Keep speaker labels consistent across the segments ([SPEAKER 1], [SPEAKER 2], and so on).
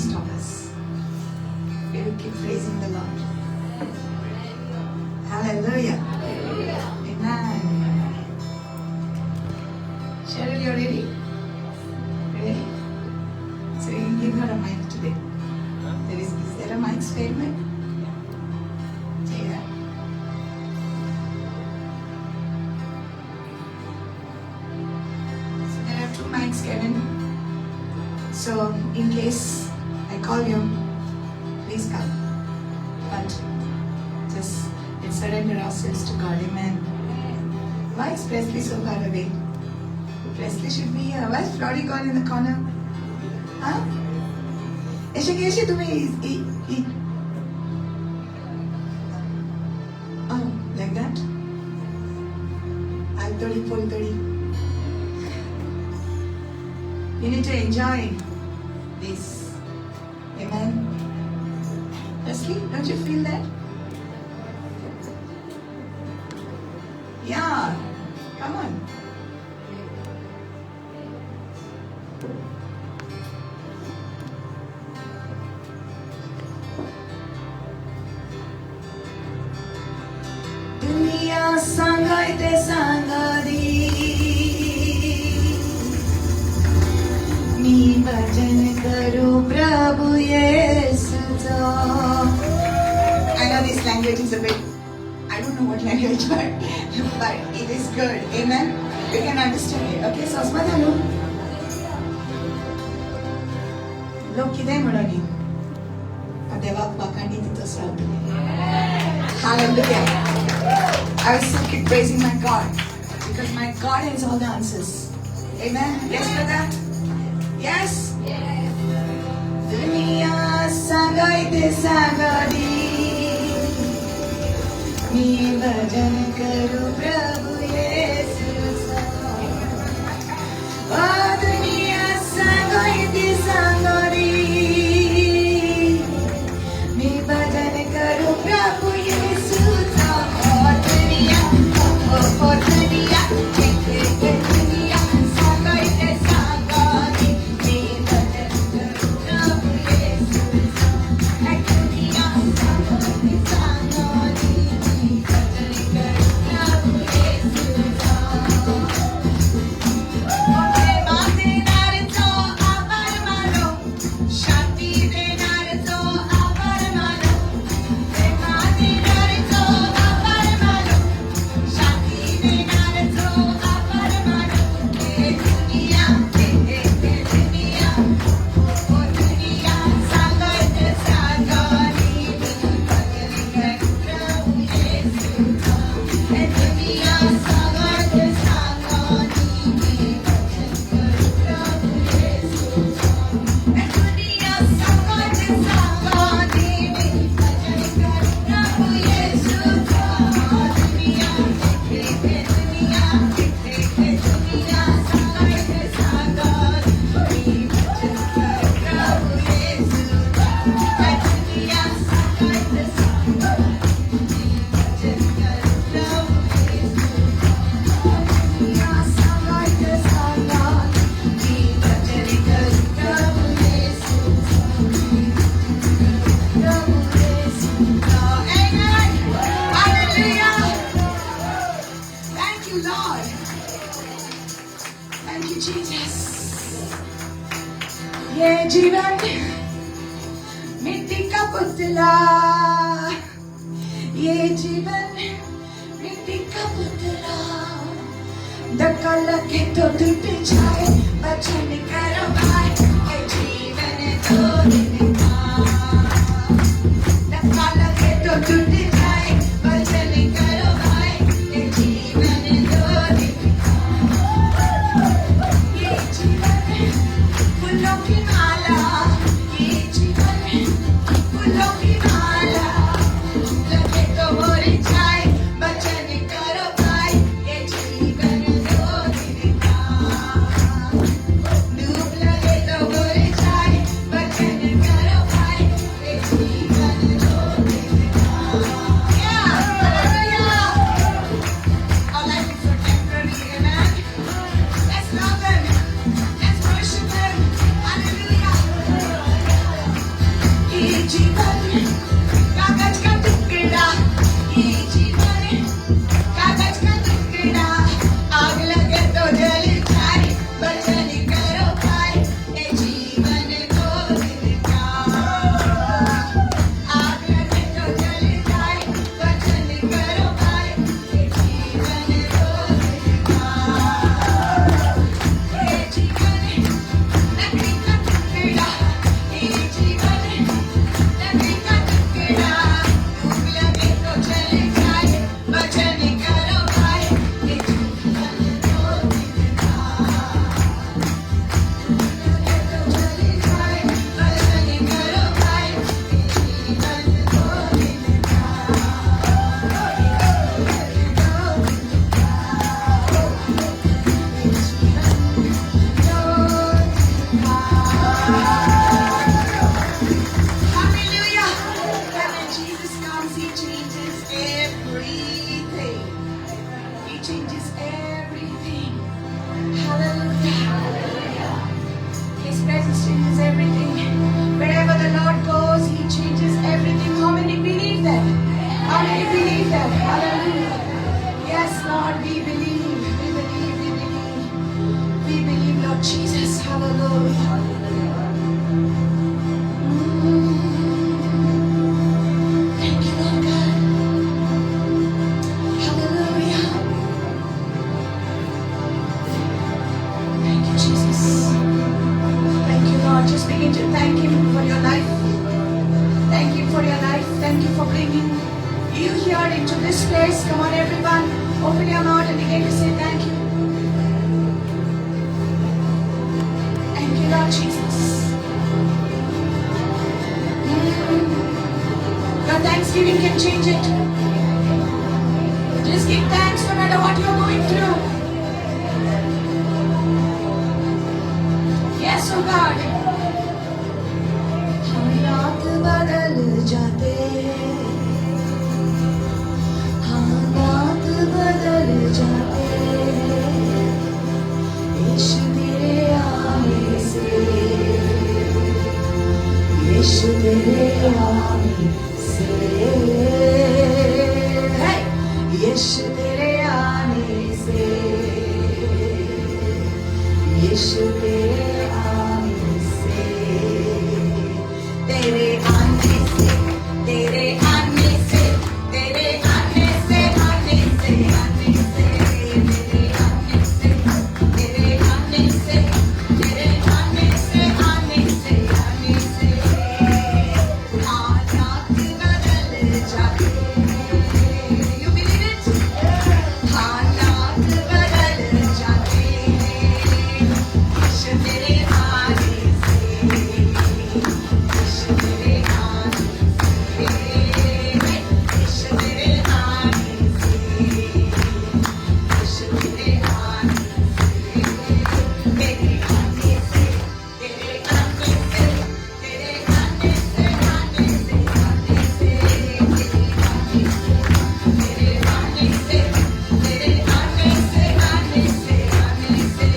[SPEAKER 1] midst of us. We will keep praising the Lord. Hallelujah. Amen. Cheryl, you ready? Ready? So you can give her a mic today. Is there a mic statement? Yeah. So there are 2 mics, Kevin. So in case I call you, please come. But just let's surrender ourselves to God. Amen. Why is Presley so far away? Presley should be here. Why is Florrie gone in the corner? Huh? Eshe to me. Oh, like that? I 30, 40, 30. You need to enjoy this. Amen. Presley, don't you feel that? Yeah. Come on. दुनिया सांगायते सांगादी मी भजन करू प्रभु येशूचा. I know this language is a bit, I don't know what language, but it is good. Amen. You can understand it. Okay, so Osmadanu. लोक किती म्हणाली देवा बाकांनी तिथंच राहतो. Hallelujah. I will still keep praising my God because my God has all the answers. Amen. Yes, brother. Yes. दुनिया सांगायते सांगादी मी भजन करू प्रभु येशूचा. दुनिया सांगायते सांगादी मी भजन करू प्रभु येशूचा. दुनिया दुनिया सांगायते सांगादी मी भजन करू प्रभु येशूचा. दुनिया सांगायते सांगादी मी भजन करू प्रभु येशूचा. प्रेमा देणारचो आभार मानो, शांती देणारचो आभार मानो. प्रेमा देणारचो आभार मानो, शांती देणारचो आभार मानो. हे दुनिया दुनिया दुनिया सांगायते सांगादी मी भजन करू प्रभु येशूचा. हे दुनिया सांगायते सांगादी मी भजन करू प्रभु येशूचा. हे दुनिया सांगायते सांगादी मी भजन करू प्रभु येशूचा. दुनिया दुनिया दुनिया सांगायते सांगादी मी भजन करू प्रभु येशूचा. हे दुनिया सांगायते सांगादी मी भजन करू प्रभु येशूचा. दुनिया सांगायते सांगादी मी भजन करू प्रभु येशूचा. प्रभु येशूचा. Amen. Hallelujah. Thank you, Lord. Thank you, Jesus. ये जीवन मिट्टी का पुतला, ये जीवन मिट्टी का पुतला. धक्का लगे तो टूट जाए, बचन करो भाई. ये जीवन दो दिन का. धक्का लगे तो टूट जाए, बचन करो भाई. ये जीवन दो दिन का. ये जीवन फूलों की माला, ये जीवन फूलों की माला. लगे तो मोर जाए, बचन करो भाई. ये जीवन दो दिन का. धूप लगे तो मोर जाए, बचन करो भाई. ये जीवन दो दिन का. Yeah, hallelujah. Our life is so temporary, amen. Let's love Him. Let's worship Him. Hallelujah. Thank you, Lord God. Hallelujah. Thank you, Jesus. Thank you, Lord. Just begin to thank Him for your life. Thank Him for your life. Thank you for bringing you here into this place. Come on, everyone. Open your mouth and begin to say thank you. Thank you, Lord Jesus. Your thanksgiving can change it. Just give thanks no matter what you're going through. Yes, oh God. हालात बदल जाते, हालात बदल जाते, यीशु तेरे आने से, यीशु तेरे आने से, यीशु तेरे आने से, यीशु तेरे आने से, तेरे आने से, तेरे आने से, तेरे आने से, आने से, आने से, तेरे आने से, तेरे आने से, तेरे आने से, आने से, आने से, हालात बदल जाते। You believe it? हालात बदल जाते, यीशु तेरे आने से, यीशु तेरे आने से, यीशु तेरे आने से, यीशु तेरे आने से, तेरे आने से, तेरे आने से, तेरे आने से, आने से, आने से, तेरे आने से, तेरे आने से, तेरे आने से, आने से, आने से,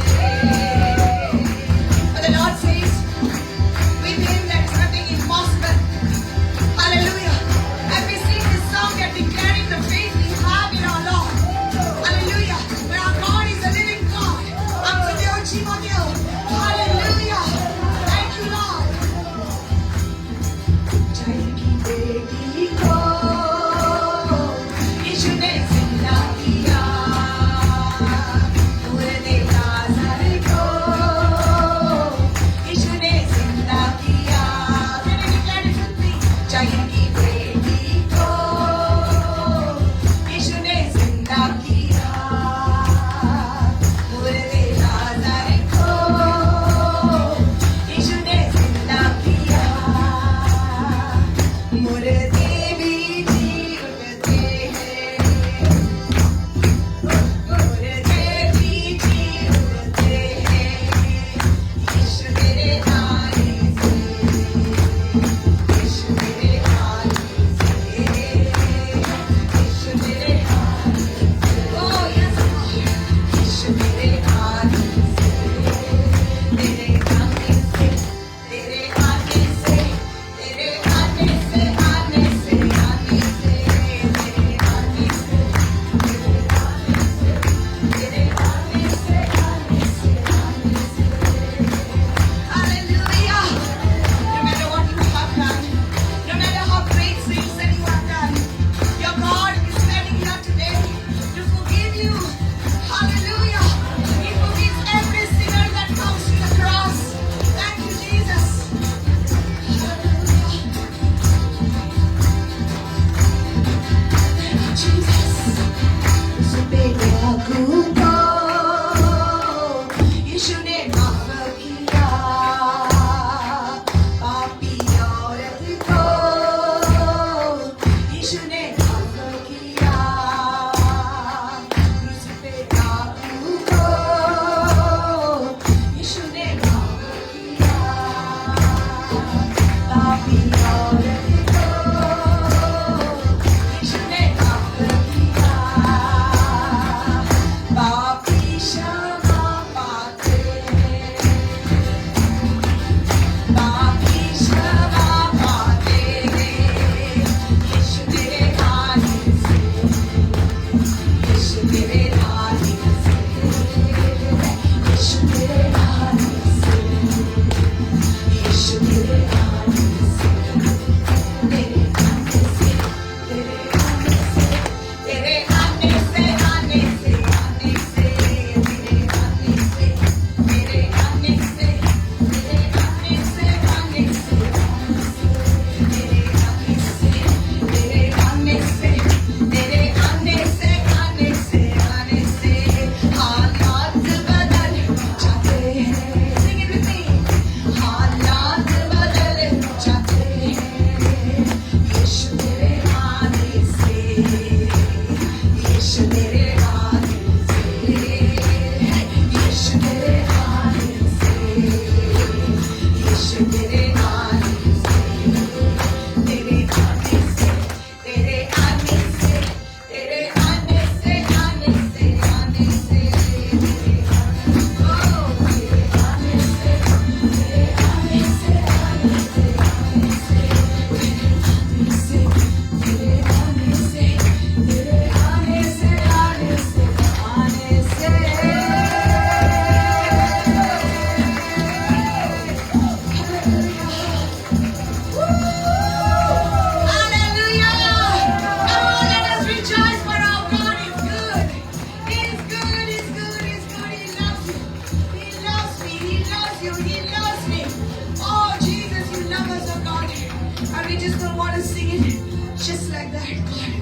[SPEAKER 1] Just like that, God.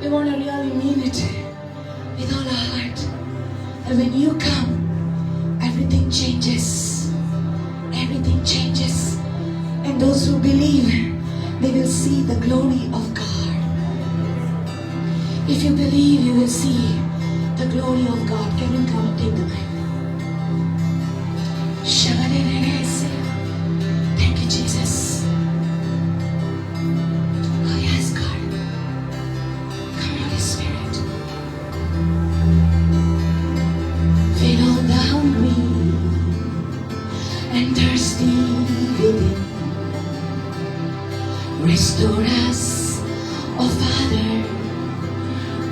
[SPEAKER 1] We want to really mean it with all our heart. And when you come, everything changes. Everything changes. And those who believe, they will see the glory of God. If you believe, you will see the glory of God. Can you come and take the mic? Thank you, Jesus. Oh yes, God. Come, Holy Spirit. Fill all the hungry and thirsty within. Restore us, oh Father.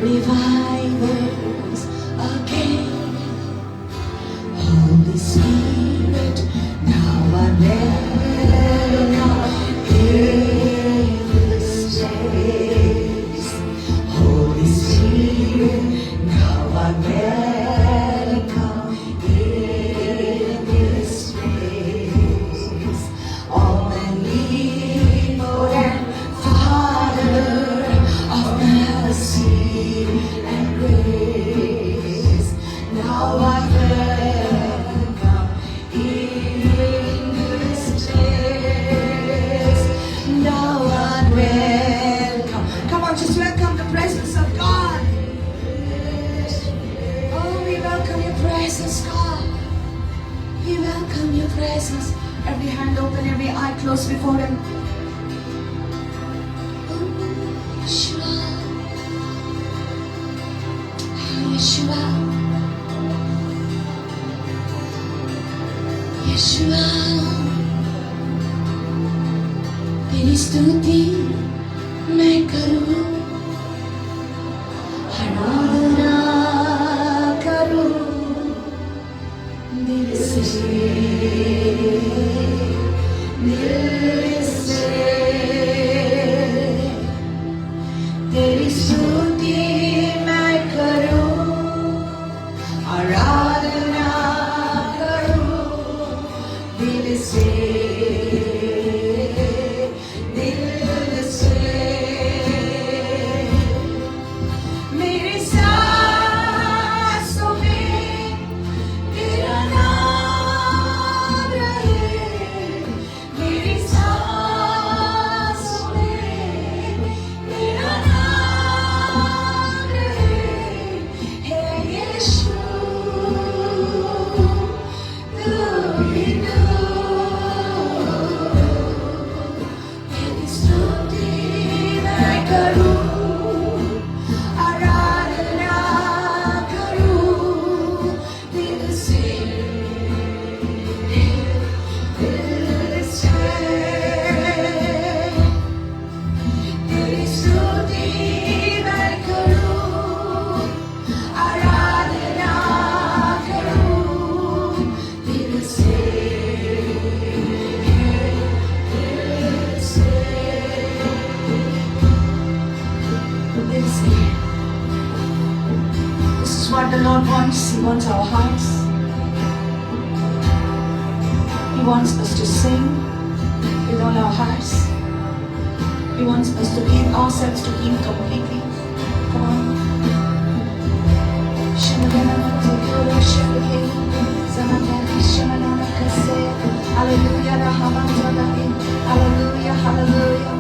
[SPEAKER 1] Revive us again. Holy Spirit, now and then, in this place. Holy Spirit, now and then, come in this place. Omnipotent Father of mercy and grace, now I welcome in this place. Now I welcome. Come on, just welcome the presence of God. Oh, we welcome your presence, God. We welcome your presence. Every hand open, every eye closed before Him. Yeshua, Yeshua, Yeshua, तेरी स्तुति मैं करूं, आराधना करूं दिल से, दिल से. तेरी स्तुति मैं करूं, आराधना करूं दिल से, दिल से. मेरी सांसों में तेरा नाम रहे. मेरी सांसों में तेरा नाम रहे. हे यीशु, तू ही तू. तेरी स्तुति मैं करूं, आराधना करूं दिल से, दिल से. तेरी स्तुति मैं करूं, आराधना करूं दिल से, दिल से, दिल से. This is what the Lord wants. He wants our hearts. He wants us to sing with all our hearts. He wants us to give ourselves to Him completely. Come on. Hallelujah, hallelujah, hallelujah.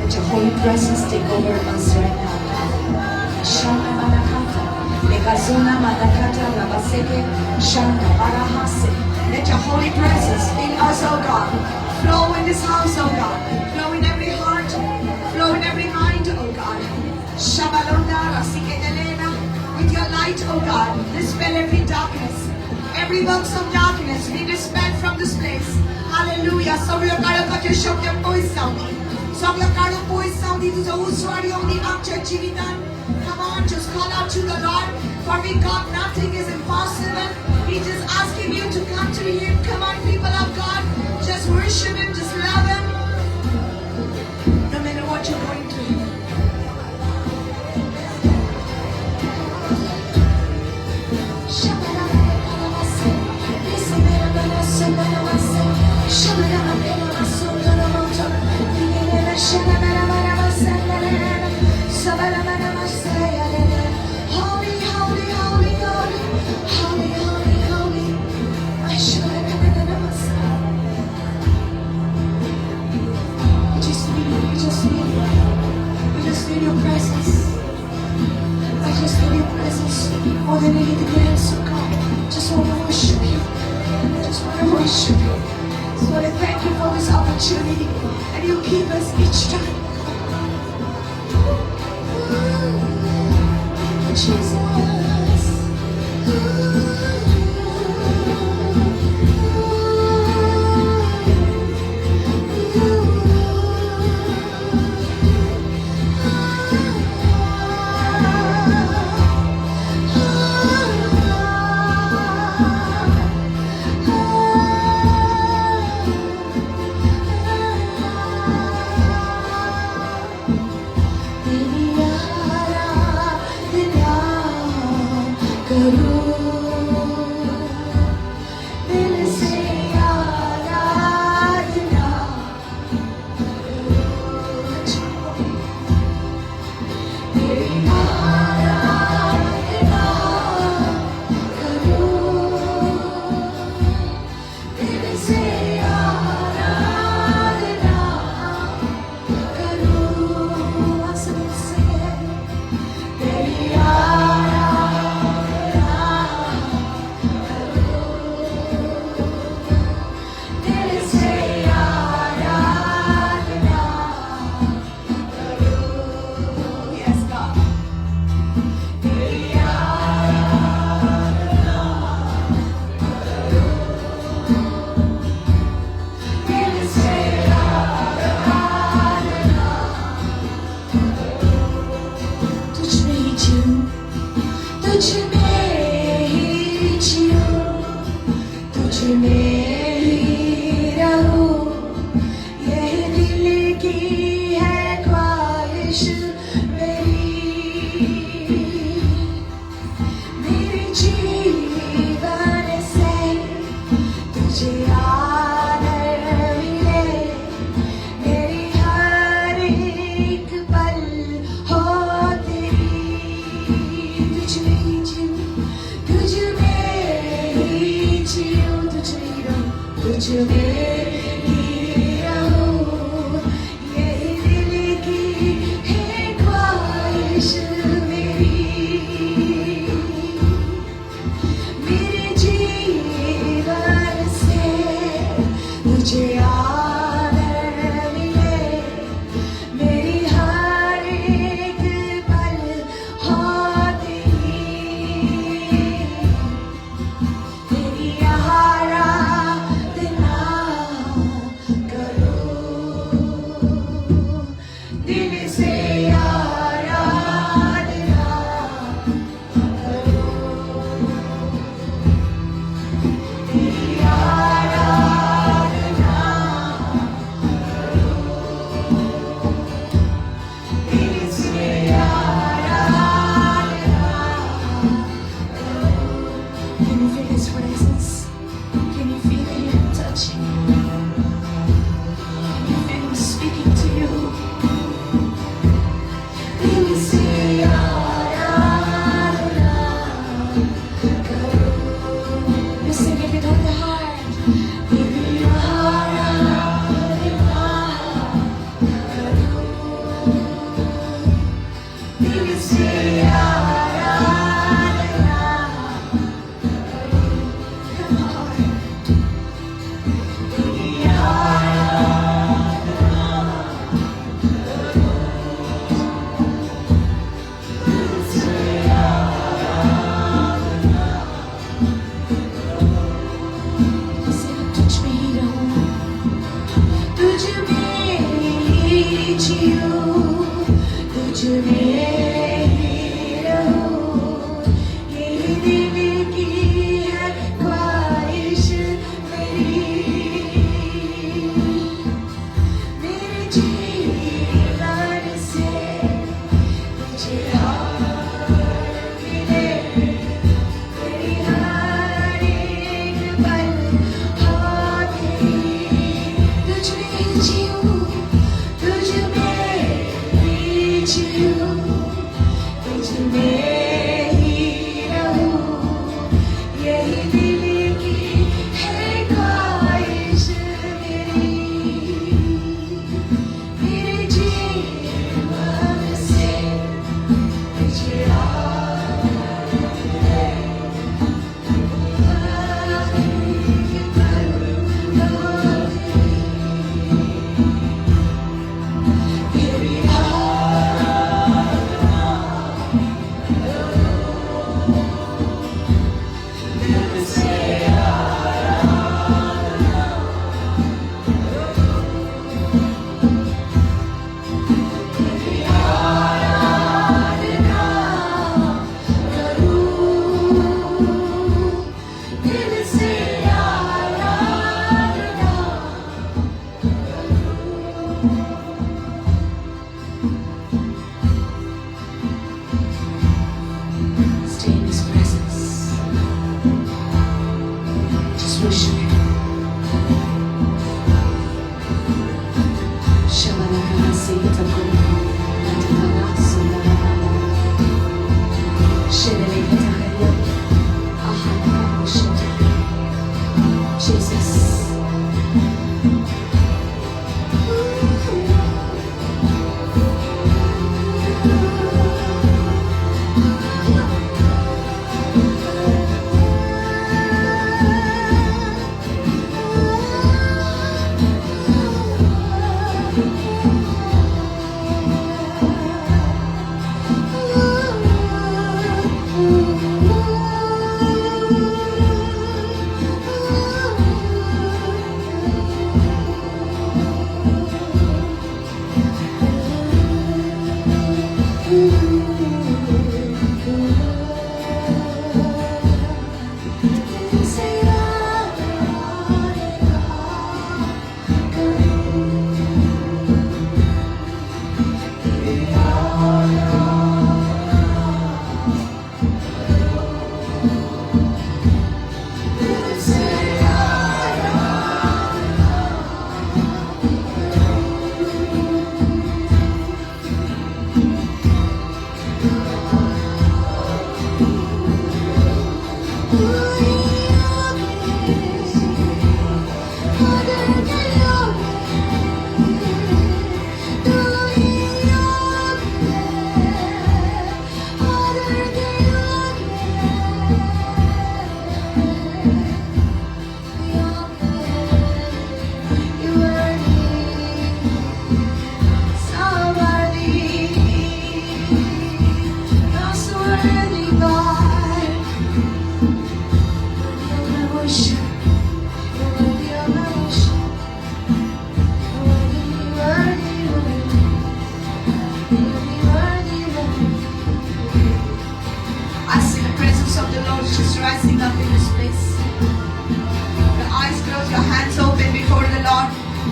[SPEAKER 1] Let your holy presence take over us right now. Shana Manakata, Lekazuna Manakata, Labaseke, Shana Barahase. Let your holy presence in us, oh God. Flow in this house, oh God. Flow in every heart, flow in every mind, oh God. Shabalonda, Rasikedelena, with your light, oh God. Dispel every darkness, every works of darkness be dispelled from this place. Hallelujah. Soglokaro katyashokya poisaudi. Soglokaro poisaudi to the uswari of the actor Chivitan. Come on, just call out to the Lord. For with God nothing is impossible. He's just asking you to come to Him. Come on, people of God. Just worship Him, just love Him. No matter what you're going through. Holy, holy, holy God. Holy, holy, holy. We just need you. We just need you. We just need your presence. I just need your presence more than anything else, oh God. Just want to worship you. Just want to worship you. Just want to thank you for this opportunity. And you keep us each time. Jesus. ख्वाहिश मेरे जीवन से तुझे आदर मिले, मेरी हर एक पल हो तेरी। तुझ में ही जीऊं, तुझ में ही जीऊं, तुझ में ही रहूं, तुझ में ही रहूं। यही दिल की है ख्वाहिश मेरे जीवन से तुझे आदर मिले, मेरी हर एक पल हो तेरी आराधना करूं, दिल से आराधना करूं, तेरी आराधना करूं, दिल से आराधना करूं। Can you feel His presence? Can you feel Him touching you? Can you feel Him speaking to you? Dill se aaradhna karo. You sing it with all your heart. Teeri aaradhna karo. Dill se aaradhna karo. Come on. Teeri aaradhna karo. Dill se aaradhna karo. Say तुझ में ही रहूं, तुझ में ही जीऊं, तुझ में ही रहूं। यही दिल की है ख्वाहिश मेरे जीवन से तुझे आदर मिले, मेरी हर एक पल हो तेरी। तुझ में जीऊं, तुझ में ही जीऊं,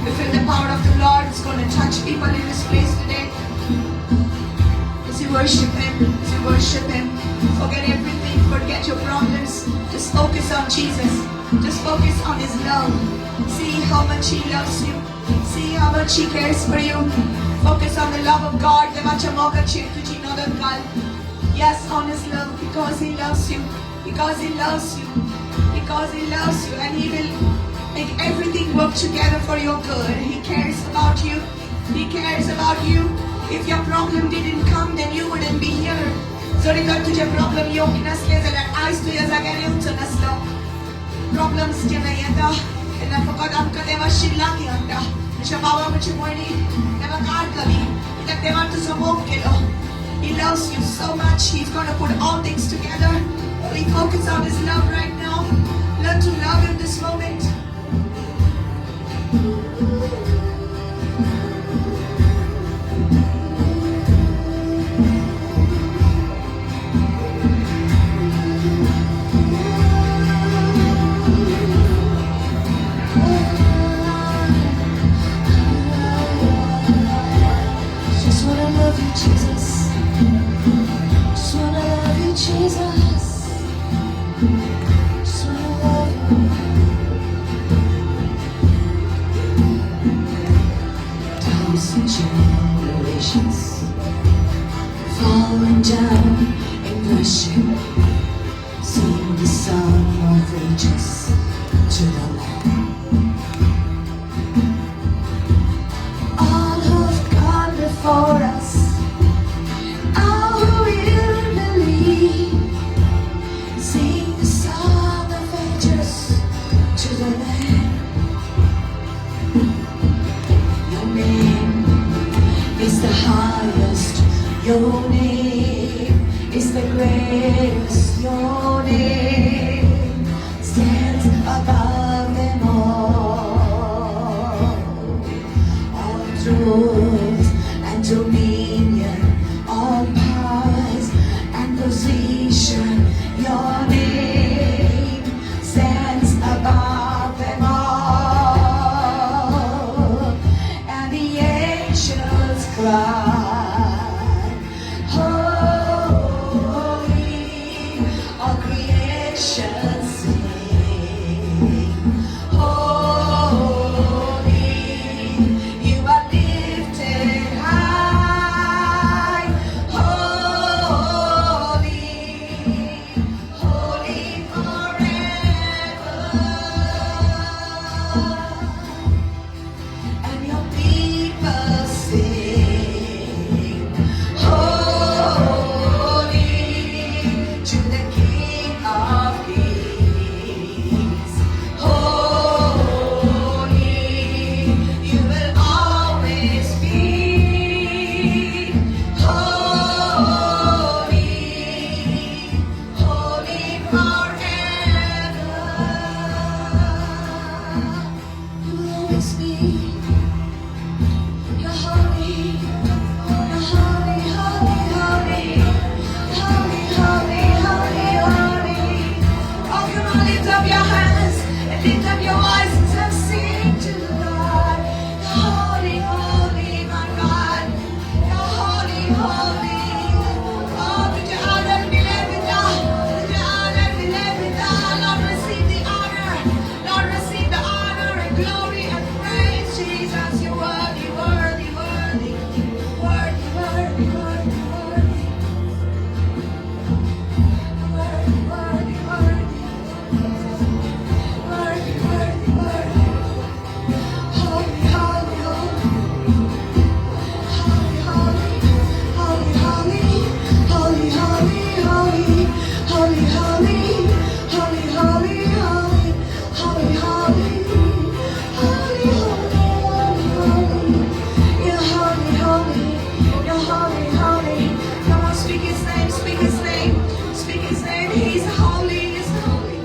[SPEAKER 1] We feel the power of the Lord is going to touch people in this place today. As you worship Him, as you worship Him, forget everything, forget your problems. Just focus on Jesus. Just focus on His love. See how much He loves you. See how much He cares for you. Focus on the love of God. Yes, on His love, because He loves you. Because He loves you. Because He loves you. And He will make everything work together for your good. He cares about you. He cares about you. If your problem didn't come, then you wouldn't be here. Jori jar tuje problem yogi nasle zalar eyes tuya zagare uncha naslo. Problems jena yada. Ena fakad amka deva shillaki anda. Misha baba muche moini. Deva card kali. Ita deva tu samok kelo. He loves you so much. He's going to put all things together. We focus on His love right now. Learn to love Him this moment. Just wanna love you, Jesus. Just wanna love you, Jesus. Just wanna love you. Thousand generations falling down in worship, sing the song of ages to the Lamb. All who've gone before us, all who will believe, sing the song of ages to the Lamb. Your name is the highest, your name is the greatest, your name stands above them all truth and dominion, all powers and position, your name stands above them all, and the angels cry, holy, all creation sing, holy, you are lifted high, holy, holy forever, and your people sing, holy, to the King of Kings, holy, you will always be, holy, holy forever, you will always be. You're holy, you're holy, holy, holy, holy, holy, holy, holy. Oh, come on, lift up your hands and lift up your voices and sing to the Lord. You're holy, holy, my God. You're holy, holy. Oh, तुझे आदर मिले पिता, तुझे आदर मिले पिता. Lord, receive the honor. Lord, receive the honor and glory and praise, Jesus. You're worthy, worthy, worthy, worthy, worthy, worthy, worthy, worthy, worthy, worthy, worthy, worthy. Holy, holy, holy, holy, holy, holy, holy, holy, holy, holy, holy, holy, holy, holy, holy, holy, holy, holy. You're holy, holy, you're holy, holy. Come on, speak His name, speak His name, speak His name. He's holy, He's holy.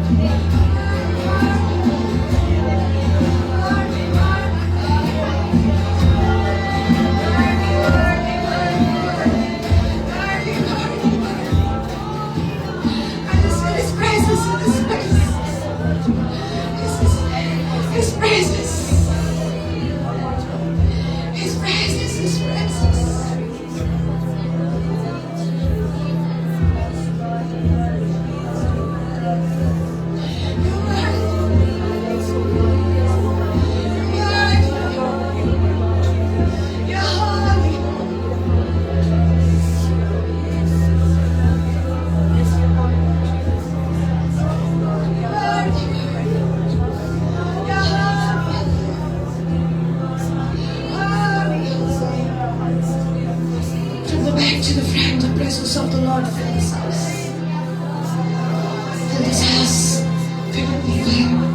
[SPEAKER 1] I just feel His presence in this place. His presence. His presence. His presence. To the front, the presence of the Lord fill this house. Fill this house. Fill with people.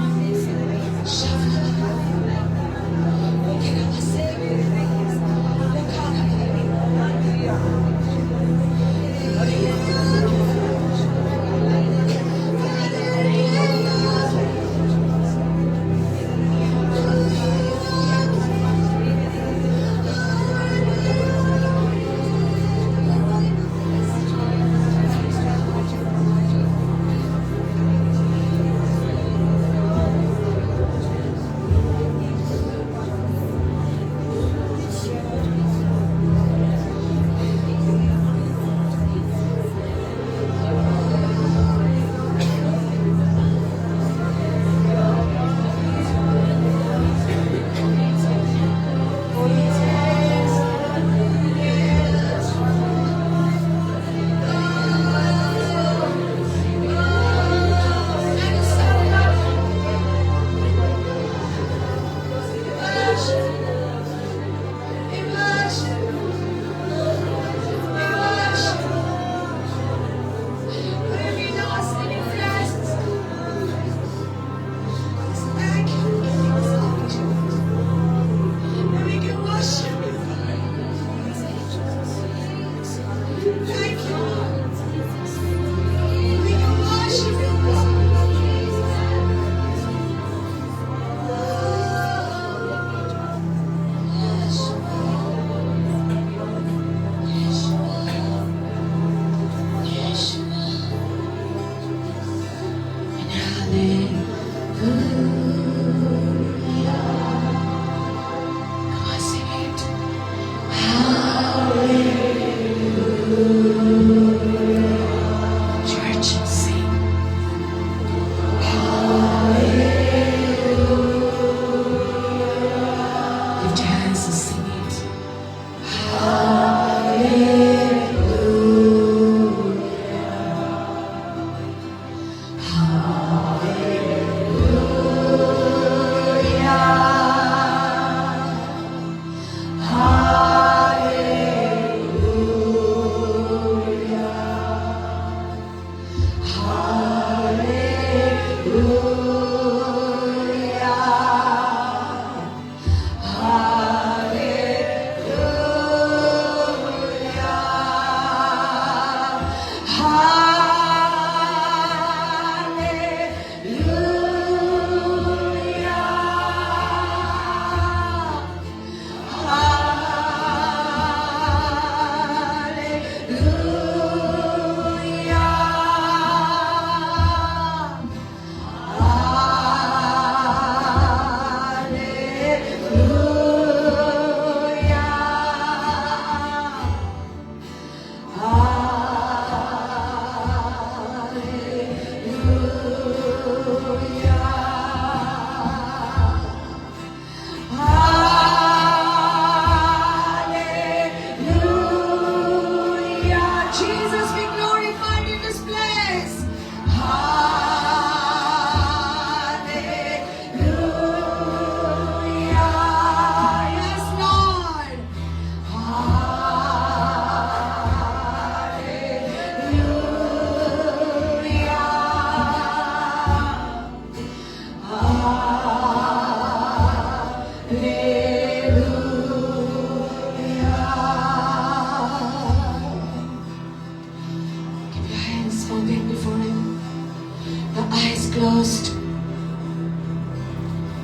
[SPEAKER 1] closed.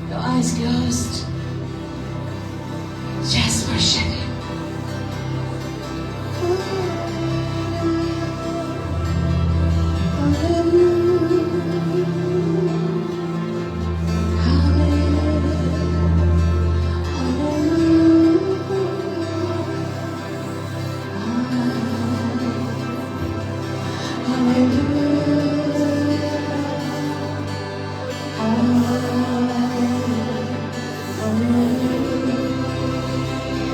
[SPEAKER 1] Your eyes closed. Just worship Him.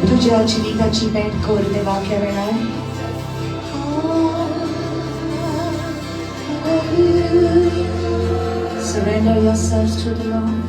[SPEAKER 1] तुझे oggi vita ci percorre va chiamerai. Surrender yourself to the Lord.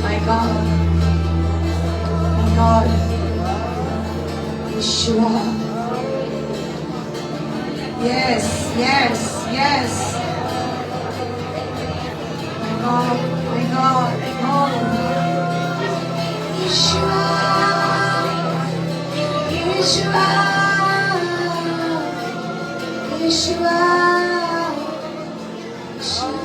[SPEAKER 1] My God, my God, Yeshua. Yes, yes, yes. My God, my God, my God. Yeshua, Yeshua, Yeshua, Yeshua.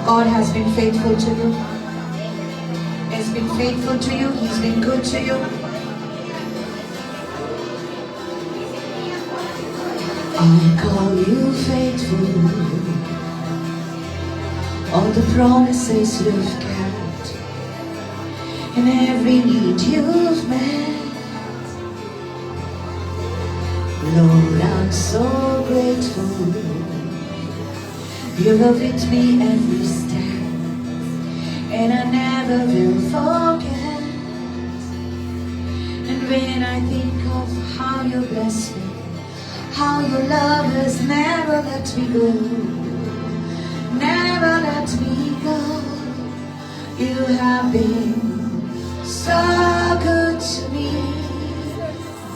[SPEAKER 1] God has been faithful to you. He's been faithful to you. He's been good to you. I call you faithful. All the promises you've kept, and every need you've met. Lord, I'm so grateful. You were with me every step, and I never will forget. And when I think of how you bless me, how your love has never let me go, never let me go. You have been so good to me.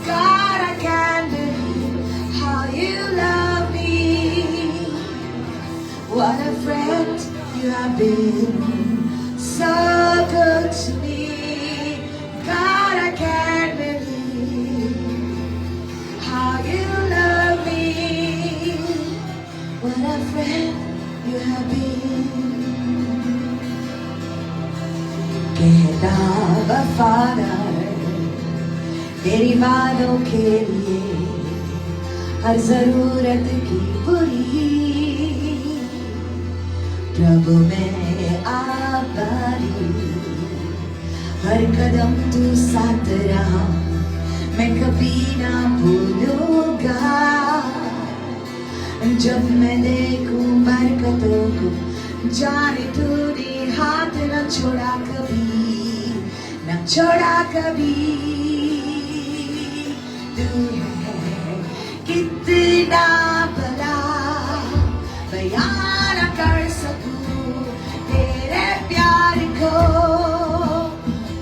[SPEAKER 1] God, I can't believe how you love me. What a friend you have been, so good to me. God, I can't believe how you love me. What a friend you have been. कहता वफादार तेरी बातों के लिए हर जरूरत की पूरी प्रभु मैं आभारी हर कदम तू साथ रहा मैं कभी ना भूलूंगा जब मैं देखूं बरकतों को जाने तूने हाथ न छोड़ा कभी तू है कितना बड़ा बयान न कर सकूं तेरे प्यार को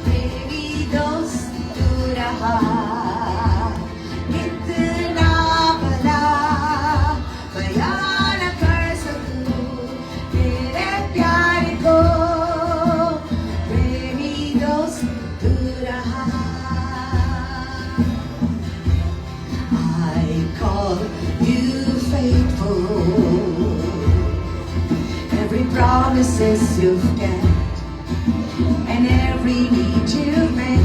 [SPEAKER 1] मेरी दोस्त तू रहा कितना बड़ा बयान न कर सकूं तेरे प्यार को मेरी दोस्त तू रहा I call you faithful. Every promises you've kept, and every need you've met.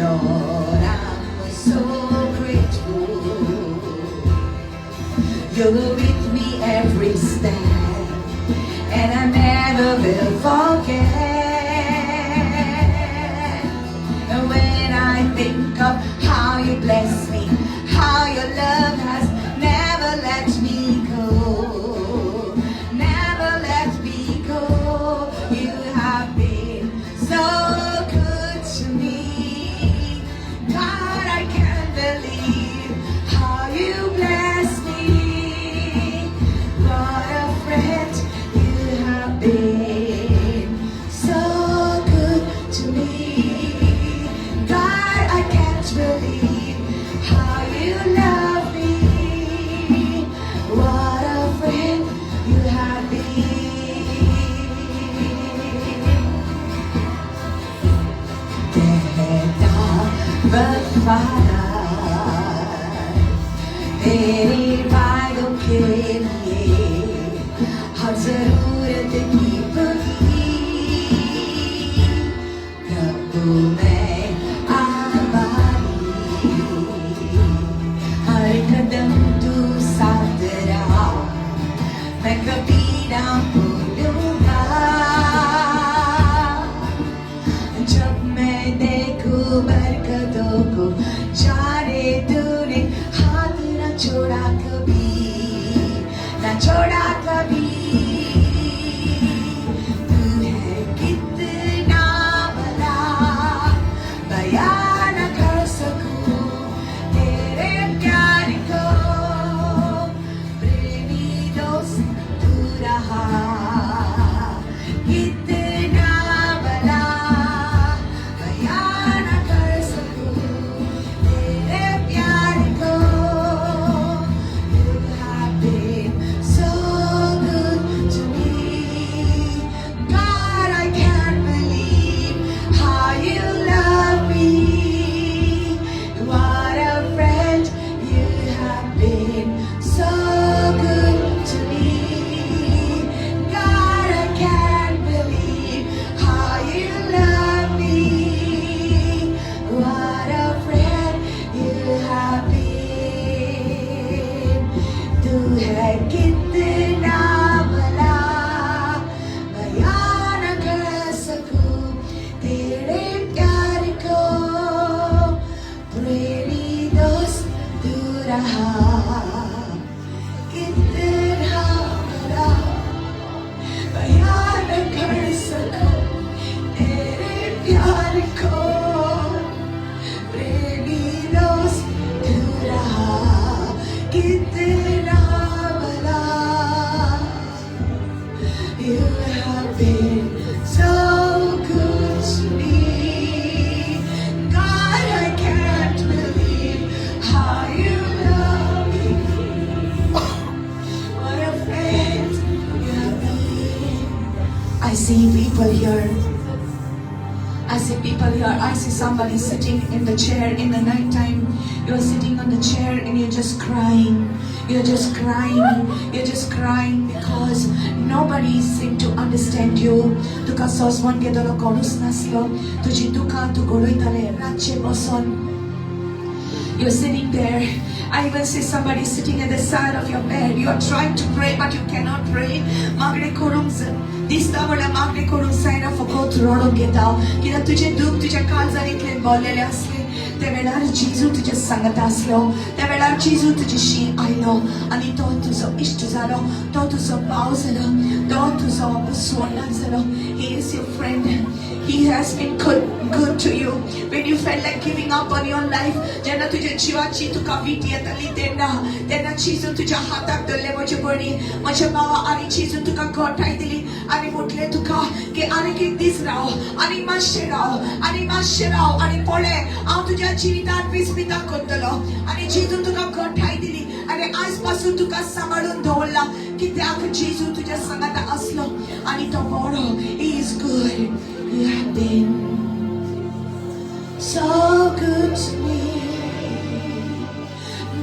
[SPEAKER 1] Lord, I'm so grateful. You were with me every step, and I never will forget. And when I think of how you bless me, how your love has never let me go, never let me go. You have been so good to me. God, I can't believe how you bless me. What a friend you have been, so good to me. God, I can't believe how you love me. What a friend you have been. कहता वफादार तेरे वादों के लिए हर जरूरत की पूरी प्रभु मैं आभारी हर कदम तू साथ रहा मैं कभी ना भूलूंगा जब मैं देखूं बरकतों को जाने तूने हाथ न छोड़ा कभी न छोड़ा कभी तू है कितना भला बयां न कर सकूं तेरे प्यार को प्रेमी दोस्त तू रहा कितना भला बयां न कर सकूं तेरे प्यार को You have been so good to me. God, I can't believe how you love me. What a friend you have been, so good to me. God, I can't believe how you love me. What a friend you have been. तू है कितना भला बयां न कर सकूं तेरे प्यार को प्रेमी दोस्त तू रहा कितना भला बयां न कर सकूं तेरे प्यार को प्रेमी दोस्त तू रहा कितना भला You have been so good to me. God, I can't believe how you love me. What a friend you have been. I see people here. I see people here. I see somebody sitting in the chair in the night time. You're sitting on the chair and you're just crying. You're just crying. You're just crying because nobody seems to understand you. Tuka sosmon gedolo konus naslo. Tuji tuka tu goloitale rache boson. You're sitting there. I even see somebody sitting at the side of your bed. You are trying to pray, but you cannot pray. Magre korumse. This tavola magre korum sign of a coat rodom getao. Kida tuje duk tuje kalzari klen bolele asle. Te velar Jesu tuje sangat aslo. Te velar Jesu tuje shi ailo. Ani totu so ishtuzalo. Totu so pausalo. Totu so buswanazalo. He is your friend. He has been good to you. When you felt like giving up on your life, jana tujhe jivachi tu kaviti atali tena chizu tuja hatak dolle moje boni moje bawa ani chizu tu ka gotai dili ani mutle tu ka ke ani ke dis rao ani mashirao ani pole au tuja jivita vismita kottalo ani chizu tu ka gotai dili ani as pasu tu ka samalun dolla ki tak chizu tuja sangata aslo ani tomorrow he is good. You have been so good to me.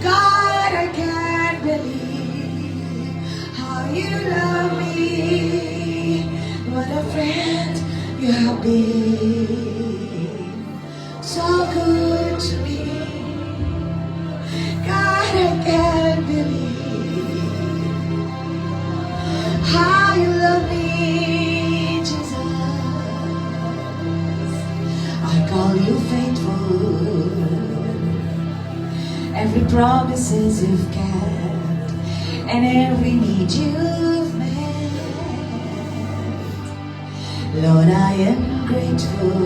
[SPEAKER 1] God, I can't believe how you love me. What a friend you have been. So good to me. God, I can't believe promises you've kept, and every need you've met. Lord, I am grateful.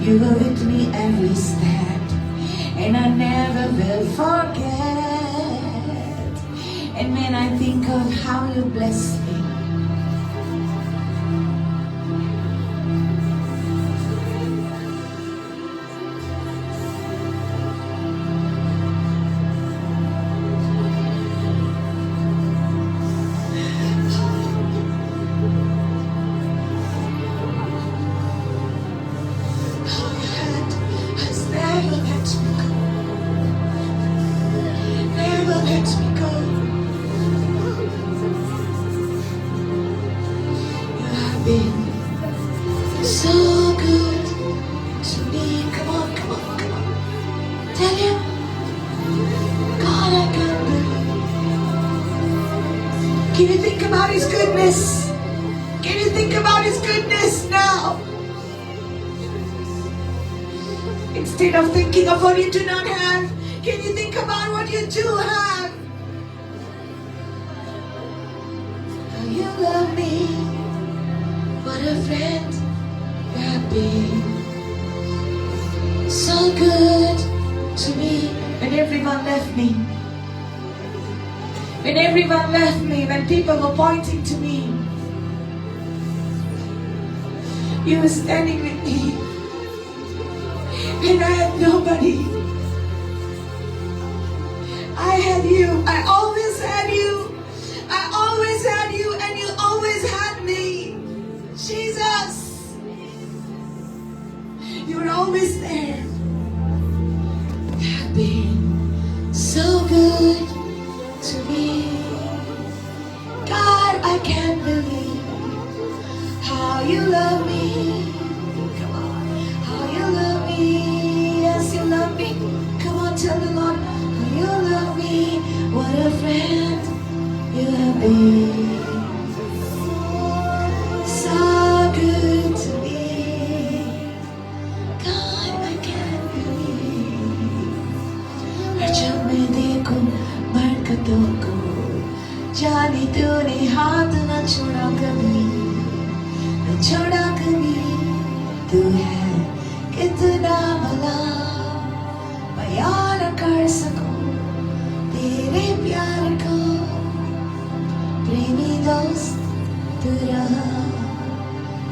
[SPEAKER 1] You were with me every step, and I never will forget. And when I think of how you blessed me, so good to me. Come on, come on, come on. Tell him, God, I can't believe. Can you think about His goodness? Can you think about His goodness now? Instead of thinking of what you do not have, can you think about what you do have? How you love me. What a friend you have been. So good to me. When everyone left me. When everyone left me. When people were pointing to me. You were standing with me. When I had nobody. I had you. I always had you. I always had you, and you always had me. Jesus, you were always there. You have been so good to me. God, I can't believe how you love me. Come on, how you love me. Yes, you love me. Come on, tell the Lord how you love me. What a friend you have been. So good to me. God, I can't believe. और जब मैं देखूं बरकतों को, जाने तूने हाथ न छोड़ा कभी, न छोड़ा कभी. तू है कितना भला, बयान न कर सकूं तेरे प्यार को. प्रेमी दोस्त तू रहा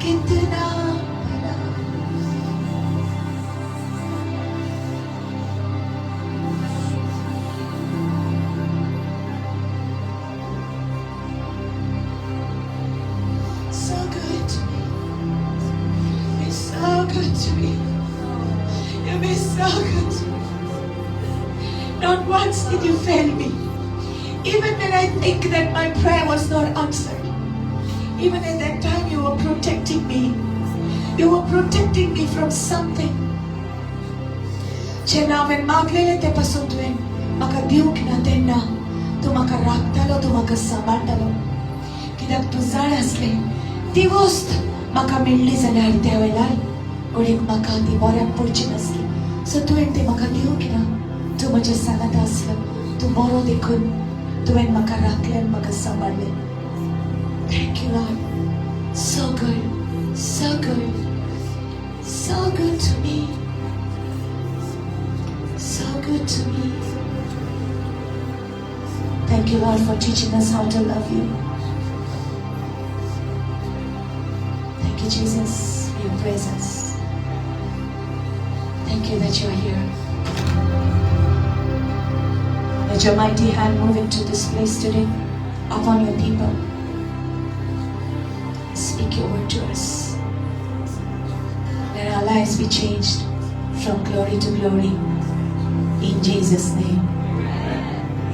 [SPEAKER 1] कितना भला. So good to me. You're so good to me. You've been so good to me. Not once did you fail me. Even when I think that my prayer was not answered. Even at that time you were protecting me. You were protecting me from something. Jeśli when maglele te pasutuen, makadiuk na tenna, tu makaraktalo, tu makasamantalo. Kidak tu zarasle, divost makamilli zanar tewelai, urik makati borak purchinasli. So tu ente makadiuk na, tu majasanadasla, tu moro dekun, tu en makaraklen makasamarle. Thank you, Lord. So good, so good, so good to me, so good to me. Thank you, Lord, for teaching us how to love you. Thank you, Jesus, for your presence. Thank you that you are here. Let your mighty hand move into this place today, upon your people. Speak your word to us. Let our lives be changed from glory to glory. In Jesus' name.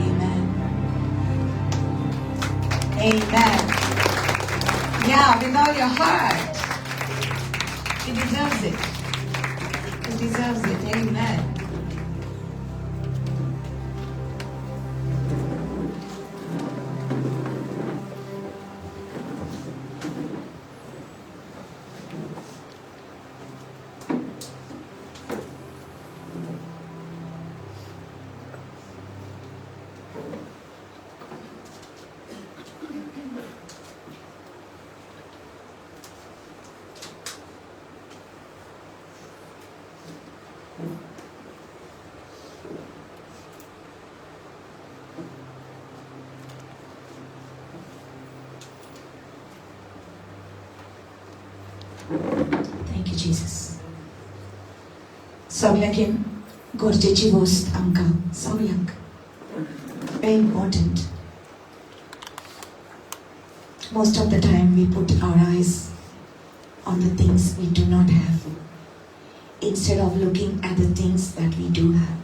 [SPEAKER 1] Amen. Amen. Yeah, with all your heart. He deserves it. He deserves it. Amen. Jesus. सगळ्यांक गरजेची वस्त आमकां सगळ्यांक very important. Most of the time we put our eyes on the things we do not have instead of looking at the things that we do have.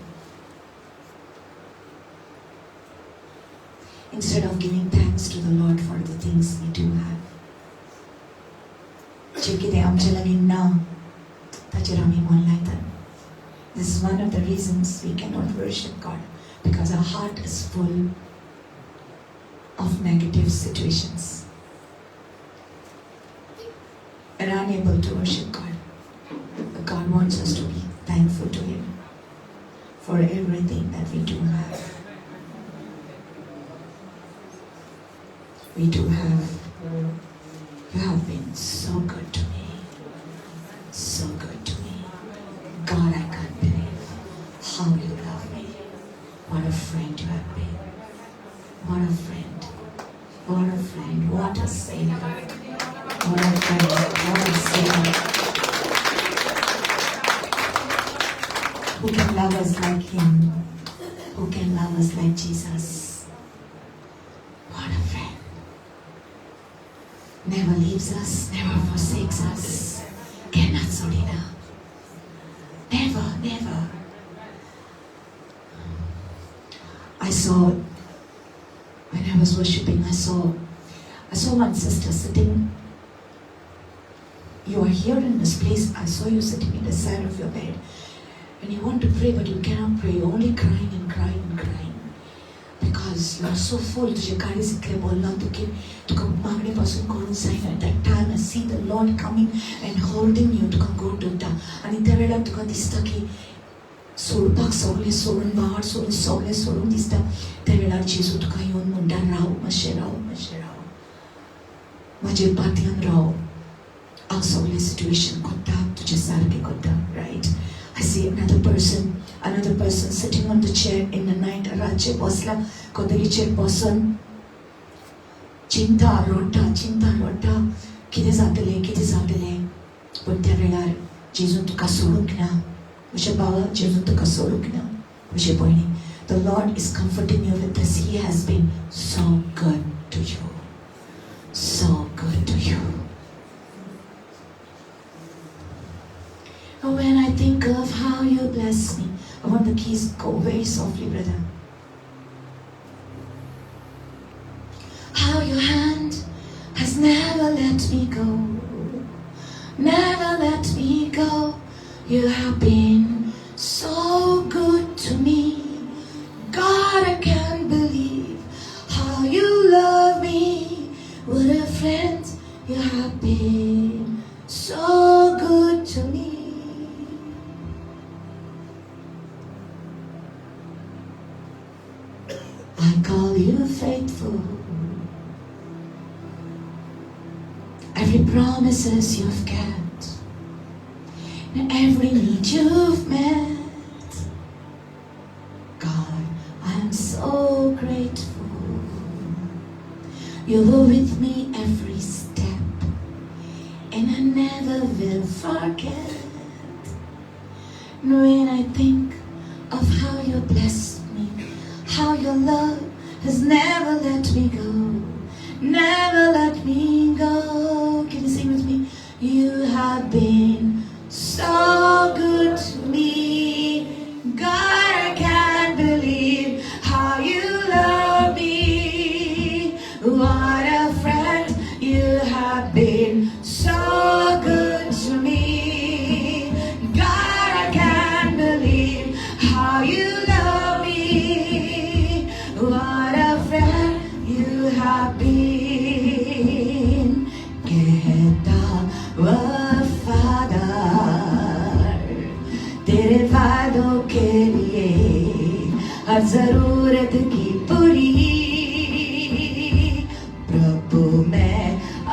[SPEAKER 1] Instead of giving thanks to the Lord for the things we do have. जे कितें आमचे लागीं ना ताचेर आमी मन लायतात. This is one of the reasons we cannot worship God, because our heart is full of negative situations and unable to worship God. But God wants us to be thankful to Him for everything that we do have. We do have. You have been so good to me. So good to me. God, I can't believe how you love me. What a friend you have been. What a friend. What a friend. What a Savior. What a friend. What a Savior. Who can love us like Him? Who can love us like Jesus? What a friend. Never leaves us, never forsakes us. Cannot solina. Never, never. I saw, when I was worshipping, I saw one sister sitting. You are here in this place. I saw you sitting in the side of your bed. And you want to pray, but you cannot pray. You're only crying and crying and crying. Because you're so full. तुझे गाडी सिकले बोलना तुका मागणे पासून करून जायना. That time I see the Lord coming and holding you तुका go to that. आणि त्या वेळार तुका दिसता की सोडपाक सगळे सोडून भार सोडून सगळे सोडून दिसता. त्या वेळार जेजू तुका येवन म्हणटा राव मातशें राव मातशें राव म्हाजे पातयेन राव. हांव सगळे सिट्युएशन कोत्ता तुजे सारकें कोत्ता. Riot. I see another person sitting on the chair in the night. रातचे बसला कदलीचेर बसून चिंता रोडटा कितें जातलें. पण त्या वेळार जेजून तुका सोडूंक ना. म्हज्या भावा जेजून तुका सोडूंक ना. म्हजे भयणी, the Lord is comforting you with this. He has been so good to you. So good to you. When I think of how you bless me, I want the keys go very softly, brother. How your hand has never let me go, never let me go. You have been so good to me. God, I can't believe how you love me. What a friend you have been. So good to me. I call you faithful. Every promises you've kept, and every need you've met. God, I'm so grateful. You were with me every step, and I never will forget. When I think of how you blessed me, how your love has never let me go, never let me go. Can you sing with me? You have been so good to me. God, I can't believe how you love me. What a friend you have been. So good to me. God, I can't believe how you love me. What a friend you have been. कहता वफादार तेरे वादों के लिए हर जरूरत की पूरी. प्रभु मैं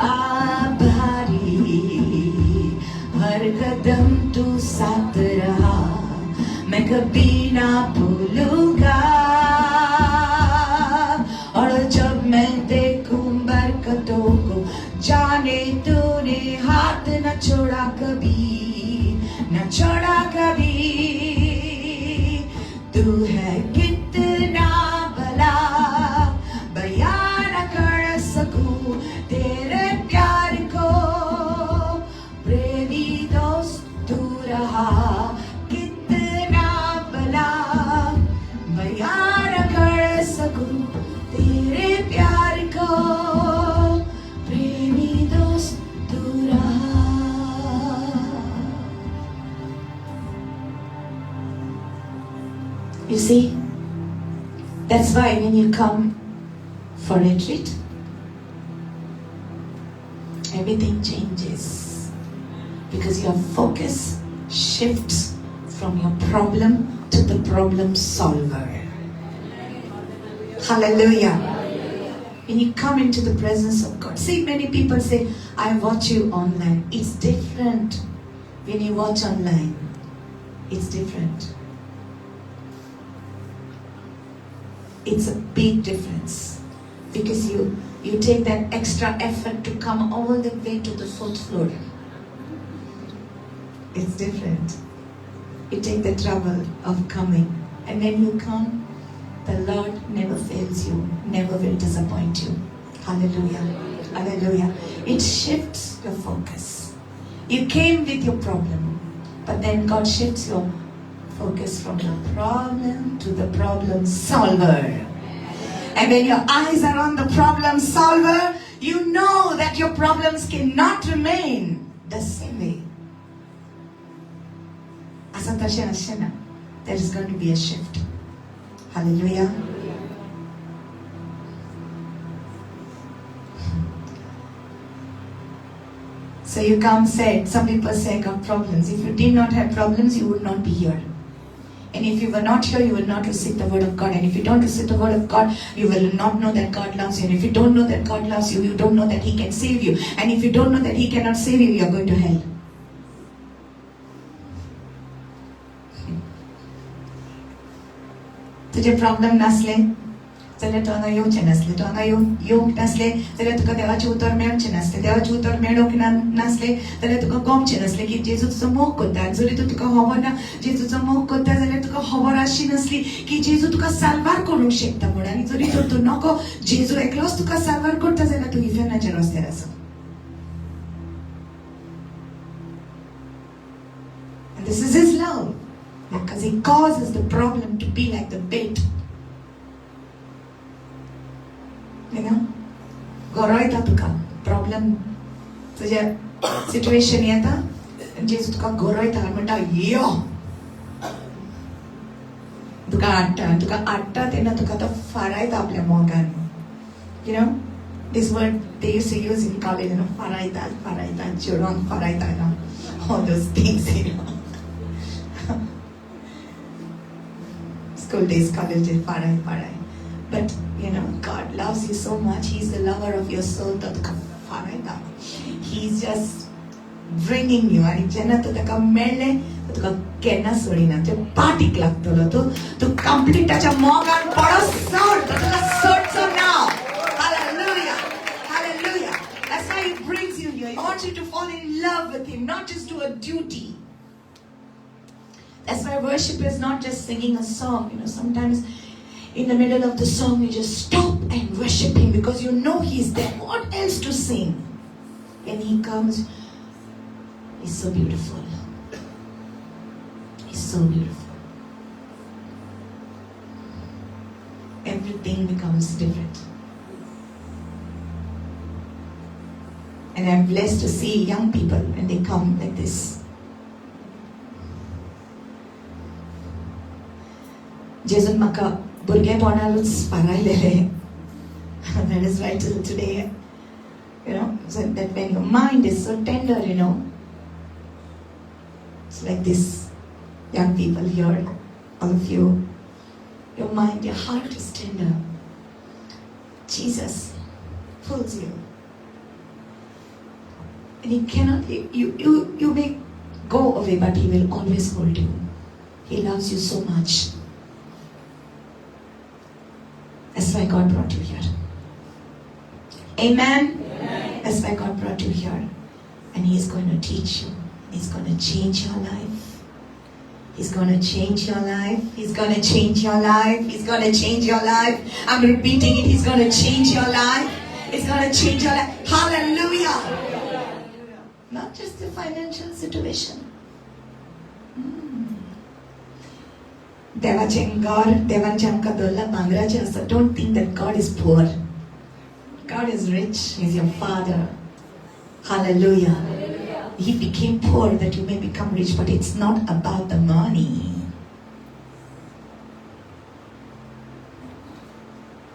[SPEAKER 1] आभारी, हर कदम तू साथ रहा, मैं कभी ना भूलूंगा. और जब मैं देखूं बरकतों को, जाने तूने हाथ न छोड़ा कभी. छोड़ा कभी तू है कितना भला बयान न कर सकूं तेरे प्यार को प्रेमी दोस्त तू रहा कितना भला बयान न कर सकूं तेरे प्यार को प्रेमी दोस्त तू रहा. You see, that's why when you come for retreat, everything changes because your focus shifts from your problem to the problem solver. Hallelujah. When you come into the presence of God. See, many people say, I watch you online. It's different. When you watch online, it's different. It's a big difference because you take that extra effort to come all the way to the 4th floor. It's different. You take the trouble of coming, and when you come, the Lord never fails you, never will disappoint you. Hallelujah. Hallelujah. It shifts your focus. You came with your problem, but then God shifts your focus from the problem to the problem solver. And when your eyes are on the problem solver, you know that your problems cannot remain the same way. There is going to be a shift. Hallelujah. So you come said, some people say I got problems. If you did not have problems, you would not be here. And if you were not here, you will not receive the word of God. And if you don't receive the word of God, you will not know that God loves you. And if you don't know that God loves you, you don't know that He can save you. And if you don't know that He cannot save you, you are going to hell. तुझे problem नसले जाल्यार तूं हांगा येवचें नासलें तूं हांगा येवंक नासलें जाल्यार तुका देवाचें उतर मेळचें नासलें देवाचें उतर मेळोंक नासलें जाल्यार तुका गमचें नासलें की जेजू तुजो मोग करता जरी तूं तुका खबर ना जेजूचो मोग करता जाल्यार तुका खबर आसची नासली की जेजू तुका साल्वार करूंक शकता म्हणून आनी जरी तर तूं नको जेजू एकलोच तुका साल्वार करता जाल्यार तूं इफेनाच्या रस्त्यार आसा. And this is His love. Because He causes the problem to be like the bait. You know? Goroita tuka. Problem. तुझ्या situation येता जेजू तुका गरोयता म्हणटा यो तुका आडटा तेन्ना तुका तो फारायता आपल्या मोगान. You know? This word they used to use in college, you know, faraita, children, faraita, you know, all those things, you know. School days, college days, farai. But, you know, God loves you so much. He's the lover of your soul. He's just bringing you. And jana to taka mele, to ka kena sorina. To party club to complete tacha mogan paro sort. To sort so now. Hallelujah. Hallelujah. That's why He brings you here. He wants you to fall in love with Him, not just do a duty. That's why worship is not just singing a song. You know, sometimes in the middle of the song you just stop and worship Him because you know He's there. What else to sing? When He comes, He's so beautiful. He's so beautiful. Everything becomes different. And I'm blessed to see young people when they come like this. जेजून म्हाका भुरगेपणारूच फारायलेलें. That is right till today. You know, so that when your mind is so tender, you know, it's like this, young people here, all of you, your mind, your heart is tender. Jesus pulls you. And He cannot, you may go away, but He will always hold you. He loves you so much. That's why God brought you here. Amen? Amen. That's why God brought you here. And He's going to teach you. He's going to change your life. He's going to change your life. He's going to change your life. He's going to change your life. I'm repeating it. He's going to change your life. He's going to change your life. Hallelujah. Not just the financial situation. Don't think that God is poor. God is rich. He's your Father. Hallelujah. He became poor that you may become rich, but it's not about the money.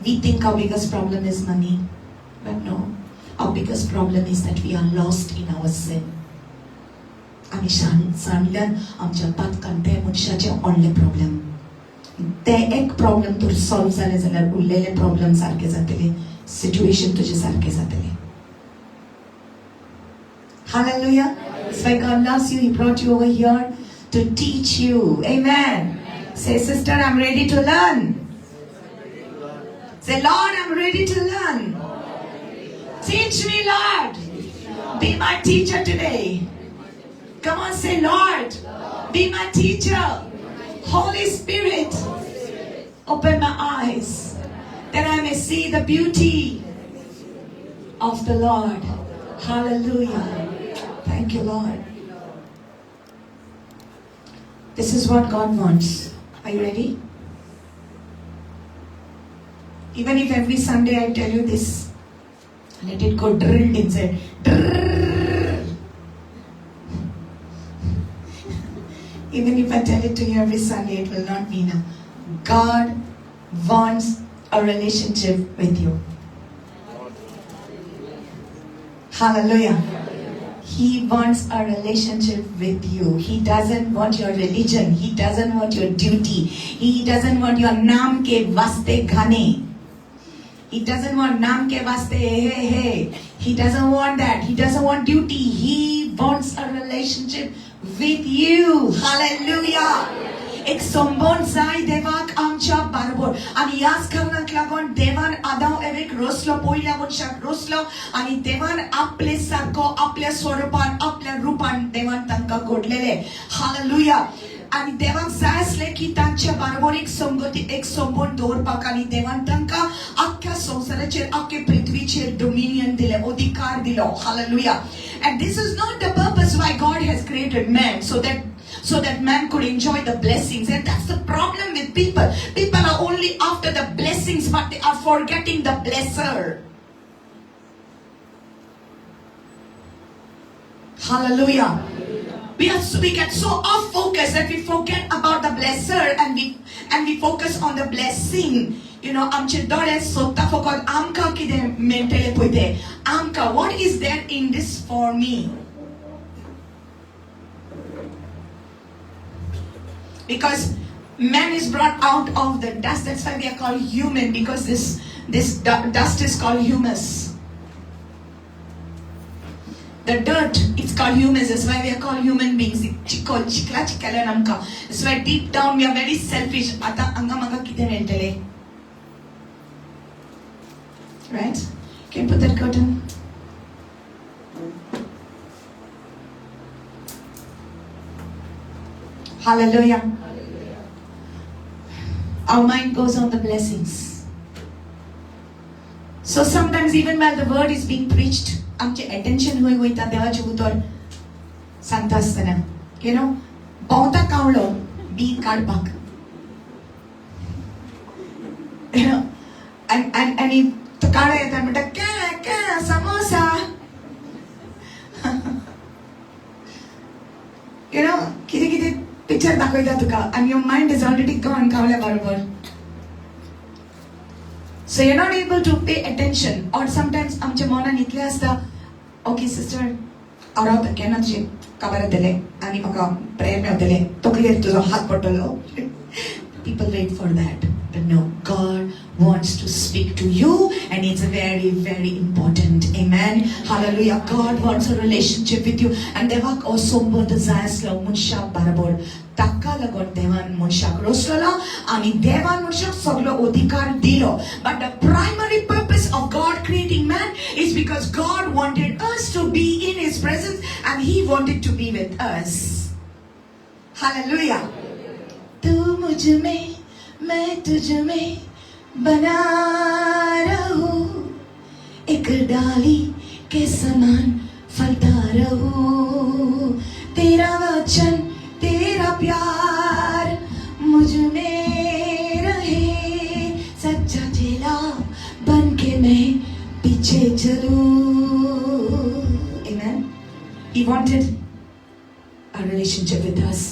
[SPEAKER 1] We think our biggest problem is money, but no. Our biggest problem is that we are lost in our sin. आम्ही सांडल्यान आमच्या पातकान ते मनशाचे only problem. ते एक problem तो solve जाले जाल्यार उरलेले प्रॉब्लेम सारखे जातले, सिच्युएशन तुझे सारखे जातले. Hallelujah. That's why God loves you. He brought you over here to teach you. Amen. Say, sister, I'm ready to learn. Say, Lord, I'm ready to learn. Teach me, Lord. Be my teacher today. Come on, say, Lord, be my teacher. Holy Spirit, open my eyes that I may see the beauty of the Lord. Hallelujah. Thank you, Lord. This is what God wants. Are you ready? Even if every Sunday I tell you this, let it go drilled inside. Even if I tell it to you every Sunday, it will not mean a. God wants a relationship with you. Hallelujah. He wants a relationship with you. He doesn't want your religion. He doesn't want your duty. He doesn't want your naam ke vaste ghane. He doesn't want naam ke vaste hey hey. He doesn't want that. He doesn't want duty. He wants a relationship with you. Hallelujah. एक संबंध जाय देवाक आमच्या बरोबर आनी ह्याच कारणाक लागून देवान आदाम एवेक रोसलो पयल्या मनशाक रोसलो आनी देवान आपले सारको आपल्या स्वरूपान आपल्या रूपान देवान तांकां घडलेले. हालेलुया. आनी देवाक जाय आसले की तांच्या बरोबर एक संगती एक संबंध दवरपाक आनी देवान तांकां आख्या संवसाराचेर आख्या पृथ्वीचेर डोमिनियन दिले, अधिकार दिलो. Hallelujah. And this is not the purpose why God has created man, so that man could enjoy the blessings. And that's the problem with people. People are only after the blessings, but they are forgetting the blesser. Hallelujah. We get so off focus that we forget about the blesser and we focus on the blessing. You know, आमचे डोळे सोदता फकत आमकां कितें मेळटले पळय तें. आमकां what is there in this for me? Because man is brought out of the dust. That's why we are called human, because this dust is called humus. The dirt, it's called humus. That's why we are called human beings. That's why deep down we are very selfish. Right? Can you put that curtain? Hallelujah. Our mind goes on the blessings. So sometimes even while the word is being preached, आमचे attention हुई वयता देवाच्या उतर सांगता आसतना. You know, पावता Coelho B काडपाक. You know, and तो काळो येता म्हणटा क्या समोसा. You know, कितें picture दाखयता तुका and your mind is already gone कावल्या बरोबर. So you're not able to pay attention. Or sometimes आमच्या मनान इतलें आसता, okay sister, हांव रावता केन्ना तुजें काबार येतलें आनी म्हाका प्रेयर मेळटलें, तकलेर तुजो हात पडटलो. People wait for that. But no, God wants to speak to you, and it's very, very important. Amen. Hallelujah. God wants a relationship with you. And devak o sombond zayslo munshak barabor. Takka lagon devan munshak roslola ani devan munshak soglo odhikar dilo. But the primary purpose of God creating man is because God wanted us to be in His presence, and He wanted to be with us. Hallelujah. तू मुझ में मैं तुझ में बना रहूं, एक डाली के समान फलता रहूं, तेरा वचन तेरा प्यार मुझ में रहे, सच्चा चेला बन के मैं पीछे चलूं. Amen. He wanted a relationship with us.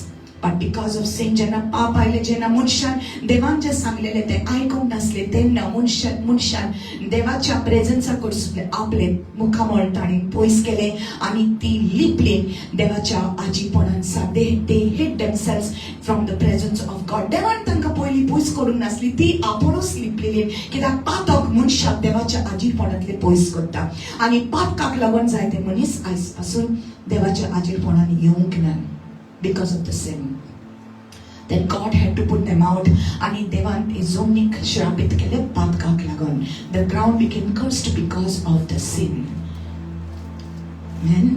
[SPEAKER 1] But because of sin, ज्यांना पाप आयले, ज्यांना मनशान देवान जे सांगलेले ते ऐकूंक नासले, तेन्ना मनशान देवाच्या प्रेझन्सा कडसून आपले मुखामळ ताणी पयस केले आनी ती लिपली देवाच्या आजीपणान. they hid themselves from the presence of God. देवान तांकां पयली पयस करूंक नासली, ती आपुणूच लिपलेली, कित्याक पातक मनशाक देवाच्या आजीपणांतले पयस करता आनी पातकाक लागून जायते मनीस आयज पासून देवाच्या आजीपणान येवंक ना because of the sin. Then God had to put them out. आणि देवान जमनीक श्रापित केले पातकाक लागून. The ground became cursed because of the sin. Amen.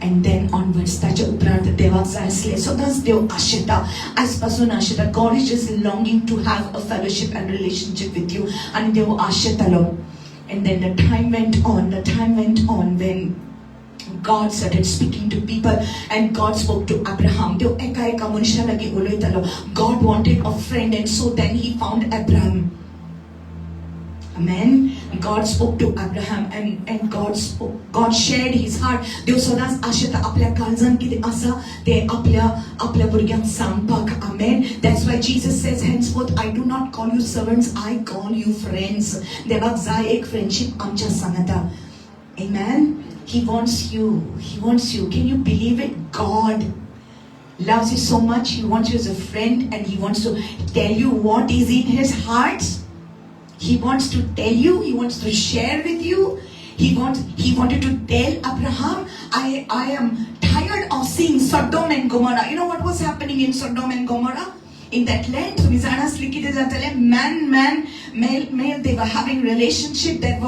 [SPEAKER 1] And then onwards, ताच्या उपरांत देवाक जाय आसले, सदांच देव आशेता, आयज पासून आशेता. God is just longing to have a fellowship and relationship with you. आणि देव आशेतालो. And then the time went on when God started speaking to people and God spoke to Abraham. देव एका मनशा लागी उलयतालो. God wanted a friend and so then he found Abraham. Amen. God spoke to Abraham and God shared his heart. देव सदांच आशेता आपल्या काळजान कितें आसा ते आपल्या भुरग्यांक सांगपाक. Amen. That's why Jesus says, henceforth I do not call you servants, I call you friends. देवाक जाय एक फ्रेंडशिप आमच्या सांगता. Amen. He wants you. Can you believe it? God loves you so much. He wants you as a friend and he wants to tell you what is in his heart. He wants to tell you. He wants to share with you. He wanted to tell Abraham, I am tired of seeing Sodom and Gomorrah. You know what was happening in Sodom and Gomorrah? In that land, तुम्ही जाणा आसली कितें जातालें. Male, they were having relationship. There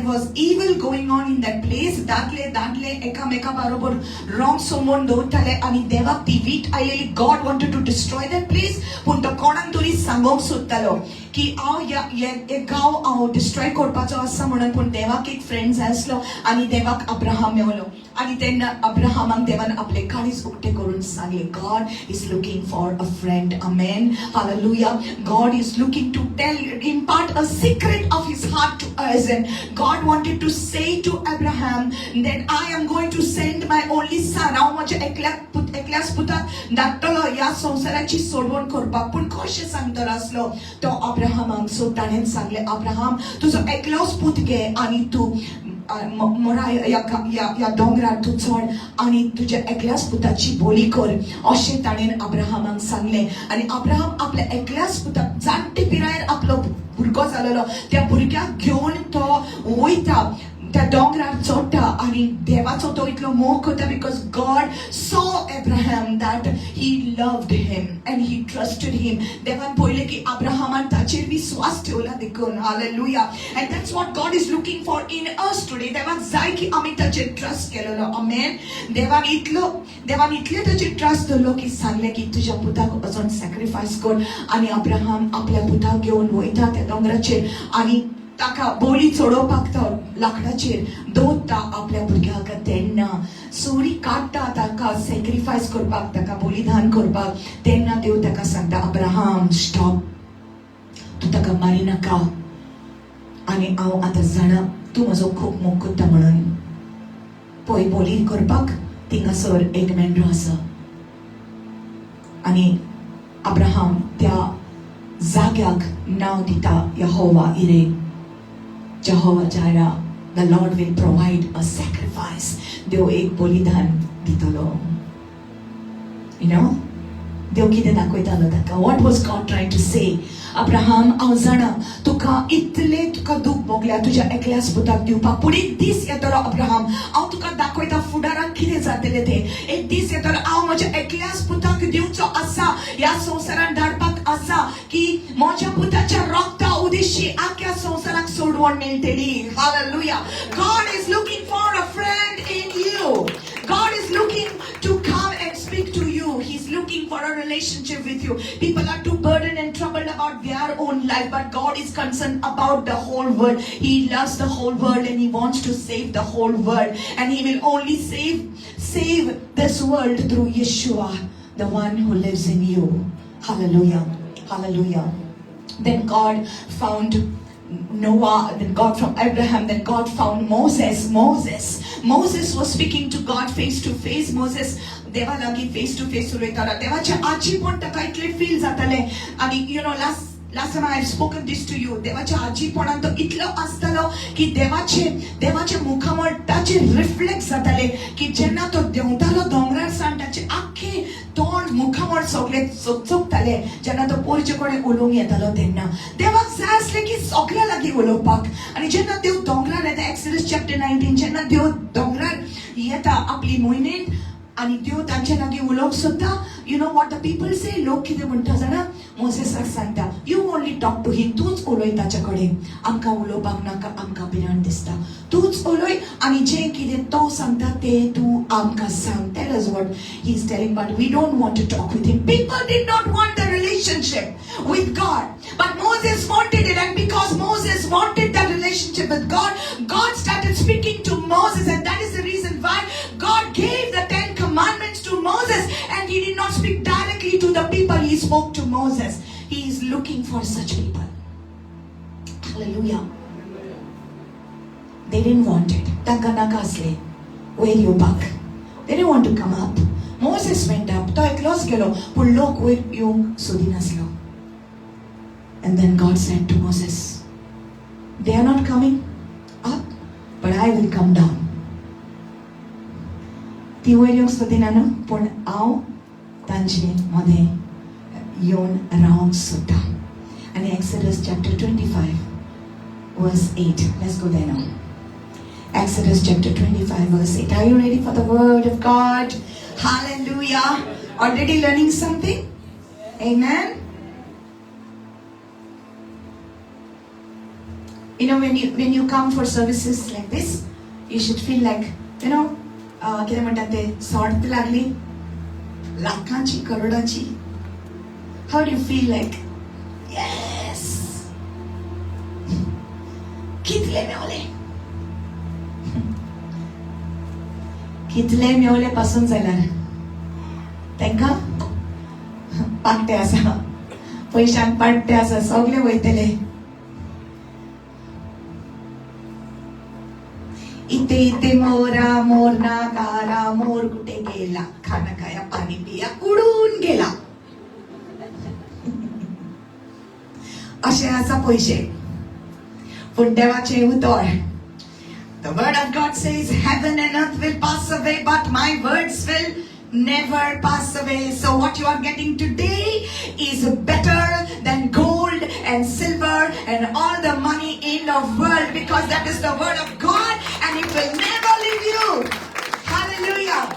[SPEAKER 1] was evil going on in that place. दादले एकामेका बरोबर wrong संबंध दवरताले आनी देवाक ती wheat आयलेली. God wanted to destroy that place. पूण तो कोणाक तरी सांगोंक सोदतालो की हांव एक गांव हांव डिस्ट्रॉय करपाचो आसा म्हणून. पूण देवाक एक फ्रेंड जाय आसलो आनी देवाक अब्राहम मेवलो आनी तेन्ना अब्राहमाक देवान आपले काळीज उक्ते करून सांगले, God is looking for a friend. Amen. Hallelujah. God is looking to impart a secret of his heart to us. And God wanted to say to Abraham that I am going to send my only son. हांव म्हज्या एकल्याच पुताक धाडटलो ह्या संवसाराची सोडवण करपाक. पूण कशें सांगतलो आसलो तो अब्राहमाक. सो ताणें सांगलें, अब्राहम तुजो एकलोच पूत घे आनी तूं या दोंगरार तू चड आनी तुज्या एकल्याच पुताची बोली कर अशें ताणें अब्राहमाक सांगलें. आनी अब्राहम आपल्या एकल्याच पुताक जाणटे पिरायेर आपलो भुरगो जालोलो त्या भुरग्याक घेवन तो वयता त्या दोंगरार चडटा आनी देवाचो तो इतलो मोग करता because God saw Abraham that he loved him and he trusted him. देवान पळयलें की अब्राहमान ताचेर विश्वास ठेवला देखून. Hallelujah. And that's what God is looking for in us today. देवाक जाय की आमी ताचेर ट्रस्ट केलेलो. Amen. देवान इतले ताचेर ट्रस्ट दवरलो की सांगलें की तुज्या पुताक वचून सॅक्रिफायस कर. आनी अब्राहम आपल्या पुताक घेवन वयता त्या दोंगराचेर आनी ताका बोली चोडोवपाक तो लाकडाचेर दवरता आपल्या भुरग्याक. तेन्ना सोरी काडटा ताका सॅक्रिफायस करपाक, ताका बलिदान करपाक. तेन्ना देव ताका सांगता, अब्राहम स्टॉप, तूं ताका मारी नाका आनी हांव आतां जाणा तूं म्हजो खूब मोग करता म्हणून. पळय बोली करपाक थिंगासर एक मेंढरो आसा आनी अब्राहम त्या जाग्याक नांव दिता यहोवा इरे. Jehovah Jireh, the Lord will provide a sacrifice. देव एक बलिदान दितलो. You know? देव कितें दाखयतालो ताका. What was God trying to say? Abraham हांव जाणा तुका तुका दूख भोगल्या तुज्या एकल्याच पुताक दिवपाक. पूण एक दीस येतलो अब्राहम, हांव तुका दाखयता फुडाराक कितें जातलें तें. एक दीस येतलो हांव म्हज्या एकल्याच पुताक दिवचो आसा, ह्या संवसारान धाडपाक आसा की म्हज्या पुताच्या रक्ता उद्देशी आख्या संवसाराक सोडवण मेळटली. Hallelujah. God is looking for a friend in you. God is looking to come and speak to you. He's looking for a relationship relationship with you. People are too burdened and troubled about their own life, but God is concerned about the whole world. He loves the whole world and He wants to save the whole world. And He will only save this world through Yeshua, the one who lives in you. Hallelujah. Hallelujah. Then God found Noah, then God from Abraham, then God found Moses. Moses was speaking to God face to face. Moses देवालागी face to face उलयतालो. देवाच्या आजी पण ताका इतले feel जाताले. आणि last time I have spoken this to you. देवाच्या आजीपणान तो इतलो आसतालो की देवाचे मुखावर ताचे रिफ्लेक्स जाताले की जेन्ना तो देंवतालो दोंगरार सान ताचे आख्खे तोंड मुखावर सगळे चकचकताले जेन्ना तो पोरचे कडेन उलोवंक येतालो तेन्ना देवाक जाय आसलें की सगळ्या लागीं उलोवपाक. आनी जेन्ना देव दोंगरार येता एक्सोडस चॅप्टर 19 जेन्ना देव दोंगरार येता आपली मोहिनेंत आणि देव तांचे लागीं उलोवंक सोदता. You know what the people say? लोक कितें म्हणटा जाणा मोसेसाक सांगता you only talk to him. तूच उलय ताचे कडेन. आमकां उलोवपाक नाका, आमकां भिरांत दिसता. तूच उलय आनी जें कितें तो सांगता तें तूं आमकां सांग. Tell us what he is telling, but we don't want to talk with him. People did not want the relationship with God, but Moses wanted it, and because Moses wanted that relationship with God, God started speaking to Moses, and that is the reason why God gave the 10 commandments to Moses, and He did not speak directly to the people. He spoke to Moses. He is looking for such people. Hallelujah. They didn't want it. Takanakasle, where you back? They didn't want to come up. Moses went up. To eklos gelo, pullok where yung sudinaslo. And then God said to Moses, they are not coming up, but I will come down. Tiwir yung sudinano, pun au tanji mode yon around sutta. And Exodus chapter 25, verse 8. Let's go there now. Exodus chapter 25, verse 8. Are you ready for the word of God? Hallelujah. Already learning something? Amen. You know, when you come for services like this, you should feel like, कितें म्हणटात ते sort लागली लाखांची करोडाची. How do you feel like? Yes. कितले मेवले पासून जाल्यार तांकां पाट्टे आसा, पयशांक पाट्टे आसा, सगळे वयतले. इथे मोरा मोरना कारा मोर कुठे गेला, खाना खाया पाणी पिया उडून गेला. असे आसा पैसे. पण देवाचे उतर. The word of God says heaven and earth will pass away, but my words will never pass away. So what you are getting today is better than gold and silver and all the money in the world, because that is the word of God and it will never leave you. Hallelujah.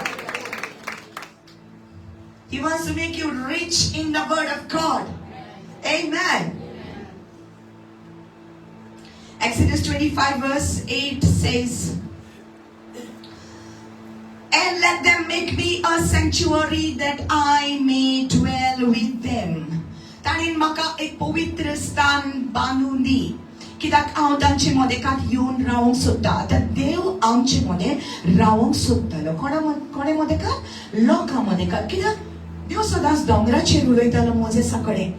[SPEAKER 1] He wants to make you rich in the word of God. Amen. Exodus 25 verse 8 says, and let them make me a sanctuary that I may dwell with them. ताणें म्हाका एक पवित्र स्थान बांदून दी, कित्याक हांव तांचे मदेकांत येवन रावंक सोदता. आतां देव आमचे मदें रावंक सोदतालो. कोणे मदेकांत? लोकां मदेकांत. कित्याक देव सदांच दोंगराचेर उलयतालो मोजेसा कडेन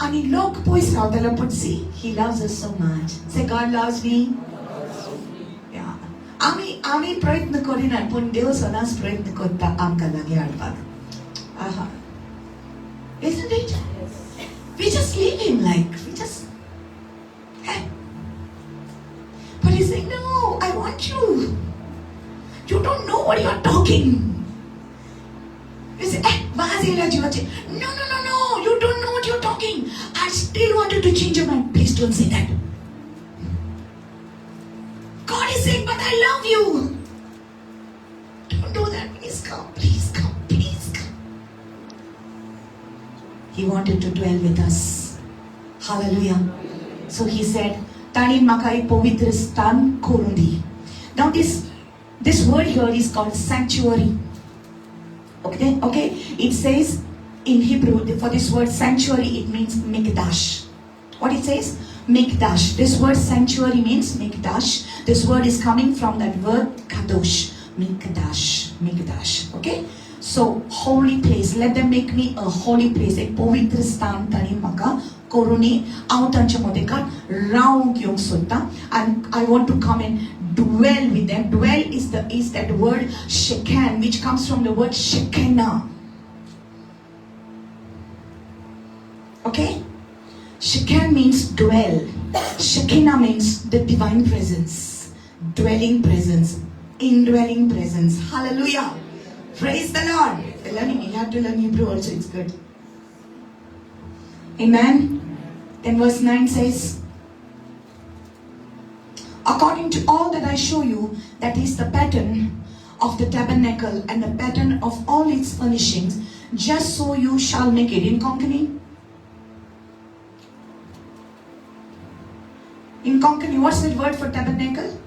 [SPEAKER 1] आनी लोक पयस रावतालो. But see, he loves us so much. Say, God loves me. आम्ही प्रयत्न करिना, पण देव सदांच प्रयत्न करता आमकां लागीं हाडपाक. आहा. Isn't it? We just leave him like, hey. But he's saying, no, I want you. You don't know what you're talking. You say, Bazila Jivache. No, you don't know what you're talking. I still wanted to change your mind. Please don't say that. God is saying, but I love you. Don't do that. Please come. He wanted to dwell with us. Hallelujah. So he said, Tani makai povitra stan korundi. Now this word here is called sanctuary. Okay. It says in Hebrew, for this word sanctuary, it means mikdash. What it says? Mikdash. This word sanctuary means mikdash. This word is coming from that word kadosh. Mikdash. Mikdash. Okay? So, holy place. Let them make me a holy place. एक पवित्र स्थान तरी म्हाका कोरुनी हांव तांच्या मदें रावंक येवंक सोदतां. And I want to come and dwell with them. Dwell is that word shekan, which comes from the word Shekinah. Okay? Shekan means dwell. Shekinah means the divine presence, dwelling presence, indwelling presence. Hallelujah. Praise the Lord. You have to learn Hebrew also, it's good. Amen. Then verse 9 says, according to all that I show you, that is the pattern of the tabernacle and the pattern of all its furnishings, just so you shall make it. In Konkani? In Konkani, what's the word for tabernacle?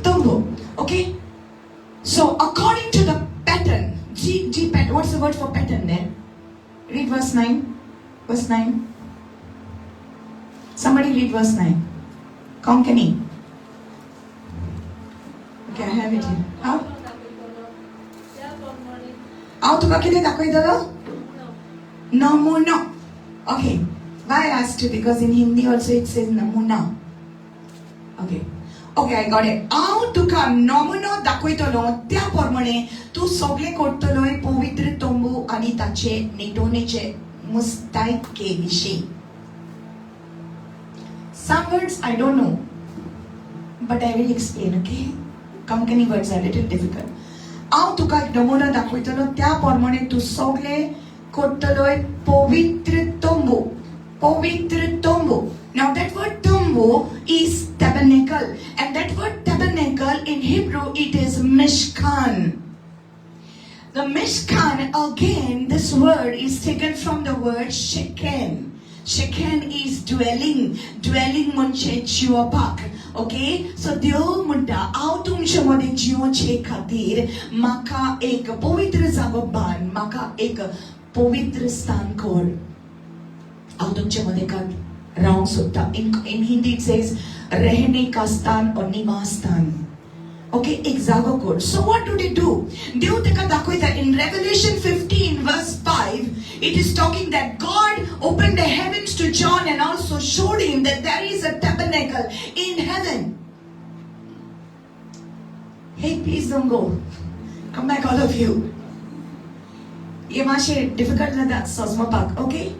[SPEAKER 1] Tombo. Okay? So, according to the pattern, pattern, what's the word for pattern there? Read verse 9. Verse 9. Somebody read verse 9. Konkani. Okay, I have it here. How? How to kakile dakoidalo? Namuna. Okay. Why I asked you? Because in Hindi also it says namuna. Okay. Okay, I got it. How to come namuna dakoitalo त्या प्रमाणे तू सगळे करतलोय पवित्र तंबू आणि ताचे नीटवणेचे मुस्तैके विषयी. Some words I don't know, but I will explain, okay? Konkani words are a little difficult. हांव तुका नमुना दाखयतलो त्या प्रमाणे तू सगळे करतलोय पवित्र तंबू. पवित्र तंबू. Now that word tambu is tabernacle, and that word tabernacle in Hebrew it is mishkan. The mishkan, again, this word is taken from the word sheken. Sheken is dwelling. Dwelling म्हणजे जिवपाक. Okay? So देव म्हणटा हांव तुमच्या मदें जिवचे खातीर म्हाका एक पवित्र जागो बांद, म्हाका एक पवित्र स्थान कर. हांव तुमच्या मदें रावंक सोदता. In Hindi it says रहने का स्थान और निवास स्थान. Okay, एक जागो कर. So what do? देव तेका दाखयता in Revelation 15 verse 5. It is talking that God opened the heavens to John and also showed him that there is a tabernacle in heaven. Hey, please don't go. Come back, all of you. ये माशे difficult नदा सजमा पाक, okay?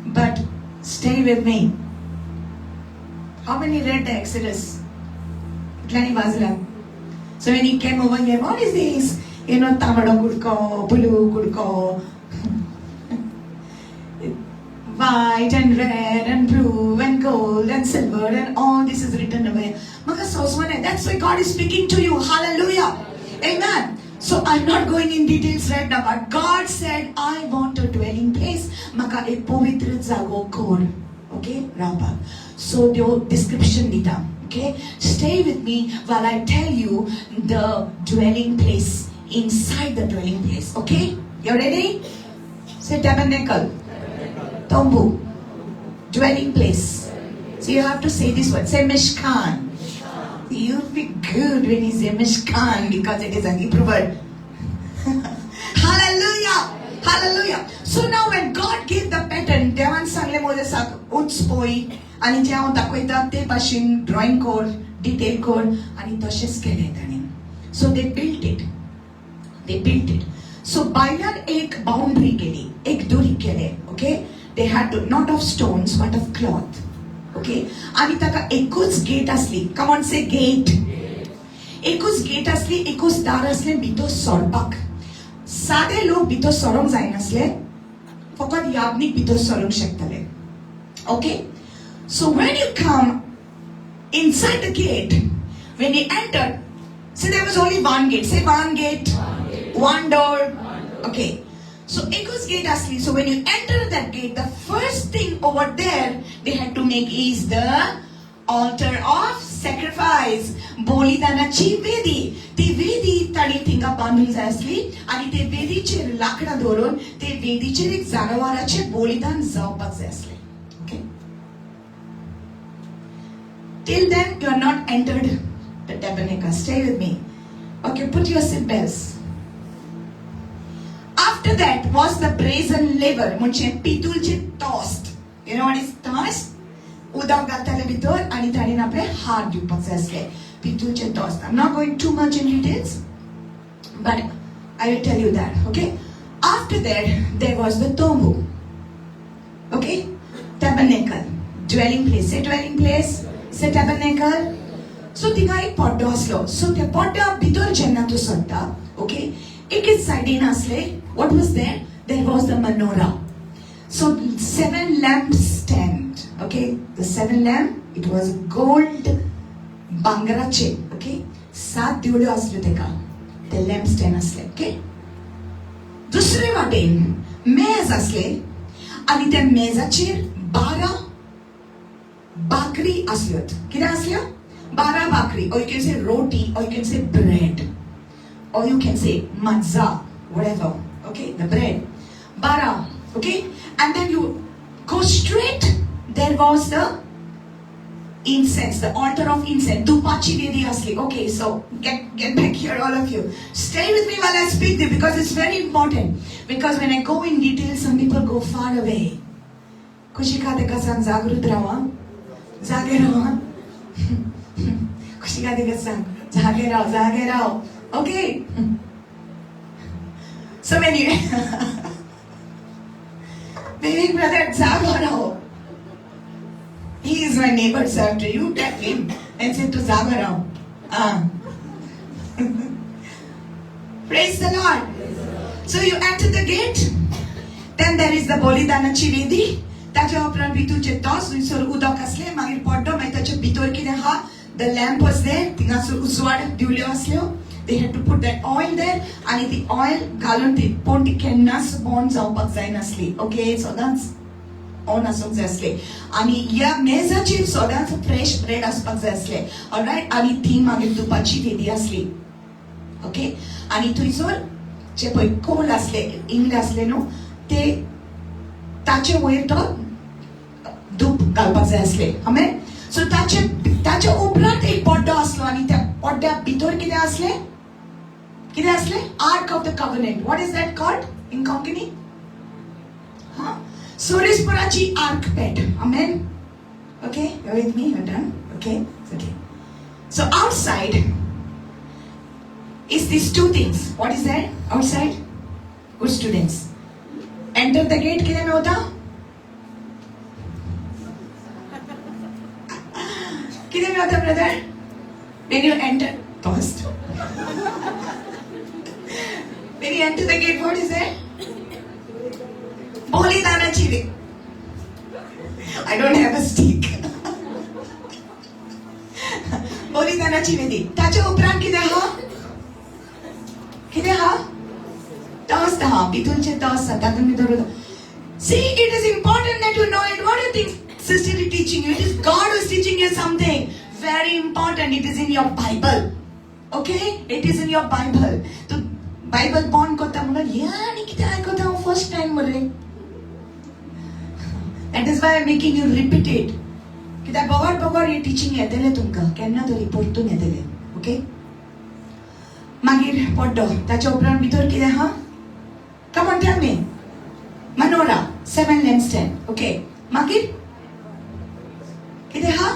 [SPEAKER 1] But stay with me. How many read the Exodus? Itlani bazila. So when he came over here, what is this? You know, tamado kudko, bulu kudko, white and red and blue and gold and silver and all this is written away. That's why God is speaking to you. Hallelujah. Amen. So I'm not going in details right now, but God said, I want a dwelling place. Maka ek povitra jago kor. Okay, Rapa. So the description dita. Okay, stay with me while I tell you the dwelling place inside the dwelling place. Okay, you ready? Say tabernacle, tombu, dwelling place. So you have to say this word. Say mishkan. You'll be good when you say mishkan because it is an Hebrew word. Hallelujah. Hallelujah. So now when God gave the pattern, Devan sangle mode sak utspoi आणि जे हांव दाखयता ते भाशेन drawing कर, detail कर आणि तशेंच केलें ताणें. सो दे बिल्ट इट. सो भायल्यान एक बाउंड्री केली, एक दोरी केले. Okay, they had not of stones but of cloth. Okay, आणि ताका एकूच गेट आसली. कम ऑन से गेट. एकूच गेट आसली, एकूच दार आसलें भितर सरपाक. सादे लोक भितर सरोंक जायनासले, फकत याज्ञीक भितर सरोंक शकताले. Okay. So when you come inside the gate, when you enter, see there was only one gate. Say one gate, one door. Okay. So Ekos gate asli. So when you enter that gate, the first thing over there they had to make is the altar of sacrifice, बलिदानाची वेदी. ती वेदी ताणी थिंगा बांदूंक जाय आसली आनी ते वेदीचेर लाकडां दवरून ते वेदीचेर एक जनावराचें बलिदान जावपाक जाय आसलें. Okay, till then you are not entered the tabernacle. Stay with me. Okay, put your seat belts. After that was the brazen laver, म्हणजे पितूलचे toast. You know what is toast? उदक घालताले भितर आनी ताणेन आपले हात दिवपाक जाय आसले. पितूलचे toast. I'm not going too much in details, but I will tell you that. Okay. After that there was the tombu. Okay, tabernacle, dwelling place. Say dwelling place. Say tabernacle. So थिंगा एक पड्डो आसलो. So त्या पड्ड्या भितर जेन्ना तूं सरता, okay, एकेच सायडीन आसले. What was there? There was the menorah. So 7 lampstand. Okay, the 7 lamp. It was gold bangarache. Okay, 7 दिवल्यो आसल्यो तेका. ते lampstand आसले. Okay. दुसरे वाटेन मेज आसले आनी त्या मेजाचेर 12 भाकरी आसल्योत. कितें आसल्यो? 12 भाकरी. Or you can say roti, or you can say bread, or you can say matzah, whatever. Okay, the bread. 12. Okay, and then you go straight. There was the incense, the altar of incense. Dupachi vedi asli. Okay, so get back here, all of you. Stay with me while I speak this because it's very important. Because when I go in detail, some people go far away. Kushika deka sang zagrut rawa. Jage rawa. Kushika deka sang jage rao. Okay. So many. Maybe brother Zago rao. He is my neighbor, sir. Do you tell him and say to Zago rao. Praise the Lord. So you enter the gate. Then there is the bolidanachi vedi. ताच्या उपरांत भितूरचे toss थंयसर उदक आसलें. मागीर पड्डो. मागीर ताच्या भितर कितें आहा? The lamp was there. थिंगासर उजवाड दिवल्यो आसल्यो. They had to put that oil there, and the oil घालून ती पोंटी केन्नाच ऑन जावपाक जायनासली. Okay, so that's ऑन आसूंक जाय आसली. आनी ह्या मेजाचेर सदांच फ्रेश ब्रेड आसपाक जाय आसलें. ऑलरायट. आनी ती मागीर तुपाची वेदी आसली. ओके, आनी थंयसर जे पळय कोल आसले, इंगले आसले न्हू, ते ताचे वयर तो धूप घालपाक जाय आसलें. आमेन. सो ताच्या उपरांत एक पड्डो आसलो आनी त्या पड्ड्या भितर कितें आसलें? कितें आसलें? Ark of the Covenant. What is that called in Konkani? Soresporachi ark bed. Amen. Okay, you're with me? You're done? Okay, it's okay. So outside is these two things. What is that? Outside? Good students. Enter the gate. किधर में होता? किधर में होता, brother? When you enter, toast. When you enter the gate, what is that? Bolidanachi vedi. I don't have a stick. Bolidanachi vedi. ताच्या उपरांत कितें आहा? कितें आहा? टॉस्ट आहा. पितूलचे टॉस्ट आहा. तातूंत भितर उदक. See, it is important that you know it. What do you think sister is teaching you? It is God who is teaching you something. Very important. It is in your Bible. Okay? It is in your Bible. So Bible bond kota म्हणून या आणि किती ऐकता first time मध्ये. That is why I am making you repeat it. कित्याक बोगोड हे teaching येतले तुमकां केन्ना तरी परतून येतले. ओके. मागीर पड्डो. ताच्या उपरांत भितर कितें आहा? Come on, tell me. Menorah, 7 lampstand. Okay. मागीर कितें आहा?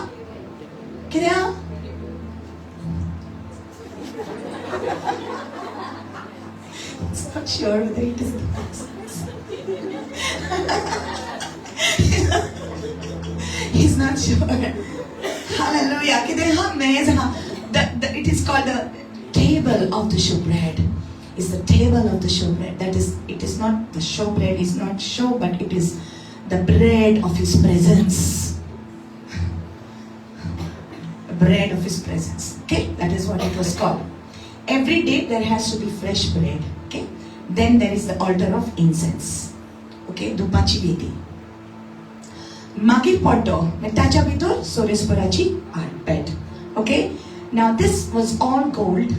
[SPEAKER 1] कितें आहा? It's not sure whether it is. He's not sure. Hallelujah. कितें आहा? मेज आहा. It is called the table of the showbread. It's the table of the showbread. That is, it is not the showbread. Is not show, but it is the bread of His presence. Bread of His presence. Okay, that is what it was called. Every day there has to be fresh bread. Okay, then there is the altar of incense. Okay, dupachi vedi. Magir potto, ताच्या भितर सोरेस्पराची bed. Okay? Now this was all gold,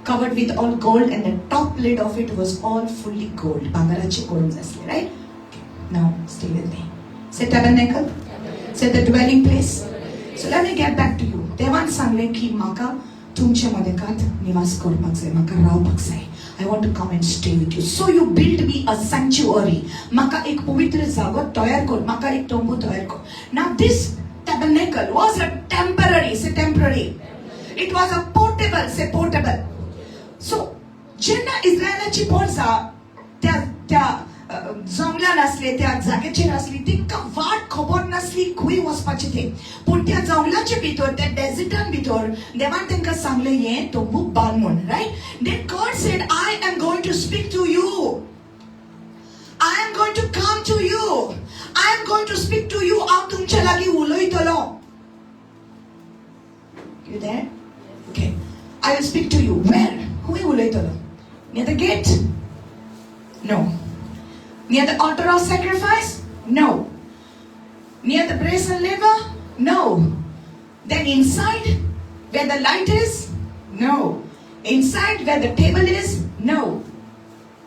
[SPEAKER 1] covered with all gold, and the top lid of it was all fully gold. Bangarachi korun zasle, right? Okay. Now stay with me. Say tabernacle. Say the dwelling place. So let me get back to you. Devan sangle ki maka tumche madekat nivas korpak zay, maka raopak zay. I want to come and stay with you. So you build me a sanctuary. Maka ek pavitra zaga toyar kor, maka ek tombu toyar kor. Now this tabernacle was a temporary, say temporary. It was a portable, say portable. So jenna Israelachi polza त्या जंगला नसले, त्या जागेचे नसली, तिका वाट खबर नसली खंय वचपाचे ते. पूण त्या जंगलाचे भितर, त्या डेझर्टान भितर देवान तांकां सांगले हे तोंबू बांद म्हूण, riot? Then God said, I am going to speak to you. I am going to come to you. I am going to speak to you. हांव तुमच्या लागीं उलयतलो. You there? Okay. I will speak to you. Where? खंय उलयतलो? Near the gate? No. Near the altar of sacrifice? No. Near the brazen laver? No. Then inside where the light is? No. Inside where the table is? No.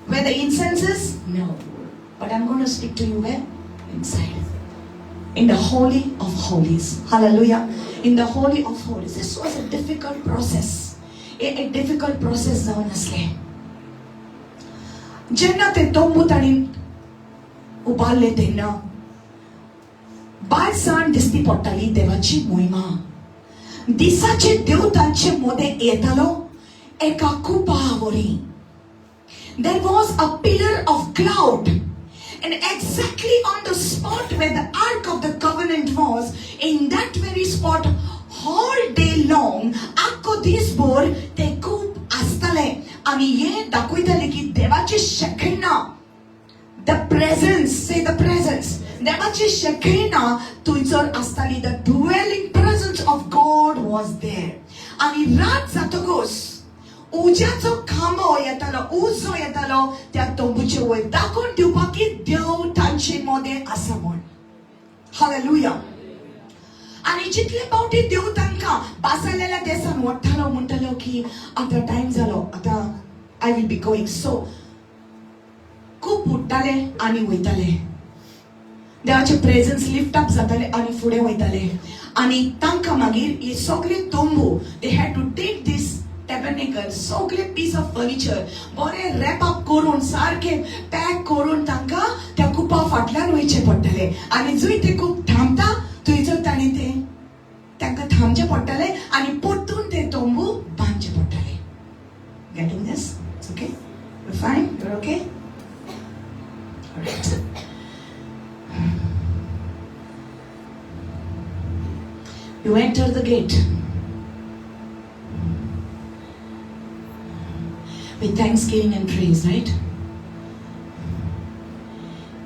[SPEAKER 1] Where the incense is? No. But I'm going to speak to you where? Inside. In the Holy of Holies. Hallelujah. In the Holy of Holies. This was a difficult process. A difficult process, honestly. Jenna te tombu tanin ubalले तेन्ना बायसान दिसती पडटाली देवाची मोहिमा. दिसाचे देव तांचे मोदे येतालो एका कुपावरी. There was a pillar of cloud, and exactly on the spot where the Ark of the Covenant was, in that very spot, all day long, akko disbor te kup astale. आणि ये दाखवताले की देवाची शेखिना, the presence, say the presence, देवाची शेखिना तुझर असताली. The dwelling presence of God was there. आणि रात जातगोस उज्याचो खांबो येतालो, उज जो येतालो त्या तोंबूचे वयर दाखोवन दिवपाक की देव तांचे मोदे आसा म्हूण. हालेलुया. आणि जितले पावटी देव तांकां बासलेल्या देसान वट्टालो म्हणटालो की आता टाइम जालो, आता I will be going. So खूप उठताले आणि वयताले. देवाचे प्रेझन्स लिफ्ट अप जाताले आणि फुडें वयताले. आणि तांकां मागीर हे सगळे तोंबू, they had to take this tabernacle, सगळे पीस ऑफ फर्निचर बरे रॅप अप करून सारखे पॅक करून तांकां त्या कुपा फाटल्यान वयचे पडटाले. आणि जंय ते खूप थांबता थंयसर तांणी ते तांकां थांबचे पडटाले आणि परतून ते तोंबू बांदचे पडटाले. Getting this? It's okay? You're fine? You're okay? All right. You enter the gate with thanksgiving and praise, right?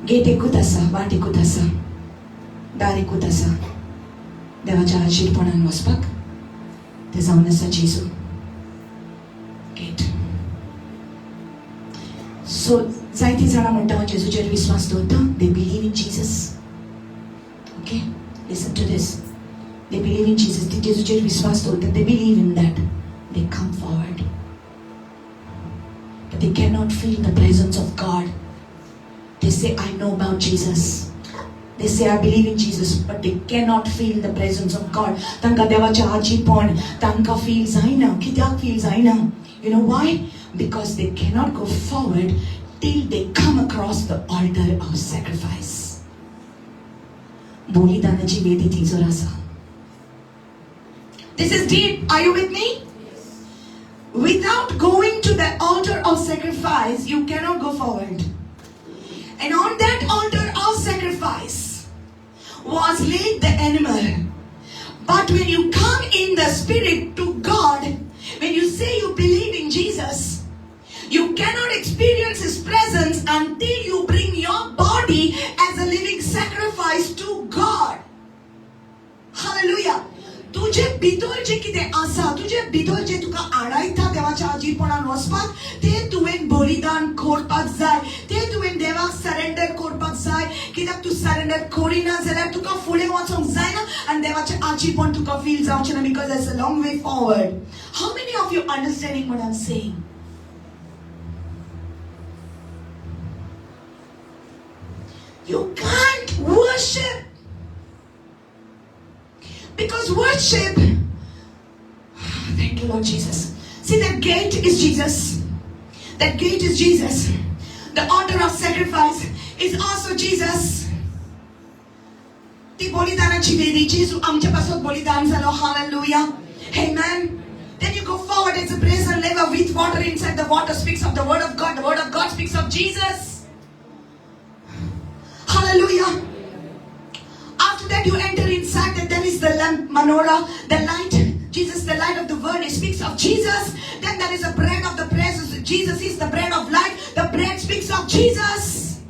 [SPEAKER 1] Gate ekut asa, वाट एकूत आसा, दार एकूत आसा. देवाच्या आशीर्वादान वचपाक ते जावन आसा जेजू. Gate. So जायतीं जाणां म्हणटा हांव जेजूचेर विश्वास दवरता. They believe in Jesus. Okay? Listen to this. They believe in Jesus. They जेजूचेर विश्वास दवरता. They believe in that. They come forward. But they cannot feel the presence of God. They say, I know about Jesus. They say, I believe in Jesus, but they cannot feel the presence of God. Tanka devacha आजीपण tanka feel जायना. कित्याक feel जायना? You know why? Because they cannot go forward till they come across the altar of sacrifice. बलिदानाची वेदी थंयसर आसा. This is deep. Are you with me? Without going to the altar of sacrifice, you cannot go forward. And on that altar of sacrifice was laid the animal. But when you come in the spirit to God, when you say you believe in Jesus, you cannot experience His presence until you bring your body as a living sacrifice to God. Hallelujah. तुझे भितर जे कितें आसा, तुझे भितर जे तुका आडायता देवाच्या आजीपणान वचपाक, ते तुवें बलिदान करपाक जाय. ते तुवें देवाक सरेंडर करपाक जाय. कित्याक तूं सरेंडर करिना जाल्यार तुका फुडें वचोंक जायना आणि देवाचे आजी पण तुका फील जावचे ना because there's a long way forward. How many of you understanding what I'm saying? You can't worship because worship, thank you Lord Jesus. See, that gate is Jesus. That gate is Jesus. The altar of sacrifice is also Jesus. ती बलिदानाची वेदी जेजू आमच्यापासून बलिदान झालो. Hallelujah. Amen. Then you go forward as a brazen laver with water inside. The water speaks of the word of God. The word of God speaks of Jesus. Hallelujah. After that you enter inside, and there is the lamp, menorah, the light. Jesus, the light of the world, it speaks of Jesus. Then there is a bread of the presence. Jesus is the bread of life. The bread speaks of Jesus.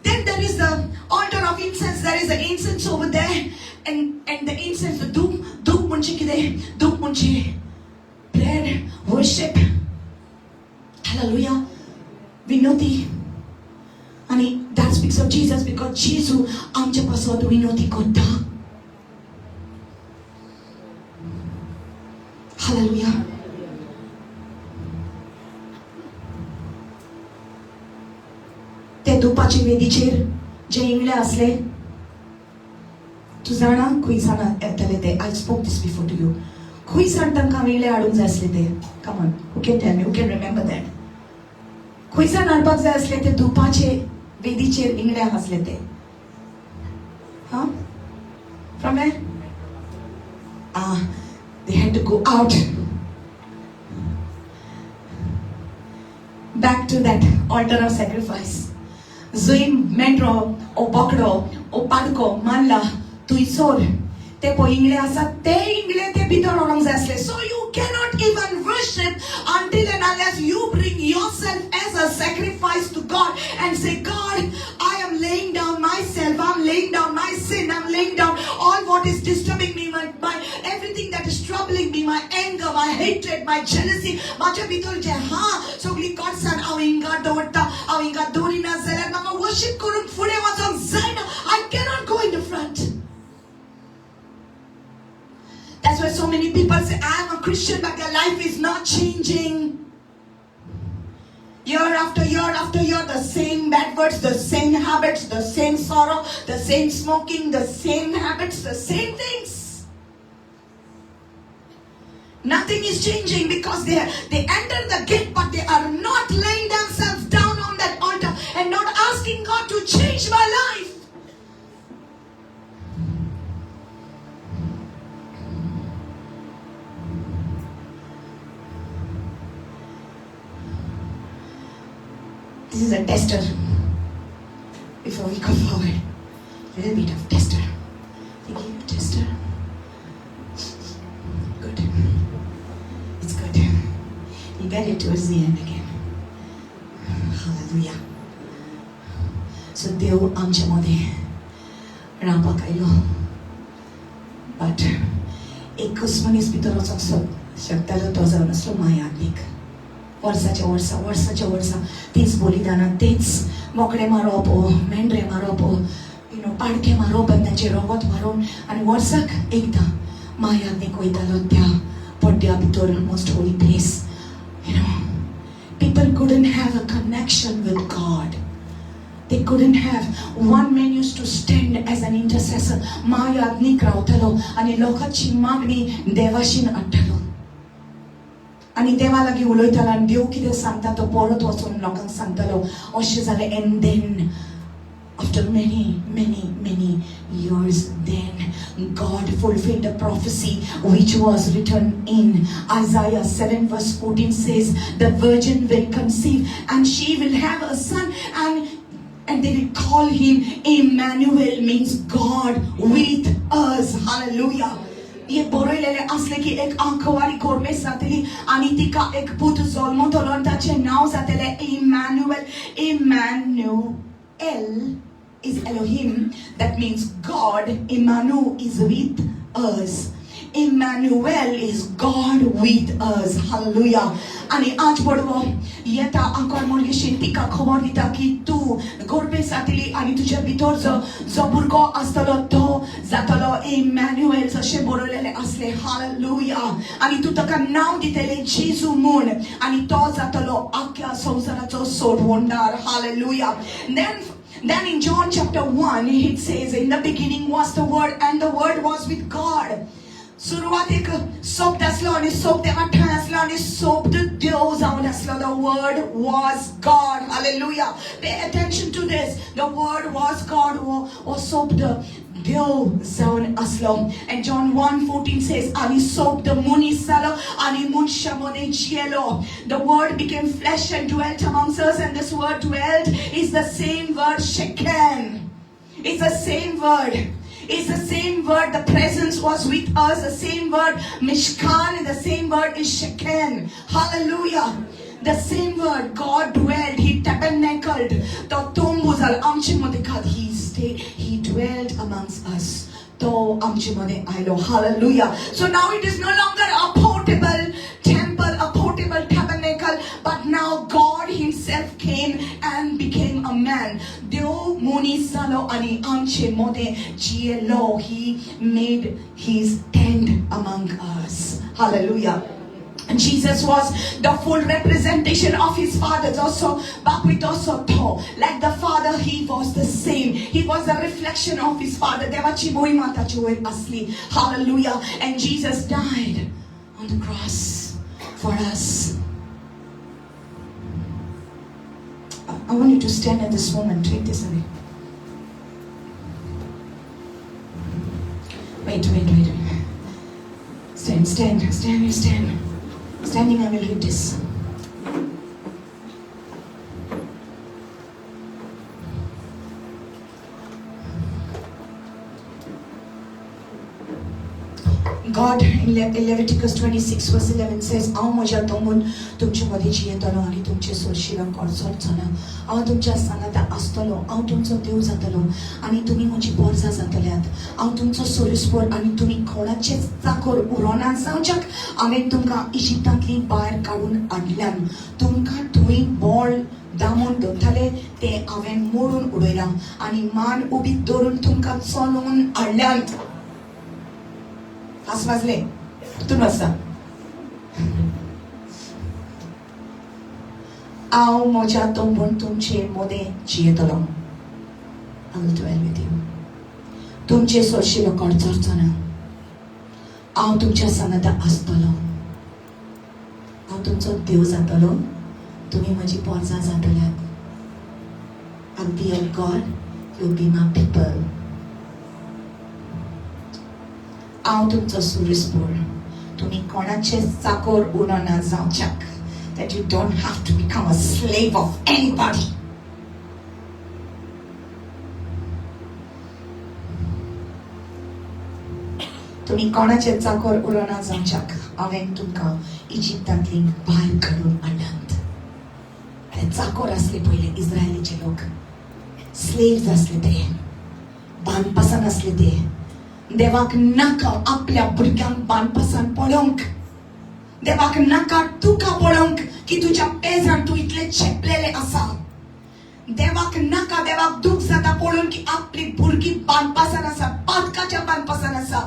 [SPEAKER 1] Then there is the altar of incense. There is the incense over there. And the incense, the doop munchi kide, doop munchi. Prayer, worship. Hallelujah. Vinoti. And that speaks of Jesus because Jesus amcha pasod vinoti kotta. Hallelujah. ते दुपाची वेदीचेर जे इंगळे असले तू जाणा खुई जाणा येतले ते. I spoke this before to you. खुई जाण तांकां इंगळे हाडूंक जाय असले ते. Come on, who can tell me? Who can remember that? खुई जाण हाडपाक जाय असले ते दुपाचे वेदीचेर इंगळे असले ते. Huh? From where? They had to go out back to that altar of sacrifice. Zoim metro o bokdo o padko manla tuisor te po ingle asa te ingle te bitor orang zasle. So you cannot even worship until and unless you bring yourself as a sacrifice to God and say, God, I am laying down myself, I'm laying down my sin, I'm laying down all what is disturbing me, my everything that is troubling me, my anger, my hatred, my jealousy, माझ्या भितर जे सगळी कडसाण हांव हिंगा दवरता, हांव हिंगा दवरिना जाल्यार म्हाका वर्शिप करून फुडें वचोंक जायना. I cannot go in the front. That's why so many people say, I am a Christian, but their life is not changing. Year after year after year, the same bad words, the same habits, the same sorrow, the same smoking, the same habits, the same things. Nothing is changing because they enter the gate, but they are not laying themselves down on that altar and not asking God to change my life. This is a tester. Before we go forward, a little bit of tester. They give you a tester. Good. It's good. You get it towards the end again. Hallelujah. So Dev आमच्यामध्ये रावपाक आयलो. But एकूच मनीस भितर वचोंक शकतालो तो जावन आसलो मायात्मीक. वर्साच्या वर्सा तीच बलिदानां, तेच मोकळे मारप, मेंढरे मारप, पाडके मारप आनी तांचे रगत मारून आनी वर्साक एकदां मायात्मीक वयतालो त्या पड्ड्या भितर most holy place. People couldn't have a connection with God. They couldn't have. One man used to stand as an intercessor. मायात्मीक रावतालो आनी लोकांची मागणी देवाशीन हाडटालो. आणि देवा लागीं उलयतालो आनी देव कितें सांगता तो परत वचून लोकांक सांगतालो. अशें जालें. And then after many years, then God fulfilled the prophecy which was written in Isaiah 7 verse 14 says, the virgin will conceive and she will have a son and they will call him Emmanuel, means God with us. Hallelujah. ये बरयलेले असले की एक आंखवारी गोरमेस जातली आणि तिका एक पूत जल्मतलो आनी ताचें नांव जातलें Emmanuel. Emmanuel is Elohim, that means God. Emmanuel is with us. Emmanuel is God with us. Hallelujah. आणि आज पडवो येता आंकोर मोरगेशीन तिका खबर दिता की तू गोरमेस जातली आणि तुज्या भितर जो भुरगो आसतलो तो जातलो इमॅन्युएल जशें बरयलेलें असलें हालेलुया आनी तूं ताका नांव दितलें जेजू म्हूण आनी तो जातलो आख्या संवसाराचो सोडवणदार hallelujah Then in John chapter 1 it says in the beginning was the word and the word was with God. सुरुवातीक सोबत आसलो आनी सोब देवा ठाण आसलो आनी सोबत देव जावन आसलो. The word was God. Hallelujah. Pay attention to this. The word was God. O सोबत देव जावन आसलो. And John 1:14 says आनी सोबत मनीस जालो आनी मनशामध्ये जियेलो. The word became flesh and dwelt amongst us, and this word dwelt is the same word Shekin. It's the same word. It's the same word. The presence was with us. The same word Mishkan. The same word is Shekin. Hallelujah. The same word. God dwelled. He tabernacled. The tombuzal amchimadikad. He stayed. He dwelled amongst us. To amchimade ailo. Hallelujah. So now it is no longer a portable temple, a portable tabernacle, but now God Himself came and became a man. Deo moni salo ani amche mode jielo. He made His tent among us. Hallelujah. And Jesus was the full representation of His Father. Also, also like the Father, He was the same. He was the reflection of His Father. Devachi moimata chuer asli. Hallelujah. And Jesus died on the cross for us. I want you to stand at this moment. Take this away. Wait. Stand. Standing, I will read this. God in Leviticus 26 verse 11 says, "Aw माझ्या तोंडून तुमच्या मध्ये जियेतलो आणि तुमचे सोरशिरां करचोना. हांव तुमच्या सांगाता आसतलो. हांव तुमचो देव जातलो आणि तुम्ही म्हजी पोरसां जातल्यात. हांव तुमचो सोरिस्पोर आणि तुम्ही कोणाचे चाकर उरोना जावच्याक. हांवें तुमकां इजिप्तांतली भायर काडून हाडल्यान. तुमकां थंय बोळ दामून दवरताले ते हांवें मोडून उडयलां आणि मान उबी दवरून तुमकां चलोवन हाडल्यान." हास वाजले तूं वाचता. हांव म्हज्या तोंडून तुमचे मोदे जियेतलो. I will dwell with you. तुमचे सोरशिलो करचोना. हांव तुमच्या सांगाता आसतलो. हांव तुमचो देव जातलो. तुम्ही म्हजी पोरसां जातल्यात. I'll be your God. You'll be my people. हांव तुमचो सोरिस्पोर. तुम्ही कोणाचे चाकर उरोना जावच्याक. That you don't have to become a slave of anybody. तुम्ही कोणाचे चाकर उरोना जावच्याक. हांवें तुमकां इजिप्तांतली भायर काडून हाडल्यात. ते चाकर आसले पयले इस्रायलीचे लोक. स्लेव्स आसले ते. बानपासान आसले ते. देवाक नाका आपल्या भुरग्यांक बानपासान पळोवंक. देवाक नाका तुका पळोवंक की तुज्या पेजान तूं इतले चेपलेले आसा. देवाक नाका, देवाक दूख जाता पळोवन की आपली भुरगीं बानपासान आसा, पातकाच्या बानपासान आसा,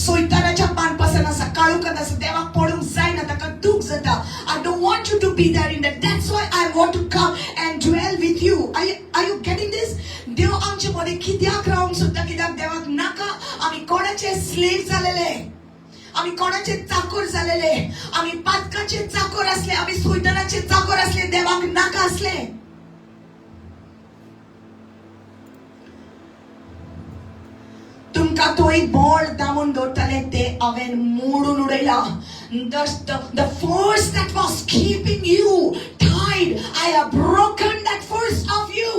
[SPEAKER 1] सोयतानाच्या बानपासान आसा, काळुकान आसा. देवाक पळोवंक जायना, ताका दूख जाता. I don't want you to be there in that. That's why I want to come and dwell with you. Are you getting this? देव आमचे मध्ये कित्याक रावंक सोदता? कित्याक देवाक नाका आमी कोणाचे स्लेव जालेले. आमी कोणाचे चाकर जालेले. आमी पातकाचे चाकर असले. आमी सोयतानाचे चाकर असले. देवाक नाका असले. तुमकां थंय बोळ दामून दवरताले ते हांवें मोडून उडयला. The force that was keeping you tied, I have broken that force of you.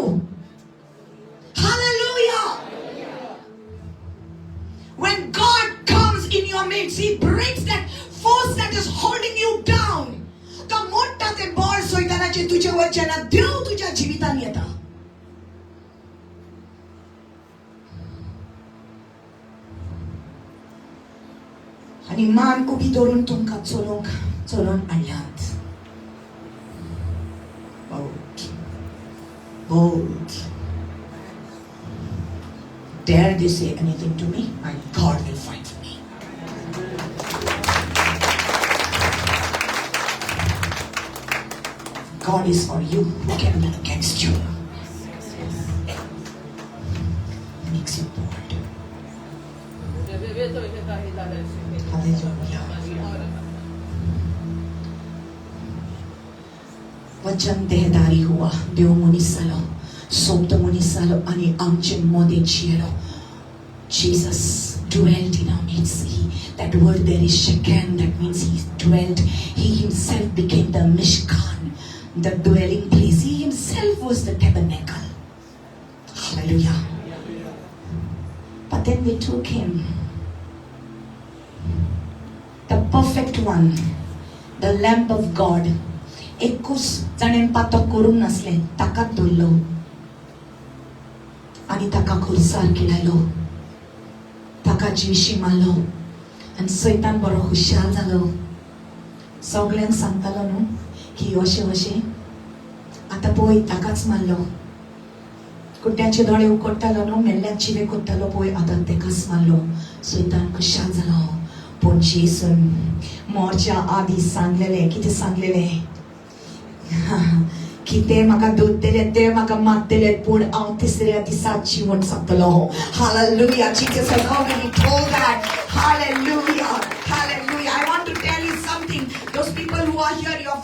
[SPEAKER 1] Hallelujah. When God comes in your midst, He breaks that force that is holding you down. तो मोठा ते बोळ सोयतानाचे तुझे वचना देव तुझ्या जिवितान येता. आणि मान उबी दवरून तुमकां चलोवन हाडल्यात. bold. dare they say anything to me, my God will fight for me. God is for you. Who can be against you? Makes you bold. Hallelujah. वचन देहदारी हुआ देव मुनिसलो सोप्त मुनिसलो अनि आमचे मोदे चिरो. Jesus dwelt in our midst. That word there is Shekem, that means he dwelt. He himself became the Mishkan, the dwelling place. He himself was the tabernacle. Hallelujah. But then we took him, the perfect one, the Lamb of God. Ekus janen patok kurung nasle takat dullo ani taka kursar kilalo taka jishi malo and Satan boro hushal zalo soglen santalo no hi oshe ata poi takats malo kutyache dole ukottalo no mellachi ve kottalo poi ata tekas malo Satan hushal zalo pon Jesus morcha adi sanglele kiti sanglele Kite maka dutele te maka matele pun ang tisere disachi won sapalo. Hallelujah. Jesus has already told that. Hallelujah. Hallelujah. I want to tell you something. Those people who are here, you're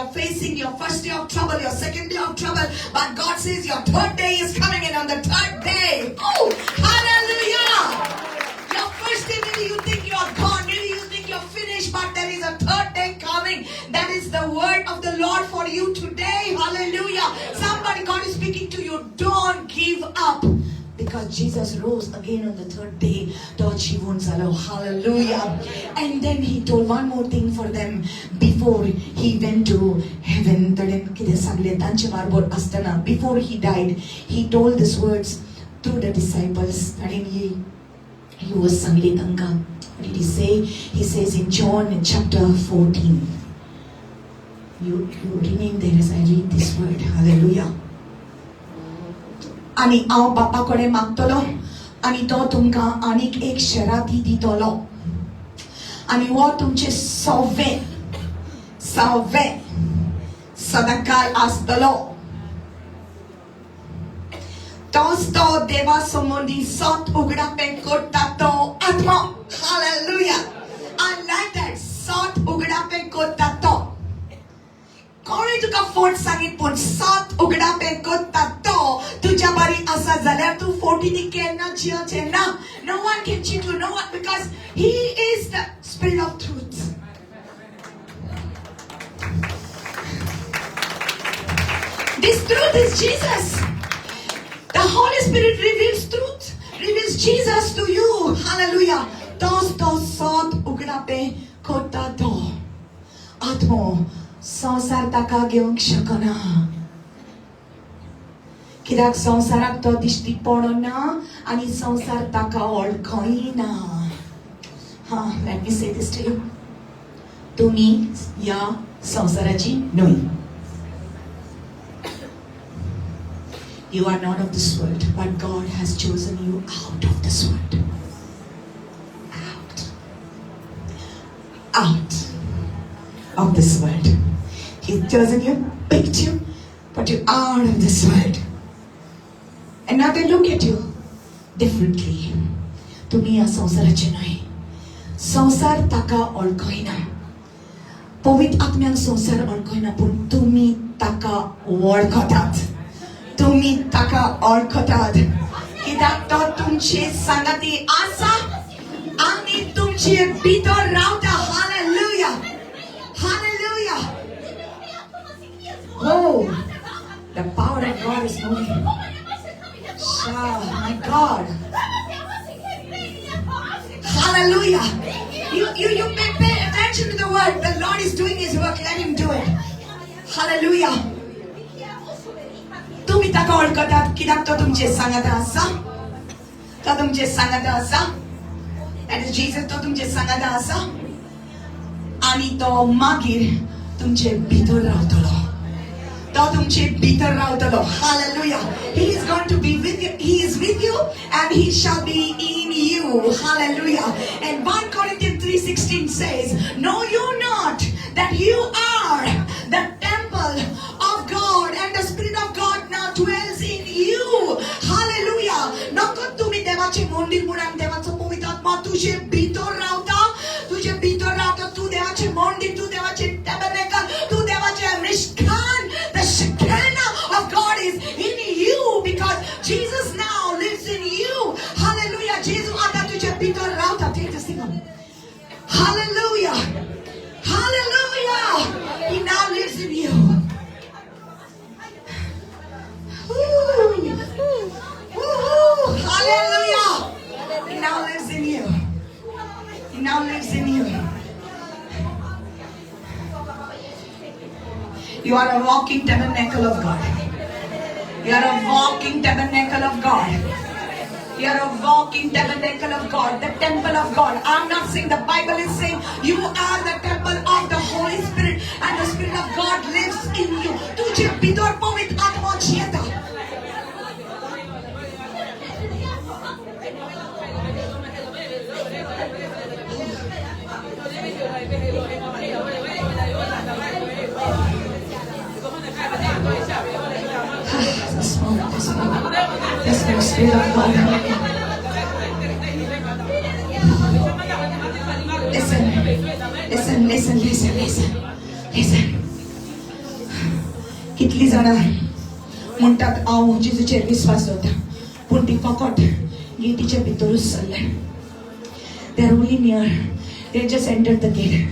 [SPEAKER 1] facing your first day of trouble, your second day of trouble, but God says your third day is coming, and on the third day, oh, hallelujah. Your first day, maybe you think you are gone, maybe you think you're finished, but there is a third day coming. That is the word of the Lord for you today. Hallelujah. Somebody, God is speaking to you. Don't give up. Because Jesus rose again on the third day. Hallelujah. And then he told one more thing for them before he went to heaven. Before he died, he told these words to the disciples. He was Sanglitanga. What did he say? He says in John chapter 14. You remain there as I read this word. Hallelujah. Ani ao bapa kore magtolo. Ani to tumka anik ek sharati ditolo. Ani wo tumche salve sadakal astalo. Tosto deva somondi sot ugra penkotato atma. Hallelujah. I like that. Sot ugra penkotato. Kori tuka fort sangit pun sot ugra penkotato. Tuja bari asa zaler tu 40 dikena chia chena. No one can cheat you. No one, because he is the spirit of truth. This truth is Jesus. The Holy Spirit reveals truth, reveals Jesus to you. Hallelujah. Tos sot ugrape kota do. Atmo sansar taka gyong shakana. Kidak sansarak to dishti porona ani sansar taka olkoina. Let me say this to you. Tumi ya sansaraji nui. You are not of this world, but God has chosen you out of this world. Out of this world. He's chosen you, picked you, put you out of this world. And now they look at you differently. Tumi sansara chenai. Sansar taka olkoina. Povit atmyang sansar olkoina pun tumi taka warkotat. Tumi taka orkotad. Kidak to tumche sangati asa. Ani tumche bitor rauta. Hallelujah. Hallelujah. Oh, the power of God is moving. My God. Hallelujah. You pay attention to the word. The Lord is doing his work. Let him do it. Hallelujah. Tumi taka olkotat kidak to tumche sangata asa. To tumche sangata asa. That is Jesus to tumche sangata asa. Ani to magir tumche bitor rautolo. तो तुमचे भीतर रावतलो. Hallelujah. He is going to be with you. He is with you and he shall be in you. Hallelujah. And 1 Corinthians 3:16 says, know you not that you are the temple of God and the Spirit of God now dwells in you. Hallelujah. नको तुम्ही देवाचे मंदिर म्हणून देवाचा पवित्र आत्मा तुझे भीतर रावता. तुझे भीतर रावता. तू देवाचे मंदिर, तू देवाचे tabernacle, तू देवाचे मिष्ठान. The Shekinah of God is in you because Jesus now lives in you. Hallelujah. Jesus आता तुझे भीतर रावता. Take this thing on. Hallelujah. Hallelujah. He now lives in you. Woo. Woo. Hallelujah. He now lives in you. He now lives in you. You are a walking tabernacle of God. You are a walking tabernacle of God. You are a walking tabernacle of God, the temple of God. I'm not saying, the Bible is saying you are the temple of the Holy Spirit and the Spirit of God lives in you. तुझे भीतर पवित्र आत्मा जिएता. Yes, the Spirit of God. Listen. कितली जणां म्हणतात हांव जेजूचेर विश्वास दवरता पूण ती फकत गेटीचे भितरूच सरले. They are only near. They just entered the gate,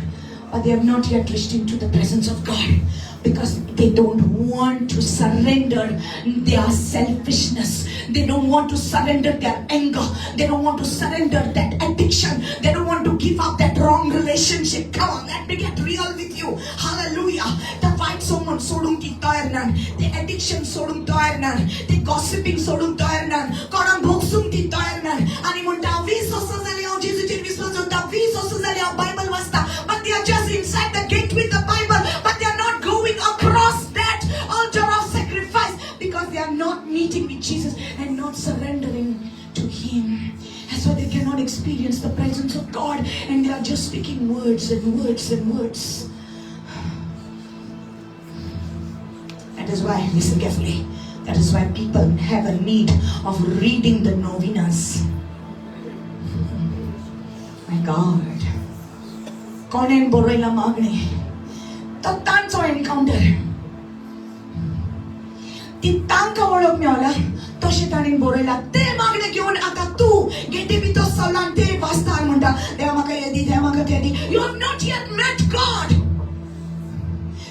[SPEAKER 1] but they have not yet reached into the presence of God. Because they don't want to surrender their selfishness. They don't want to surrender their anger. They don't want to surrender that addiction. They don't want to give up that wrong relationship. Come on, let me get real with you. Hallelujah. The fight someone sodum ki tayar nan. The addiction sodum tayar nan. The gossiping sodum tayar nan. Koran boksum ki tayar nan. Ani munta 20 वर्ष झाले हांव जेजूचेर विश्वास दवरता. 20 वर्ष झाले हांव Bible वाचता. But they are just inside the gate with the Bible. But they are not going across that altar of sacrifice because they are not meeting with Jesus and not surrendering to Him. And so they cannot experience the presence of God and they are just speaking words and words and words. That is why, listen carefully, that is why people have a need of reading the novenas. My God. Konen boroila magne. तो तांचो encounter ती तांकां वळख मेवला तशें ताणें बरयला. ते मागणे घेवन आतां तूं गेटी भितर सरला आनी ते वाचता आनी म्हणटा देवा म्हाका हें दी, देवा म्हाका तें दी. You have not yet met God.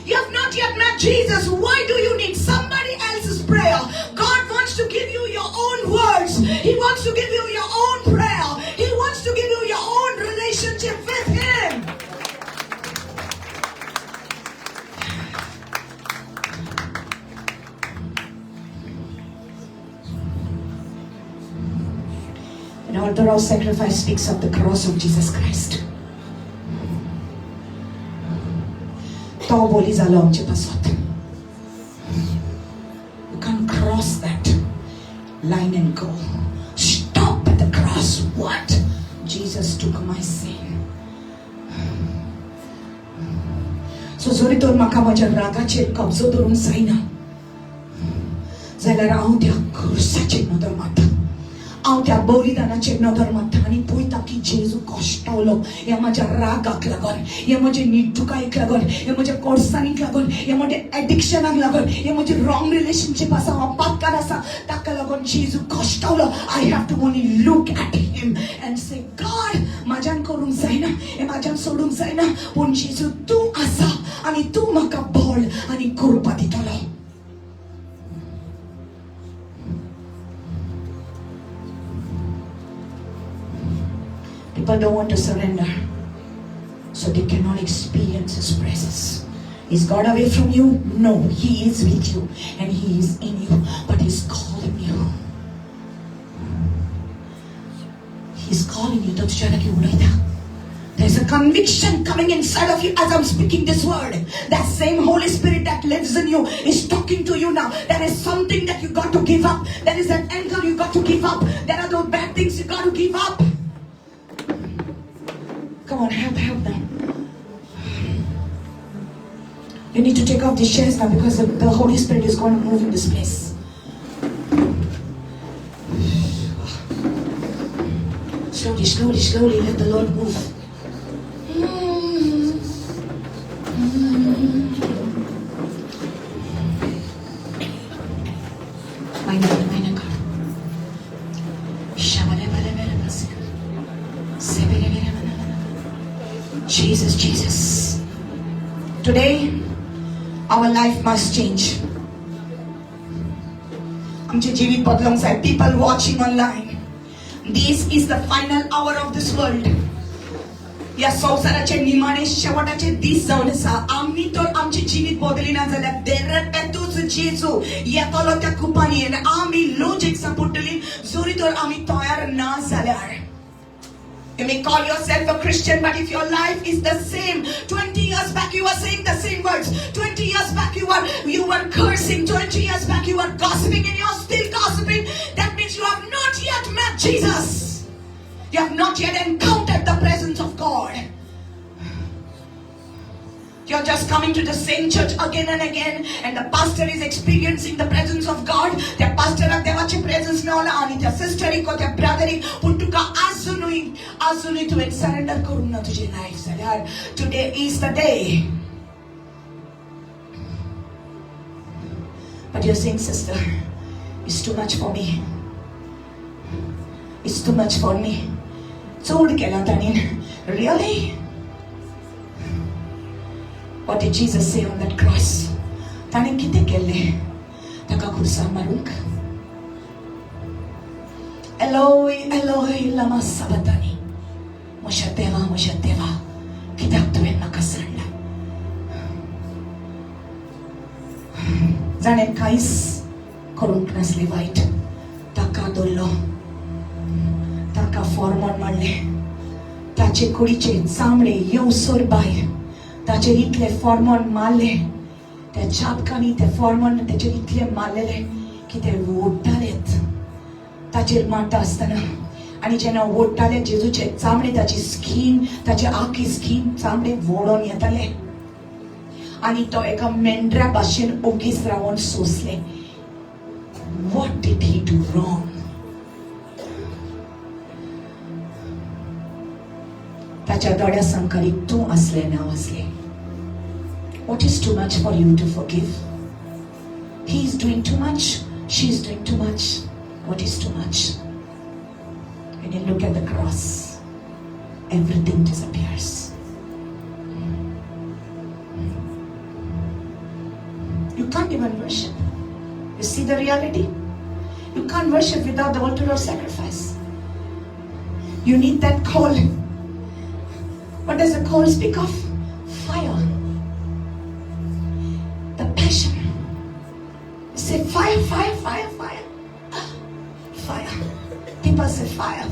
[SPEAKER 1] You have not yet met Jesus. Why do you need somebody else's prayer? God wants to give you your own words. He wants to give you your own prayer. He wants to give you your own relationship with Him. An altar of sacrifice speaks of the cross of Jesus Christ. तो बोली जालो आमचे पासत. You can't cross that line and go. Stop at the cross. What? Jesus took my sin. So जरी तर म्हाका म्हज्या रागाचेर कब्जो धरून जायना जाल्यार हांव त्या क्रुसाचेर नदर मारता. हांव त्या बलिदानाचेर नदर मारता आनी पळयता की जेजू कश्टावलो. हे म्हज्या रागाक लागून, हे म्हजे निर्दुकायेक लागून, हे म्हज्या कोर्सानीक लागून, हे म्हज्या एडिक्शनाक लागून, हे म्हजे रॉंग रिलेशनशीप आसा, हांव पातकार आसा, ताका लागून जेजू कश्टावलो. I have to only look at him and say God म्हाज्यान करूंक जायना, हे म्हाज्यान सोडूंक जायना, पूण जेजू तूं आसा आनी तूं म्हाका बळ आनी कृपा दितलो. People don't want to surrender, so they cannot experience His presence. Is God away from you? No, He is with you and He is in you, but He's calling you. He's calling you. There's is a conviction coming inside of you as I'm speaking this word. That same Holy Spirit that lives in you is talking to you now. There is something that you got to give up. There is an anger you got to give up. There are those bad things you got to give up. Come on, help now. You need to take off these chairs now because the Holy Spirit is going to move in this place. Slowly, let the Lord move. Meine God. Jesus. Today, our life must change. आमचे जीवित बदलूंक जाय. People watching online. This is the final hour of this world. या संसाराचे निमाणे शेवटाचे दीस जावन आसा. आम्ही तर आमचे जीवित बदलिना जाल्यार देरपेतूच जेजू येतलो त्या कुपानी आनी आमी लॉजिक सपोर्टली जोरी तर आमी तयार ना जाल्यार. You may call yourself a Christian, but if your life is the same, 20 years back you were saying the same words, 20 years back you were cursing, 20 years back you were gossiping, and you're still gossiping, that means you have not yet met Jesus. You have not yet encountered the presence of God. You're just coming to the same church again and again, and the pastor is experiencing the presence of God. The pastor of devache presence na ola ani the sister ko the brother put tuka azunui to surrender karun na tuje life salar. Today is the day. But you're saying, sister, it's too much for me. It's too much for me. Chod kela tanin. Really? What did Jesus say on that cross? Tanin kite kelle. Taka kursa marunk. Eloi, Eloi, lama sabatani. Moshateva. Kitak tuwen makasanda. Zanen kais korunk nasli white. Taka dollo. Taka formon malle. Tache kuriche samle yosor bay. ताचे इतले फॉर्मॉन मारले त्या छापकांनी ते फॉर्मॉन त्याचे इतले मारलेले की ते ओडटालेत ताचेर मारता आसतना आनी जेन्ना ओडटाले जेजूचे चामडे ताची स्कीन ताचे आखी स्कीन चामडे वोडोन येताले आनी तो एका मेंढऱ्या भाशेन ओगीस रावून सोंसले. What did he do wrong? ताच्या दोळ्या संकलीत तूं असले ना असले. What is too much for you to forgive? He is doing too much. She is doing too much. What is too much? When you look at the cross, everything disappears. You can't even worship. You see the reality? You can't worship without the altar of sacrifice. You need that call. What does the call speak of? Fire. The passion. You say fire. Fire. People say fire.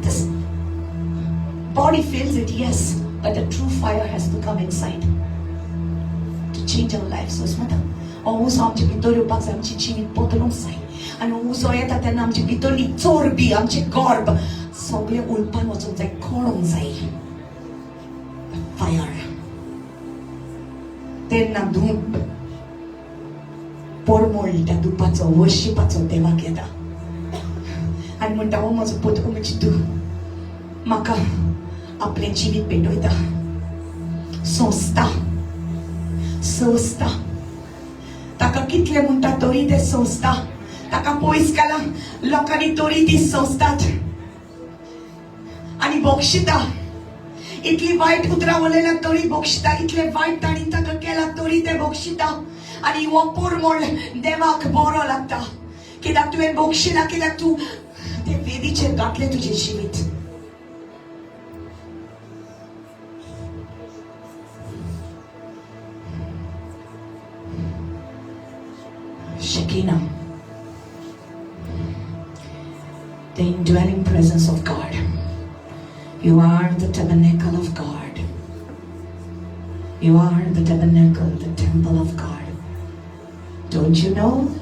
[SPEAKER 1] This body feels it, yes, but the true fire has to come inside to change our lives. So smata. Uso आमचे भितर येवपाक जाय आमची जिवीत बदलूंक जाय आनी उजो येता तेन्ना आमची भितरली चोरबी आमचे गर्भ सगळे उलपान वचूंक जाय कळूंक जाय. Fire. तेन्ना धूप परमळ त्या धुपाचो वर्शिपाचो देवाक येता आनी म्हणटा हो म्हजो पुत म्हजी तूं म्हाका आपलें जिवीत पेटयता सोंसता ताका कितले म्हणटा तरी ते सोंसता ताका पयस केला लोकांनी तरी ती सोंसतात आनी बोक्षिता इतली वाईट उतरां उलयल्या तरी बोक्षिता इतले वाईट ताणी ताका केला तरी ते बोक्षिता आनी हो परमळ देवाक बरो लागता कित्याक तुवें बोक्षिला कित्याक तूं ते वेदीचेर घातलें तुजें जिवीत. Shekinah, the indwelling presence of God. You are the tabernacle of God. You are the tabernacle, the temple of God. Don't you know?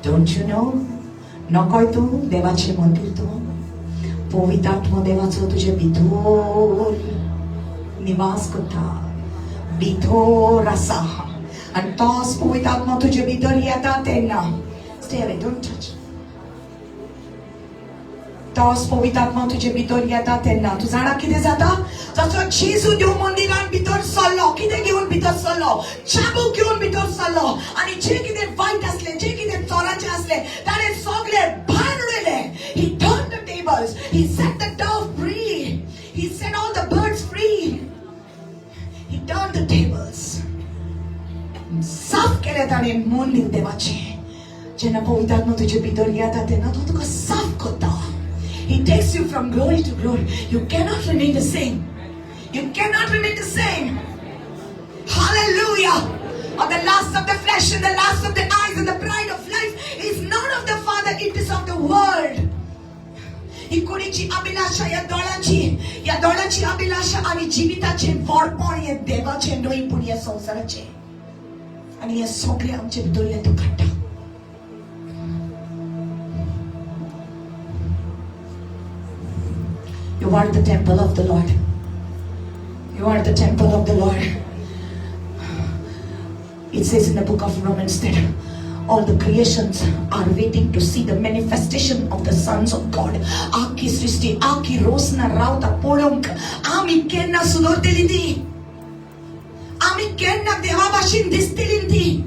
[SPEAKER 1] Don't you know? नकोय तू देवाचे मंदिर तो पवित्र आत्मा देवाचो तुझे भितर निवास करता भितर आसा आणि तोच पवित्र आत्मा तुझे भितर येता तेन्ना stay away, don't touch. तोच पवित्र आत्मा तुझे भितर येता तेन्ना तू जाणा कितें जाता जसो जेजू देव मंदिरान भितर सरलो कितें घेवन भितर सरलो चाबूक घेवन भितर सरलो आनी जे कितें वायट आसले जे कितें चोराचे आसले ताणे सगळे भायर उडयले. He turned the tables, he set the dove free, he set all the birds free, he turned the tables. साफ केले ताणे मंदिर देवाचे. जेन्ना पवित्र आत्मा तुजे भितर येता तेन्ना तो तुका साफ करता. He takes you from glory to glory. You cannot remain the same. You cannot remain the same. Hallelujah. Or the lust of the flesh and the lust of the eyes and the pride of life is not of the Father, it is of the world. ही कुणीची अभिलाषा या दोळाची अभिलाषा आणि जीविताचे वरपण हे देवाचे नोईपूण या संसाराचे आणि हे सगळे आमचे भितर येतो काडटा. You are the temple of the Lord. You are the temple of the Lord. It says in the book of Romans that all the creations are waiting to see the manifestation of the sons of God. Aki srishti, aki rosna rauta polonk, ami kenna sudortelindi, ami kenna devabashin distilindi,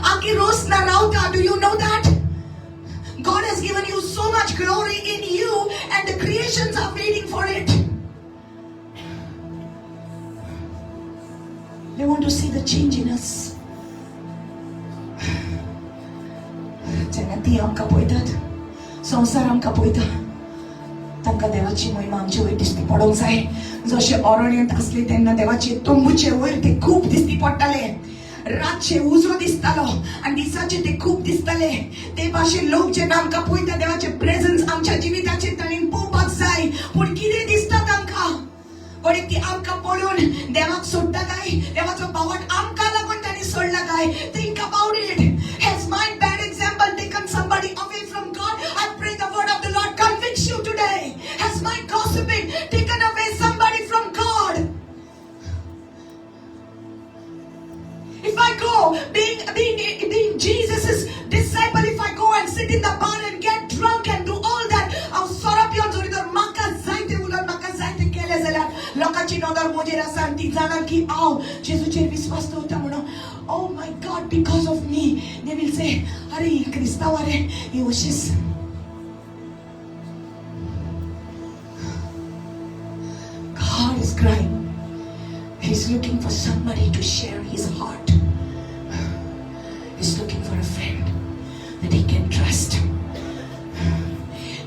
[SPEAKER 1] aki rosna rauta. Do you know that? God has given you so much glory in you and the creations are waiting for it. They want to see the change in us. जेन्ना ती आमकां पळयतात संवसार आमकां पळयता तांकां देवाची महिमा आमचे वयर दिसती पडोंक जाय. जशे अरण्यांत आसले तेन्ना देवाचे तंबूचे वयर ते खूब दिसती पडटाले. रातचे उजो दिसतालो आणि दिसाचे ते खूप दिसताले. ते भाशेन लोक जेन्ना आमकां पळयता देवाचे प्रेझन्स आमच्या जिविताचे तांणी पळोवपाक जाय. पूण कितें दिसता तांकां कोणी ती आमकां पळोवन देवाक सोडटा काय देवाचो पावट आमकां लागून तांणी सोडला काय. Think about it. Has my bad example taken somebody away from God? I pray the word of the Lord convicts you today. Has my gossiping taken away somebody from God? If I go being Jesus' disciple, if I go and sit in the bar and get drunk and do all that, I'll soropion zoridor maka zaite ular maka zaite kele zelar lokachi nodar mojera santi zana ki aw Jesucher viswas dota म्हणून. Oh my God, because of me, they will say, "Are Kristaware, he was just." God is crying. He's looking for somebody to share his heart. He's looking for a friend that he can trust.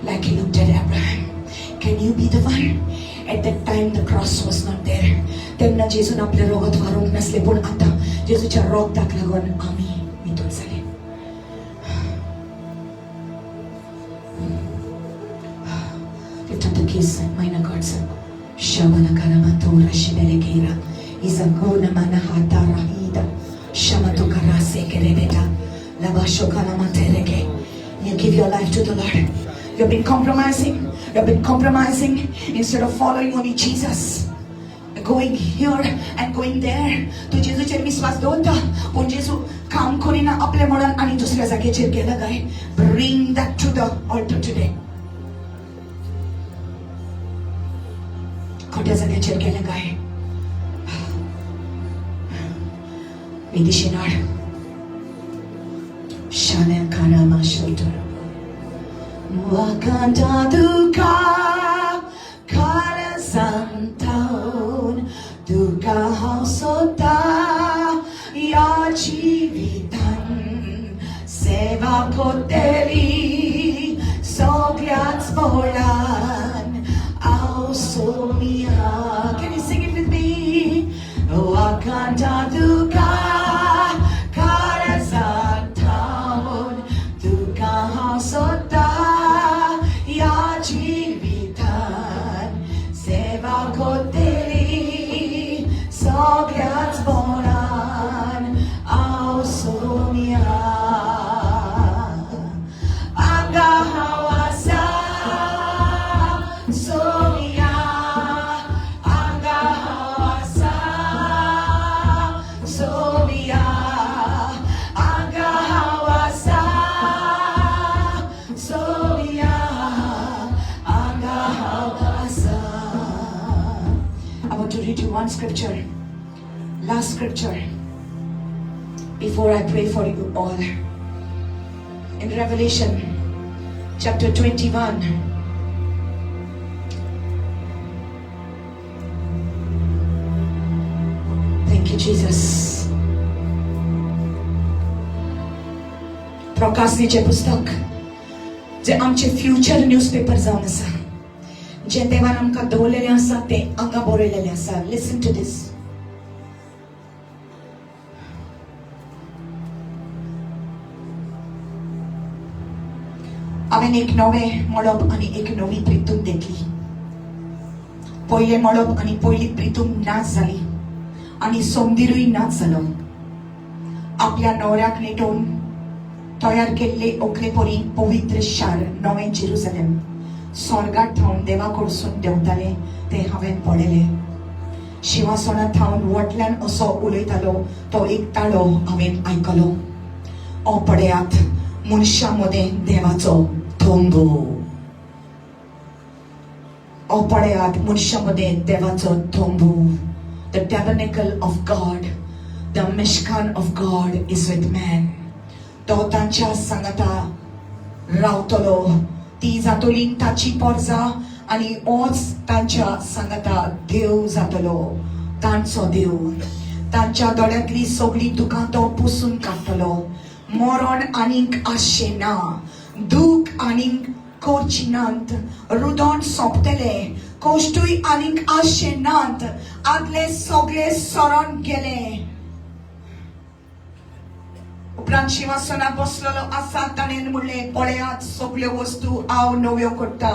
[SPEAKER 1] Like he looked at Abraham. Can you be the one? At that time the cross was not there. तेन्ना जेजून आपले रोगात वारूंक नसले पूण आता जेजूच्या रोगताक लागून आमी भितर जाले. Lift up the keys, minor chords. Shavana karamatura shibelegera. Izagona manahata rahida. Shamatu karase kerebeta. Labasho kalamaterege. You give your life to the Lord. You've been compromising. You've been compromising instead of following only Jesus. Going here and going there. तू जेजूचेर विश्वास दवरता पूण जेजू काम करिना आपले म्हणून आनी दुसऱ्या जाग्याचेर गेला काय. Bring that to the altar today. खोट्या जाग्याचेर गेला काय. विदेशी नाड शाने कानामा शोल्टर wakanta duka kala santaun duka hausota ya jivitan seva koteri sogliat spolan ausomia. Can you sing it with me? Wakanta duka kala santaun duka hausota ya jivitan I want to read you one scripture, last scripture, before I pray for you all. In Revelation chapter 21, thank you, Jesus. प्रकाशनीचे पुस्तक जे आमचे future newspaper जावन आसा, जे देवान आमकां दवरलेले आसा ते हांगा बरयलेले आसा. Listen to this. हांवें एक नवें मळब आनी एक नवी प्रितूम देखली. पयले मळब आनी पयली प्रितूम नाच जाली आनी सोमदिरूय नाच जालो. आपल्या न्हवऱ्याक नेटोवन तयार केल्ले ओकले पोरी पवित्र शार नवें जेरुसलेम स्वर्गात थावन देवा कडसून देंवताले ते हांवें पळयले. शिवासनात थावन वटल्यान असो उलयतालो तो एक ताळो हांवें आयकलो. ओ पळयात, मनशा मदें देवाचो थोंबू. ओ पळयात, मनशा मदें देवाचो थोंबू. The tabernacle of God, the mishkan of God is with man. तो तांच्या सांगाता रावतलो. ती जातली ताची पोरजा आनी ओच तांच्या सांगाता देव जातलो, तांचो देव. तांच्या दोळ्यांतली सगळी दुखां तो पुसून काडटलो. मरण आनीक आसचे ना, दूख आनीक करची नात. रुदन सोंपतले, कश्टूय आनीक आसचे नात. आदले सगळे सरण गेले. उपरांत शिवासनार बसलेलो आसा ताणें म्हणलें, पळयात सगळ्यो वस्तू हांव नव्यो करता.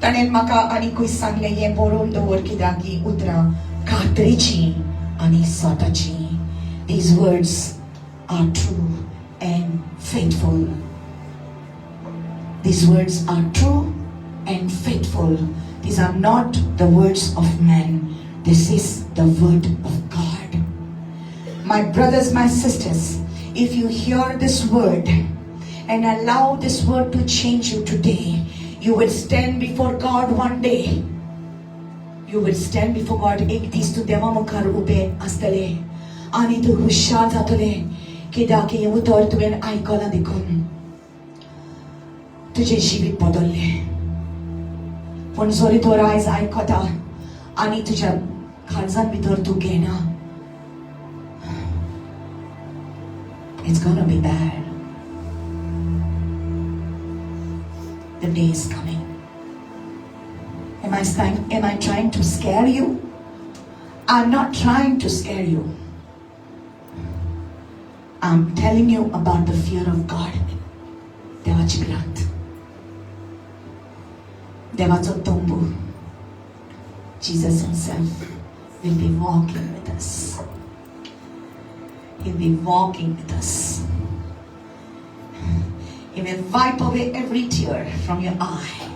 [SPEAKER 1] ताणें म्हाका आनीकूय सांगलें, हें बरोवन दवर कित्याक ही उतरां खात्रेची आनी सदाची. These words are true and faithful. These words are true and faithful. These are not the words of man. This is the word of God. My brothers, my sisters, if you hear this word and allow this word to change you today, you will stand before God one day. You will stand before God. एक दीस तू देवा मुखार ube आसतले आनी तू हुशार जातले कित्याक हें उतर तुवें आयकलां देखून. तुजें जिवीत बदललें. पूण जरी तर आयज आयकता आनी तुज्या काळजान भितर तू घेना, it's gonna be bad. The day is coming. Am I trying to scare you? I'm not trying to scare you. I'm telling you about the fear of God. देवाची भिरांत, देवाचो तोंबू. Jesus himself will be walking with us. He'll be walking with us. He will wipe away every tear from your eye.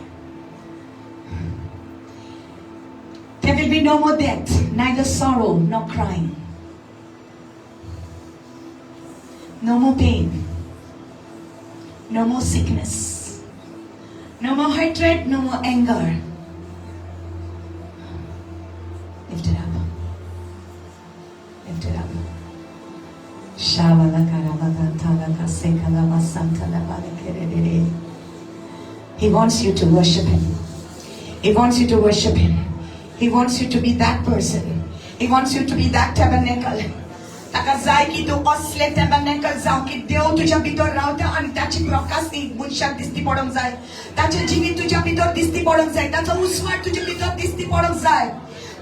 [SPEAKER 1] There will be no more death, neither sorrow nor crying. No more pain. No more sickness. No more hatred, no more anger. Lift it up. Lift it up. He wants you to worship him. He wants you to worship him. He wants you to be that person. He wants you to be that tabernacle. ताका जाय की तू असले tabernacle जाव की देव तुझ्या भितर रावता आनी ताची प्रकाशनी मनशाक दिसती पडोंक जाय. ताचे जिवीत तुझ्या भितर दिसती पडोंक जाय. ताचो उस्वाट तुझ्या भितर दिसती पडोंक जाय.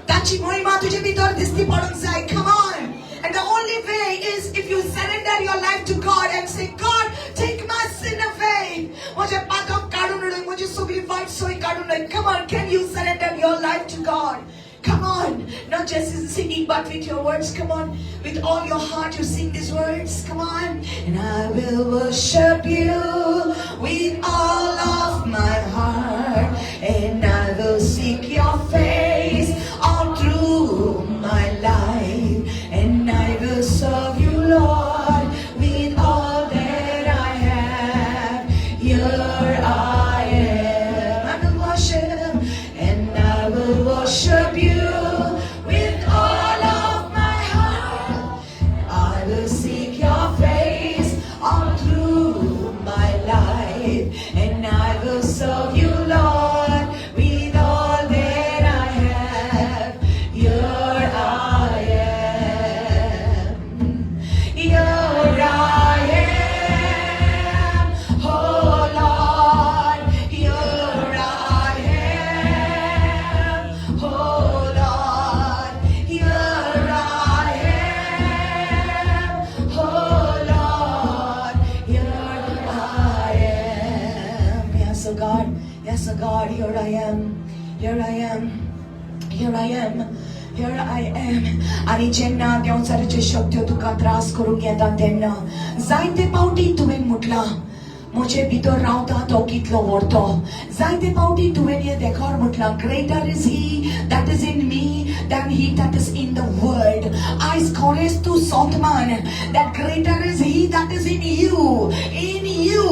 [SPEAKER 1] ताची महिमा तुझ्या भितर दिसती पडोंक जाय. Come on. And the only way is if you surrender your life to God and say, God, take my sin away. माझे पातक काढून उडय, माझी सगळी वाईट सोय काढून उडय. Come on, can you surrender your life to God? Come on, not just in singing but with your words. Come on, with all your heart you sing these words. Come on. And I will worship you with all of my heart, and I will seek your face all through my life, and I will serve you, Lord, with all that I have. Here I am. will serve you, Lord, with all that I have. Here I am. Here I am. Oh Lord, here I am. Oh Lord, here I am. Oh Lord, here I am. Yes, oh God. Yes, oh God, here I am. Here I am. Here I am. Here I am. आणि जेन्ना देवचाचे शब्द तुका त्रास करूंक येता तेन्ना जायते पावटी तुवें म्हटलां म्हजे भितर रावता तो कितलो व्हडतो. जायते पावटी तुवें हे देखार म्हटलां greater is he that is in me than he that is in the world. Ais chores tu sotman that greater is he that is in you. In you.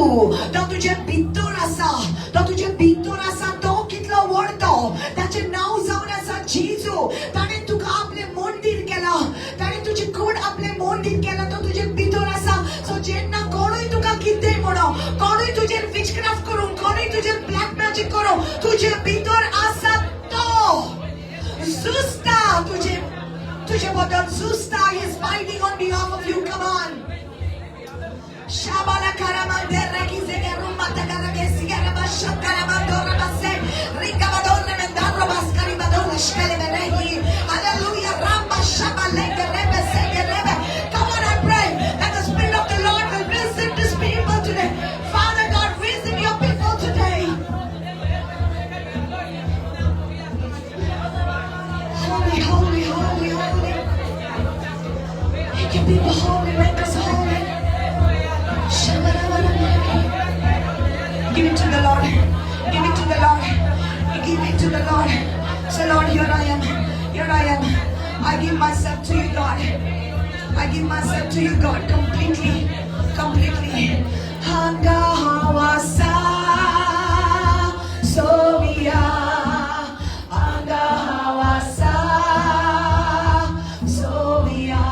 [SPEAKER 1] To तुझे भितर आसा. तो तुझे भितर आसा तो कितलो व्हडतो. ताचें नांव जावन आसा जेजू. ताणें तुका आपलें मंदीर केलां. ताणें तुजें कूड आपलें मंदीर केलां. तो तुझे भितर आसा. सो जेन्ना कोणूय तुका कितेंय म्हणो, कोणूय तुजेर विचक्राफ्ट करूं, कोणूय तुजेर ब्लॅक मॅजिक करूं, तुजे भितर आसा तो. Zusta, तुझे बदल Zusta is fighting on behalf of you. Come on. Shabala karamande rekize gerumba takaragesi garaba shakara dora base rika badonne mendaro baskari badonne shkele berehi. Hallelujah. Ramba shabale gerebe se gerebe. Come on, I pray that the Spirit of the Lord will visit this people today. Father God, visit your people today. Holy, holy, holy, holy. Make your people holy, make us holy. Give it to the Lord. Give it to the Lord. Give it to the Lord. Say, Lord, here I am. Here I am. I give myself to you, God. I give myself to you, God, completely. Completely. Hanga hawasa sobiya. Hanga hawasa sobiya.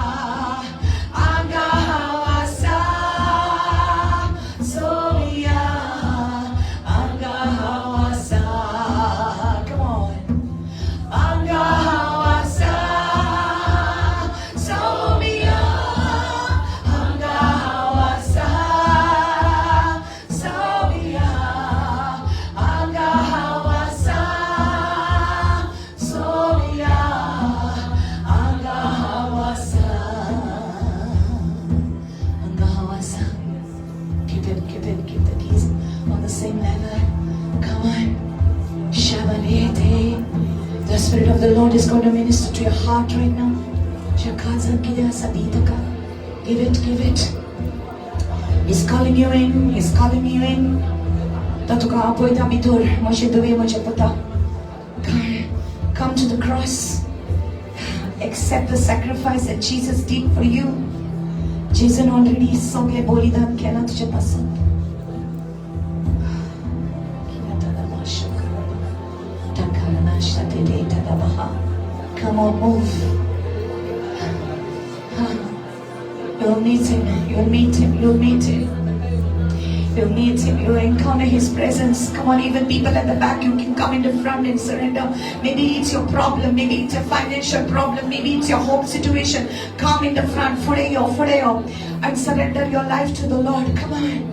[SPEAKER 1] Hanga hawasa sobiya. Hanga hawasa. Come on. Hanga hawasa sobiya. Hanga hawasa sobiya. Hanga hawasa sobiya. Hanga hawasa. Hanga hawasa. Keep the keys on the same level. Come on. Shabalete. The Spirit of the Lord is going to minister to your heart right now. Give it, give it. He's calling you in. He's calling you in. Come to the cross. Accept the sacrifice that Jesus did for you. Jesus already सगळे बलिदान केलं तुझ्यापासून. Come on, move. You'll meet him. You'll meet him. You'll meet him. You'll meet him. You'll encounter his presence. Come on, even people at the back, you can come in the front and surrender. Maybe it's your problem. Maybe it's a financial problem. Maybe it's your home situation. Come in the front. Fureyo. And surrender your life to the Lord. Come on.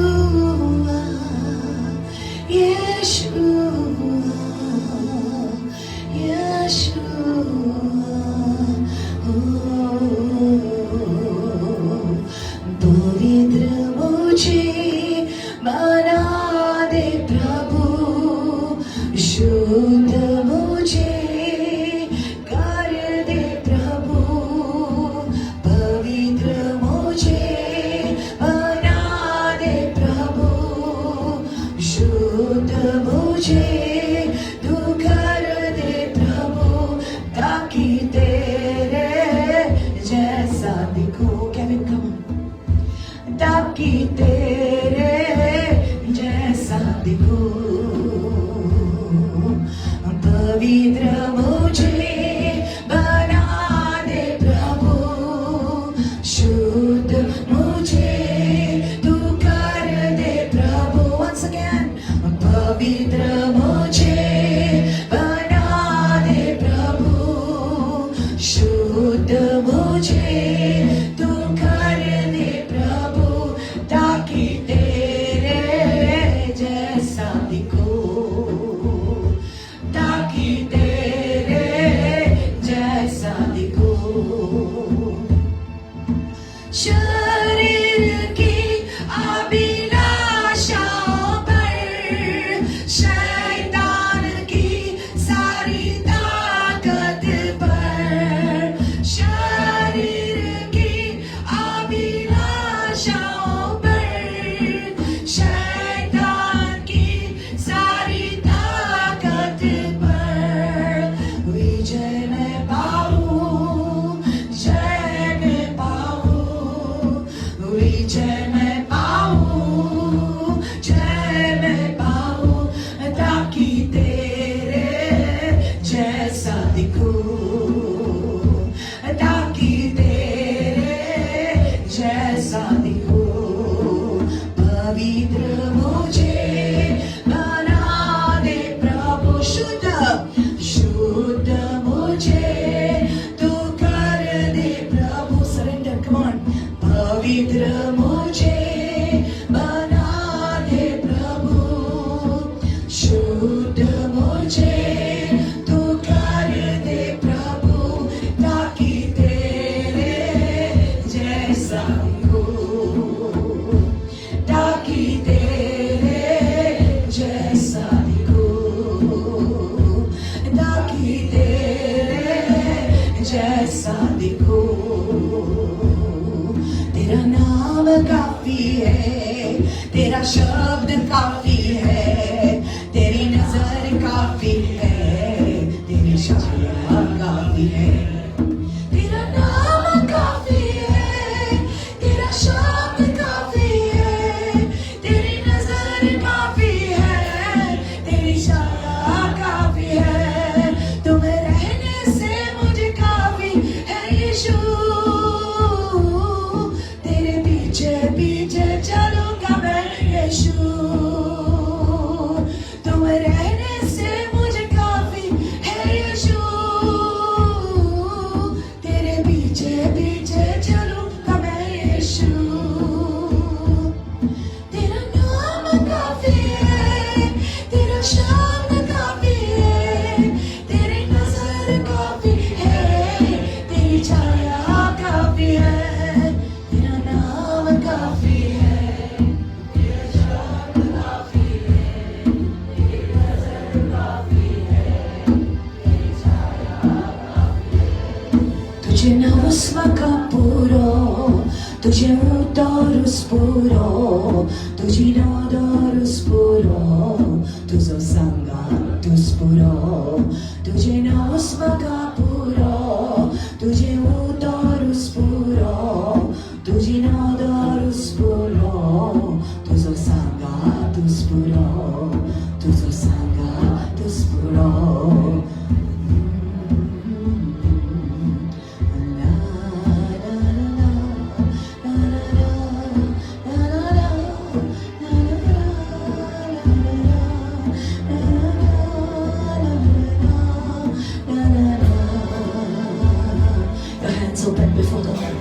[SPEAKER 1] Yeshua, पवित्र मुझे बना दे प्रभु, शुद्ध मुझे कर दे प्रभु, पवित्र मुझे बना दे प्रभु, देखो केविन कम ताकि तेरे जैसा देखो पवित्र मुझे बना दे प्रभु शुद्ध मुझे तू कर दे प्रभु once again पवित्र मुझे बना दे प्रभु शुद्ध मुझे तू कर दे प्रभु ताकि तेरे जैसा दिखो ताकि तेरे जैसा दिखो शरीर की अभिलाषाओं पर शैतान की सारी ताकत पर शरीर की अभिलाषाओं पर शैतान की सारी ताकत पर विजय मैं पाऊं जय मैं पाऊं विजय मैं पाऊं जय मैं पाऊं ताकि तेरे जैसा दिखूं ताकि तेरे जैसा दिखूं पवित्र मुझे बना दे प्रभु शुद्ध शुद्ध मुझे तू कर दे प्रभु सरेंडर कम ऑन पवित्र मुझे बना दे प्रभु शुद्ध मुझे तू कर दे प्रभु ताकि तेरे जैसा दिखूं ताकि तेरे जैसा दिखूं ताकि तेरे जैसा दिखूं तेरा नाम काफी है तेरा शब्द काफी है तेरी नजर काफी है तेरी छाया काफी है तेरा नाम काफी है तेरा शब्द काफी है तेरी नजर काफी है तेरी छाया काफी है तुम रहने से मुझे काफी है यीशु तेरे पीछे पीछे चलूंगा मैं यीशु तुम रहने से मुझे काफी है यीशु तेरे पीछे पीछे चलूंगा मैं यीशु तेरा नाम काफी है तेरा शब्द काफी है तेरी नजर काफी है तेरी छाया काफी है तेरा नाम काफी है तेरा शब्द काफी है तेरी नजर काफी है तेरी छाया काफी है तुझे नवस्वका puro तुझे utorus puro तुझे nodorus puro तुझो sangatus puro तुझे navasvaka puro तुझे utorus puro तुझे nodorus puro तुझो sangatus puro तुझो sangatus puro Your hands open before the Lord.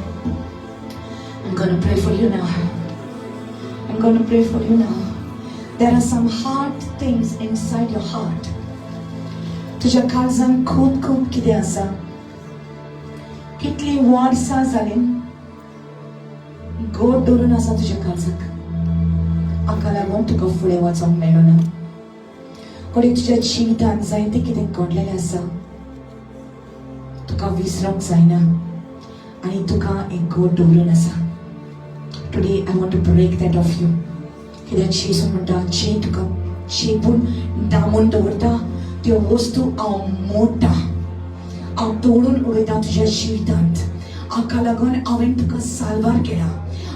[SPEAKER 1] I'm going to pray for you now. I'm going to pray for you now. There are some hard things inside your heart. तुझ्या काळजान खूप खूप कितें आसा कितली वर्सां जालीं गोड धरून आसा तुज्या काळजाक हाका लागून तुका फुडें वचोंक मेळना कोणी तुज्या जिवितांत जायतें कितें घडलेलें आसा तुका विसरूंक जायना आनी तुका एक गोड दवरून आसा today I want to break that off you कित्याक जेसून म्हणटा जे तुका चेपून दामून दवरता त्यो वस्तू हांव मोडटा हांव तोडून उडयता तुज्या जिवितांत हाका लागून हांवें तुका साल्वार केला,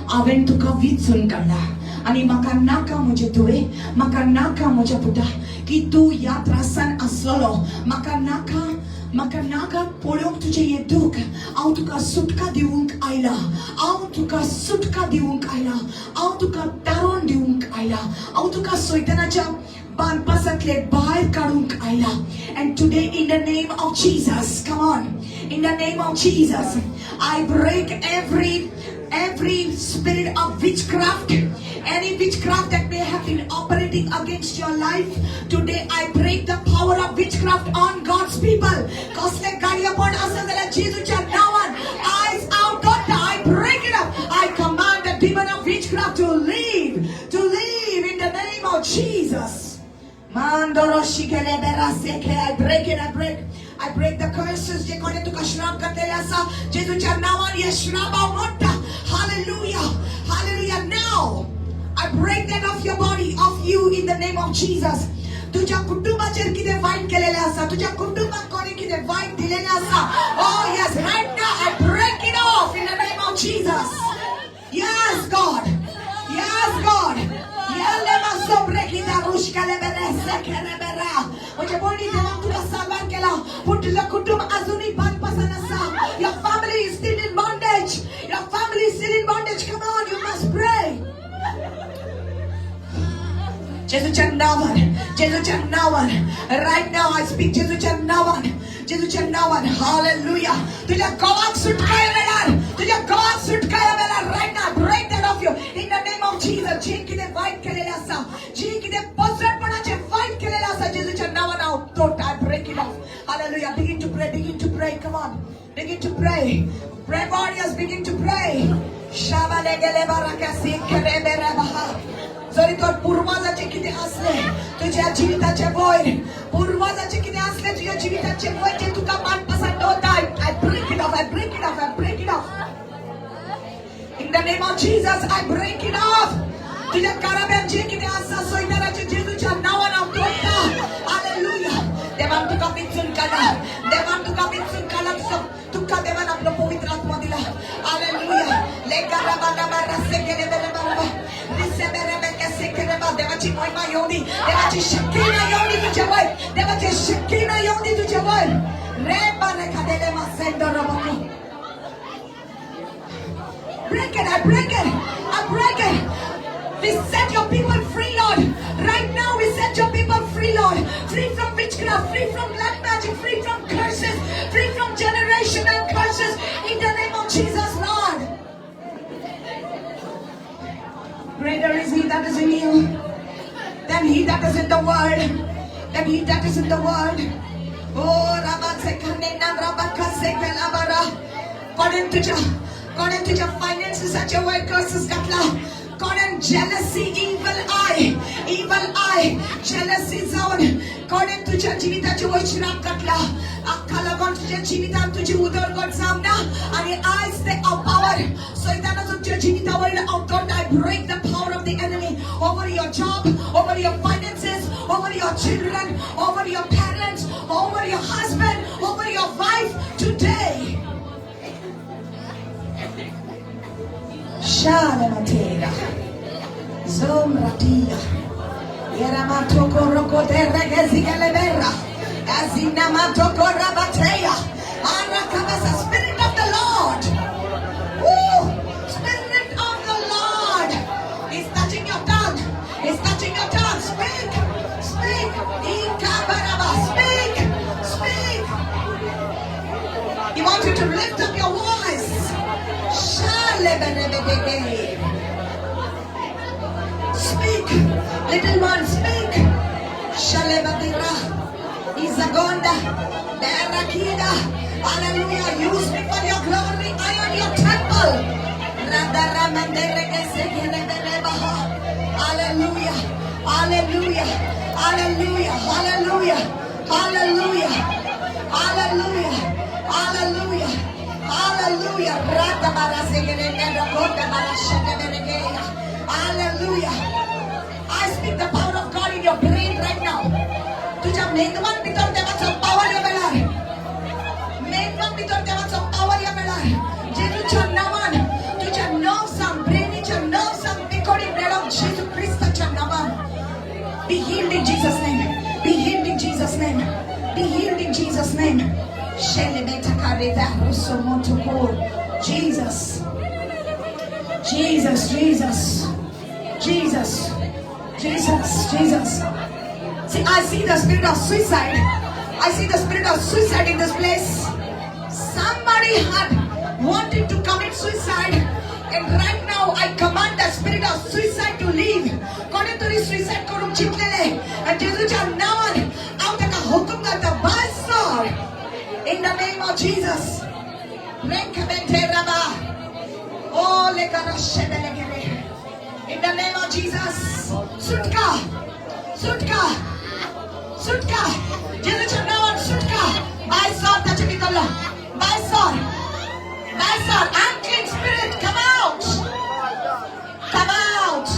[SPEAKER 1] हांवें तुका वेंचून काडला. आणि म्हाका नाका म्हजे तुवे, म्हाका नाका म्हज्या पुता की तूं ह्या त्रासान आसलोलो. म्हाका नाका पळोवंक तुजें हें दूख. हांव तुका सुटका दिवंक आयला, हांव तुका सुटका दिवंक आयला, हांव तुका दारोन दिवंक आयला, हांव तुका सैतानाच्या बांदपासांतले भायर काडूंक आयला. And today in the name of Jesus, come on, in the name of Jesus, I break every spirit of witchcraft, any witchcraft that may have been operating against your life. Today I break the power of witchcraft on God's people. कसले गाडी आपण असं जाल्यार जेजूच्या नावान eyes out God, I break it up. I command the demon of witchcraft to leave in the name of Jesus. Mandoro shikele beraseke, I break the curses जे कोणी तुका श्राप घातलेले आसा जेजूच्या नावान हे श्राप हांव मोडटा. Hallelujah. Now I break that off your body, off you in the name of Jesus. तुझ्या कुटुंबाचेर कितें वाईट केलेले आसा, तुझ्या कुटुंबाक कोणी कितें वाईट दिलेले आसा, oh yes, right now I break it off in the name of Jesus. Yes God. Yelema sobrekida rushkale beresekere bera. Oje boni devam tuka salvan kela. Putla kutum azuni banpasan asa. Your family is still in bondage. Come on, you must pray. Jesuच्या नावान. Right now I speak Jesuच्या नावान. Hallelujah. तुझ्या गावाक सुटका येणार. Right now break that off you in the name of Jesus. जे कितें white केलेले आसा, जे कितें पसरपणाचे white केलेले आसा जेजूच्या नावान हांव तोडटा. I break it off. Hallelujah. Begin to pray. Come on. Begin to pray. Pray warriors, begin to pray. Shabalegele barakasi kereberebaha. जरी तो पूर्वजाचे कितें असले तुझ्या जिविताचे वयर, पूर्वजाचे कितें असले तुझ्या जिविताचे वयर जे तुका मानपासान दवरता, I break it off. In the name of Jesus, I break it off. तुझ्या काराब्यान जे कितें आसा सैतानाचे जेजूच्या नावान हांव तोडटा. Hallelujah. देवान तुका वेंचून काडला. तुका देवान आपलो पवित्र आत्मा दिला. Hallelujah. देवाची महिमा येवनी, देवाची शक्तीना येवनी तुझ्या वयर, देवाची शक्तीना येवनी तुझ्या वयर. रे बारे खादेले मासेंदो रबको. Break it. We set your people free, Lord. Right now we set your people free, Lord. Free from witchcraft, free from black magic, free from curses, free from generational curses. In the name of Jesus, Lord. Greater is He that is in you than he that is in the world. Oh, कोणें तुझ्या फायनान्सिसाचे वयर curses घातला. कोणें jealousy, evil eye, jealousy जावन कोणें तुझ्या जिविताचे वयर श्राप घातला. हाका लागून तुझ्या जिवितान तुझी उदरगत जावना. आणि आज ते power सैतानाचो तुझ्या जिविता वयर outcome. I break the power of the enemy over your job, over your finances, over your children, over your parents, over your husband, over your wife today. Shalamatera Zomratia Yeramatoko Roko de Regezikaleberra Azinamatoko Rabatea Arakabasa. Spirit of the Lord. Spirit of the Lord is touching your tongue. Speak. Ikabaraba. Speak. He wants you to lift up your voice. Speak, little one, speak. Shalebadira, Izagonda, Berakida. Hallelujah. Use me for your glory. I am your temple. Hallelujah. Hallelujah. I speak the power of God in your brain right now. तुझ्या मेंदवात भितर देवाचा power या वेळार. मेंदवात भितर देवाचा power या वेळार. Be healed in Jesus' name. Jesus. Jesus, Jesus, Jesus, Jesus, Jesus. See, I see the spirit of suicide. I see the spirit of suicide in this place. Somebody had wanted to commit suicide, and right now I command the spirit of suicide to leave. Suicide and Jesus now out of the hukum that the basar in the name of Jesus. Oh, in the name of Jesus. Sutka, Sutka, Sutka. Jesus now Sutka. Basar Tachimikola. Basar. Basar. Unclean spirit, come out. Come out.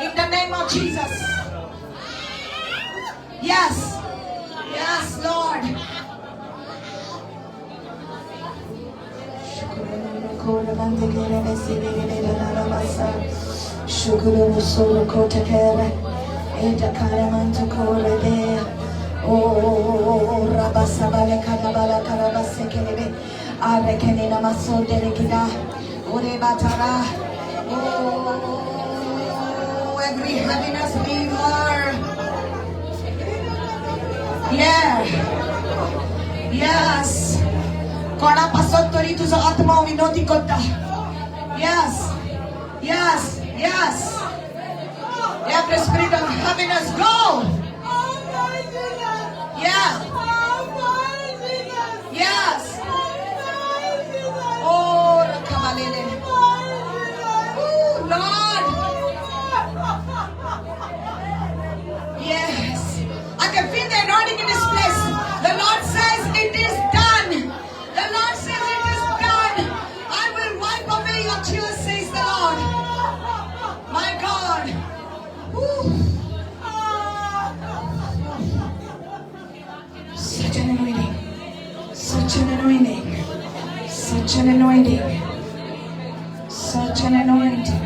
[SPEAKER 1] In the name of Jesus. Yes. Yes, Lord. Oh, Rabasabale Kadabala Karabasekelebe, Arekenina Maso Delegida, Urebatara. Oh, every heaviness leave her. Yeah. Yes. Kona pasottori tu sa atma vinoti kotta. Yes. Yes. Yes. Every spirit of heaviness go. Yeah. Yes. Oh, Rakabalele. Oh, Lord. Yes. I can feel the anointing in this place. The Lord says it is done. The Lord says it is done. I will wipe away your tears, says the Lord. My God. Woo. Such an anointing. Such an anointing. Such an anointing. Such an anointing.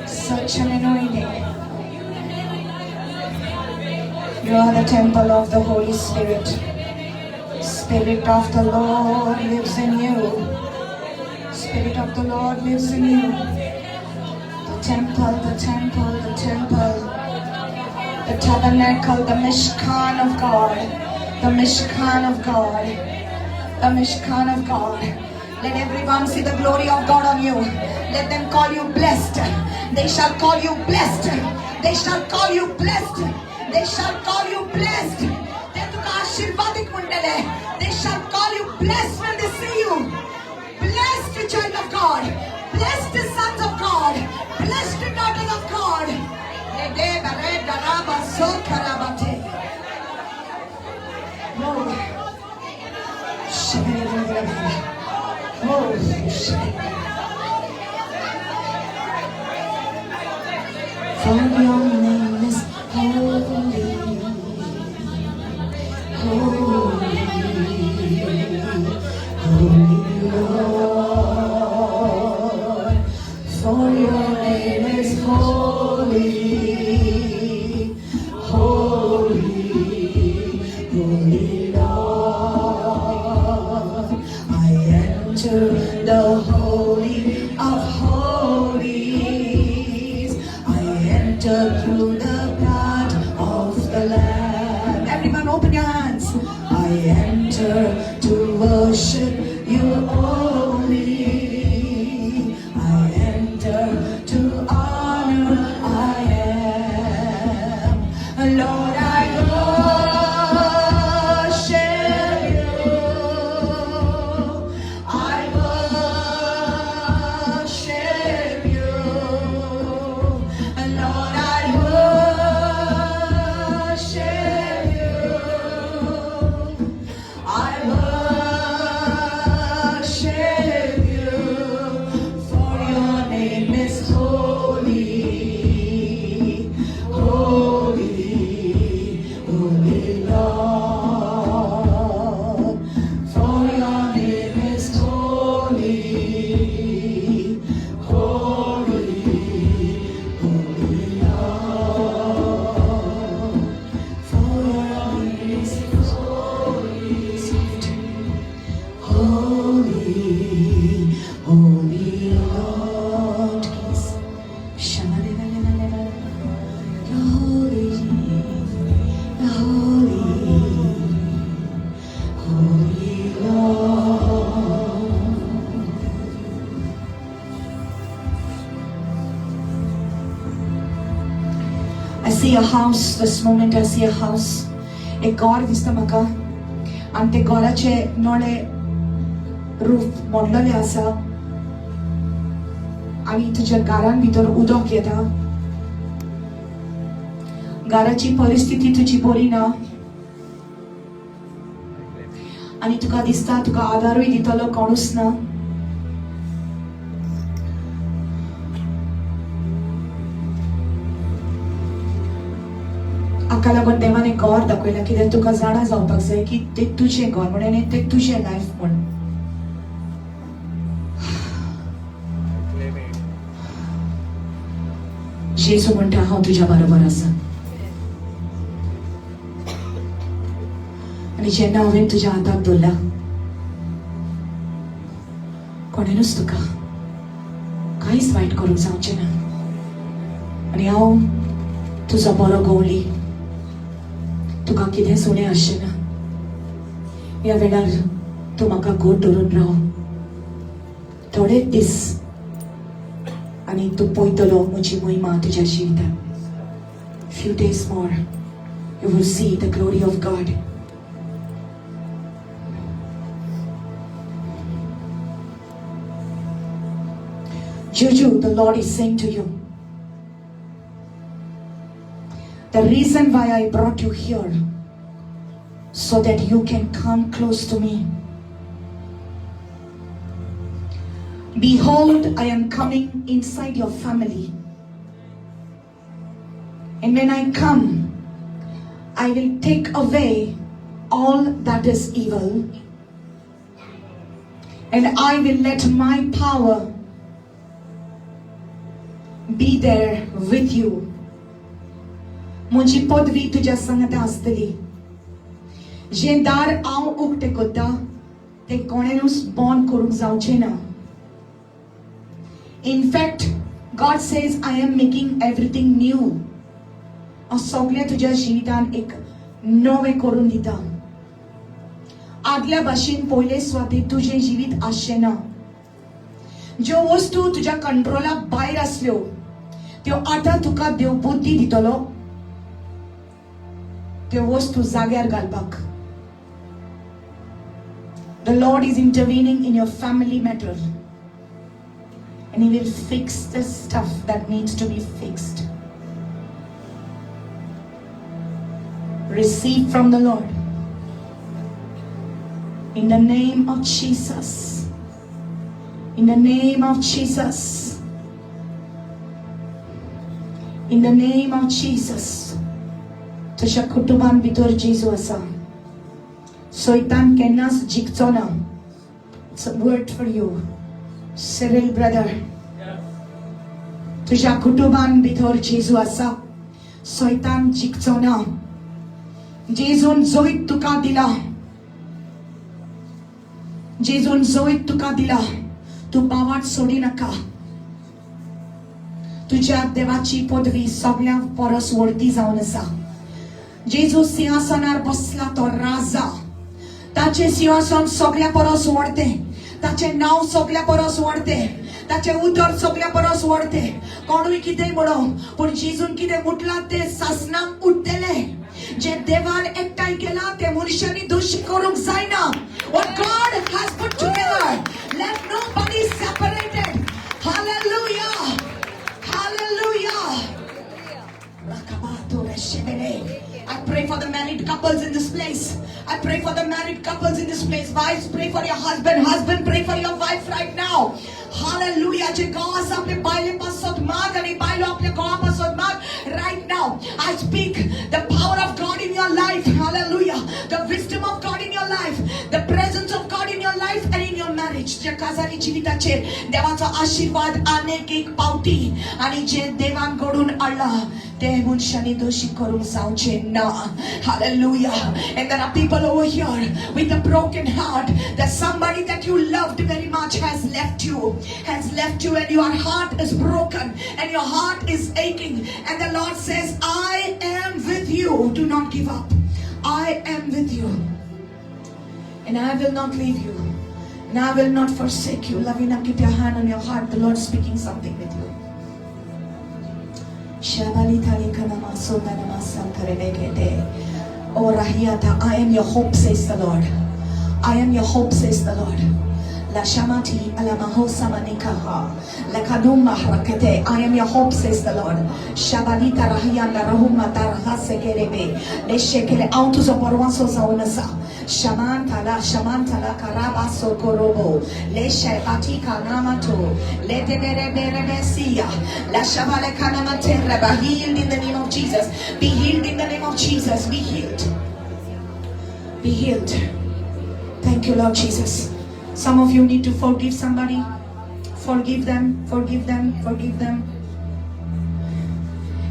[SPEAKER 1] Such an anointing. You are the temple of the Holy Spirit. Spirit of the Lord lives in you. Spirit of the Lord lives in you. The temple, the temple, the temple. The tabernacle, the Mishkan of God. The Mishkan of God. The Mishkan of God. Let everyone see the glory of God on you. Let them call you blessed. They shall call you blessed. They shall call you blessed. They shall call you blessed. They shall call you blessed when they see you. Blessed child of God. Blessed sons of God. Blessed daughters of God. For your name is holy, holy, holy Lord. For your name is holy, holy, holy Lord. I enter the holy of holies. I enter through the blood of the Lamb. Everyone open your hands. I enter to worship you only. I enter to honor I am. Lord, I worship you. I worship you. Lord, I worship you. see a house this moment. I see a house. एक घर दिसता म्हाका आनी ते घराचे नळे roof मोडलेले आसा आनी तुज्या घरान भितर उदक येता. घराची परिस्थिती तुजी बरी ना आनी तुका दिसता तुका आदारूय दितलो कोणूच ना. हाका लागून देवान एक घर दाखयला कित्याक तुका जाणा जावपाक जाय की ते तुजें घर म्हणून ते तुजें लायफ म्हण. जेजू म्हणटा हांव तुज्या बरोबर आसा आनी जेन्ना हांवें तुज्या हाताक दवरला कोणेनूच तुका कांयच वायट करूंक जावचें ना आनी हांव तुजो बरो गवळी. तुका कितेंच उणें आसचें ना. ह्या वेळार तूं म्हाका घोट धरून राव थोडेच दीस आनी तूं पळयतलो म्हजी महिमा तुज्या जिवितांत. Few days more you will see the glory of God. Juju, the Lord is saying to you, the reason why I brought you here, so that you can come close to me. Behold, I am coming inside your family. And when I come, I will take away all that is evil. And I will let my power be there with you. म्हजी पदवी तुज्या संगत आसतली. जें दार हांव उक्तें करता तें कोणेनूच बंद करूंक जावचें ना. In fact, God says, I am making everything new. हांव सगळें तुज्या जिवितांत एक नवें करून दिता. आदल्या भाशेन पयले सुवातेर तुजें जिवीत आसचें ना. ज्यो वस्तू तुज्या कंट्रोला भायर आसल्यो त्यो आतां तुका देव बुद्धी दितलो त्यो वस्तू जाग्यार घालपाक. The Lord is intervening in your family matter and He will fix the stuff that needs to be fixed. Receive from the Lord in the name of Jesus. In the name of Jesus. In the name of Jesus. तुझ्या कुटुंबान भितर जेजू आसा. सैतान केन्नाच जिखचो ना. It's a word for you, Cyril brother. तुझ्या कुटुंबान भितर जेजू आसा. सैतान जिखचो ना. जेजून जोईत तुका दिला. जेजून जोईत तुका दिला. तू पावाट सोडी नाका. तुझ्या देवाची पदवी सगळ्या परस वरती जावन आसा. जेजू सिंहासनार बसला तो राजा. ताचे सिंहासन सगळ्या परस व्हडते. ताचे नाव सगळ्या परस व्हडते. ताचे उतर सगळ्या परस व्हडते. कोणूय कितेंय म्हणो पूण जेजून कितें म्हटलां ते सासनाक उठतले. जे देवान एकठांय केला ते मनशांनी दोशी करूंक जायना. What God has put together, let nobody separate it. Hallelujah. Hallelujah. I pray for the married couples in this place. I pray for the married couples in this place. Wives, pray for your husband. Husband, pray for your wife right now. Hallelujah. जे गावास आपले बायले पासत माग आणि बायलो आपल्या गावा पासत माग right now. I speak the power of God in your life. Hallelujah. The wisdom of God in your life. The presence of God in your life and in your marriage. जे काजारी जीविताचेर देवाचो आशीर्वाद अनेक एक पावती आणि जे देवान घडून हाडला ते मनशांनी दोशी करूंक जावचें ना. Hallelujah. And there are people over here with a broken heart that somebody that you loved very much has left you. Has left you and your heart is broken and your heart is aching. And the Lord says, I am with you. Do not give up. I am with you. And I will not leave you. And I will not forsake you. Lavina, keep your hand on your heart. The Lord is speaking something with you. Oh Rahiata, I am your hope, says the Lord. I am your hope, says the Lord. La Shamati Alamahosa Manikaha. La Kaduma Rakete. I am your hope, says the Lord. Shabalita Rahianda Rahuma Tarahase Kerebe. Le Shekele Autos of Borwanso Zaunasa. Shamantala Karaba Sokorobo. Le Shebatika Namato. Le Debereberebesia. La Shabale Kanamaterra. Healed in the name of Jesus. Be healed in the name of Jesus. Be healed. Be healed. Thank you, Lord Jesus. Some of you need to forgive somebody. Forgive them, forgive them, forgive them.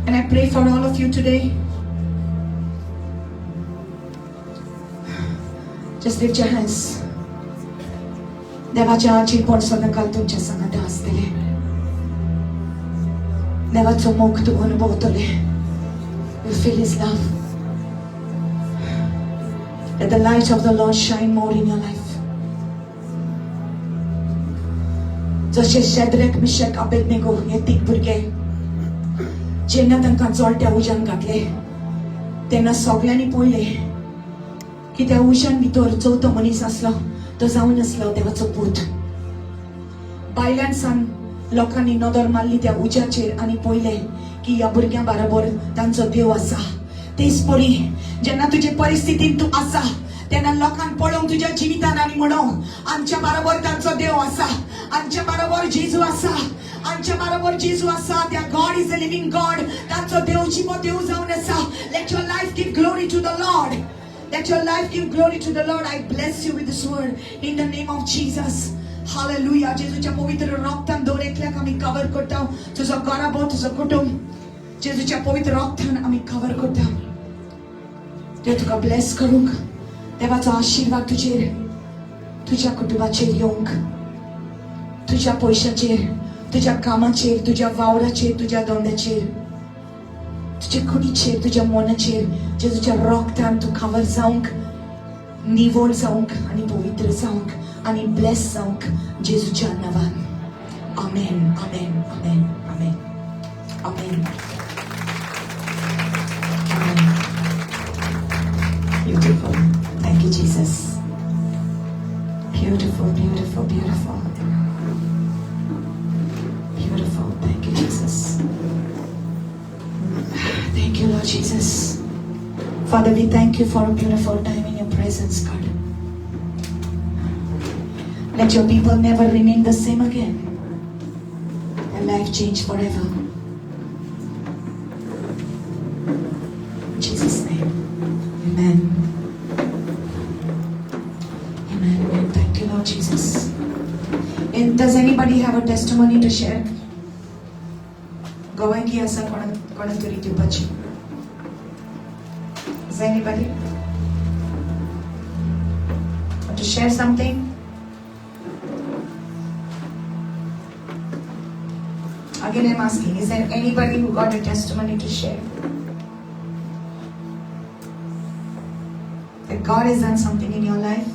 [SPEAKER 1] And I pray for all of you today. Just lift your hands. देवाच्या चिरपणसोनं काल तुमच्या संगत असतले. देवाचं मुख तू अनुभवतले. You feel His love. Let the light of the Lord shine more in your life. जसे शेद्रेक मिशक Abednego हे तीन भुरगे जेन्ना तांकां जोलत्या उज्यान घातले तेन्ना सगळ्यांनी पळयले की त्या उज्यान भितर चवथो मनीस आसलो तो जावन आसलो देवाचो पूत. भायल्यान सावन लोकांनी नदर मारली त्या उज्याचेर आनी पळयले की ह्या भुरग्यां बरोबर तांचो देव आसा. तेच परी जेन्ना तुजे परिस्थितीन तूं आसा तेन्ना लोकांक पळोवंक तुज्या जिवितान आनी म्हणून आमच्या बरोबर तांचो देव आसा. आमच्या बरोबर जेजू आसा. आमच्या बरोबर जेजू आसा. त्या God is a living God. तांचो देव जिवो देव जावन आसा. Let your life give glory to the Lord. Let your life give glory to the Lord. I bless you with this word in the name of Jesus. Hallelujah. जेजूच्या पवित्र रक्तान दर एकल्याक आमी cover करता. तुजो घराबो तुजो कुटुंब जेजूच्या पवित्र रक्तान आमी कवर करता. देव तुका ब्लेस करूंक. देवाचो आशीर्वाद तुजेर तुज्या कुटुंबाचेर येवंक. तुज्या पयशाचेर तुज्या कामाचेर तुज्या वावराचेर तुज्या धंद्याचेर तुज्या कुडीचेर तुज्या मनाचेर जेजूच्या रक्तान तूं कवर जावंक निवळ जावंक आनी पवित्र जावंक आनी ब्लेस जावंक जेजूच्या नांवान. आमेन आमेन आमेन आमेन आमेन. Beautiful. Thank you, Jesus. Beautiful, beautiful, beautiful. Beautiful. Thank you, Jesus. Thank you, Lord Jesus. Father, we thank you for a beautiful time in your presence, God. Let your people never remain the same again. Their life change forever. In Jesus' name. Amen. Amen. Amen. Thank you, Lord Jesus. And does anybody have a testimony to share? Gowangi asa konaturi diupachi. Is there anybody want to share something? Again, I'm asking, is there anybody who got a testimony to share? That God has done something in your life?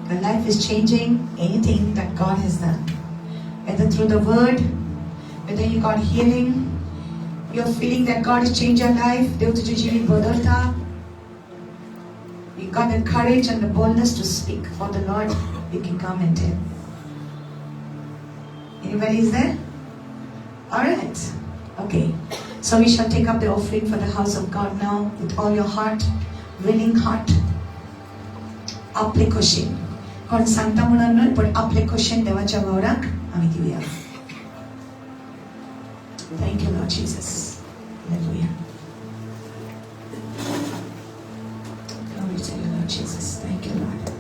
[SPEAKER 1] Your life is changing. Anything that God has done, whether through the word, whether you got healing, you're feeling that God has changed your life, you got the courage and the boldness to speak for the Lord, you can come and tell. Anybody is there? Alright. Okay. So we shall take up the offering for the house of God now with all your heart, willing heart. Application. कोण सांगता म्हणून न्हय पण application देवाच्या वावराक आमी Divya. Thank you, Lord Jesus. Hallelujah. Glory to you, Lord Jesus. Thank you, Lord.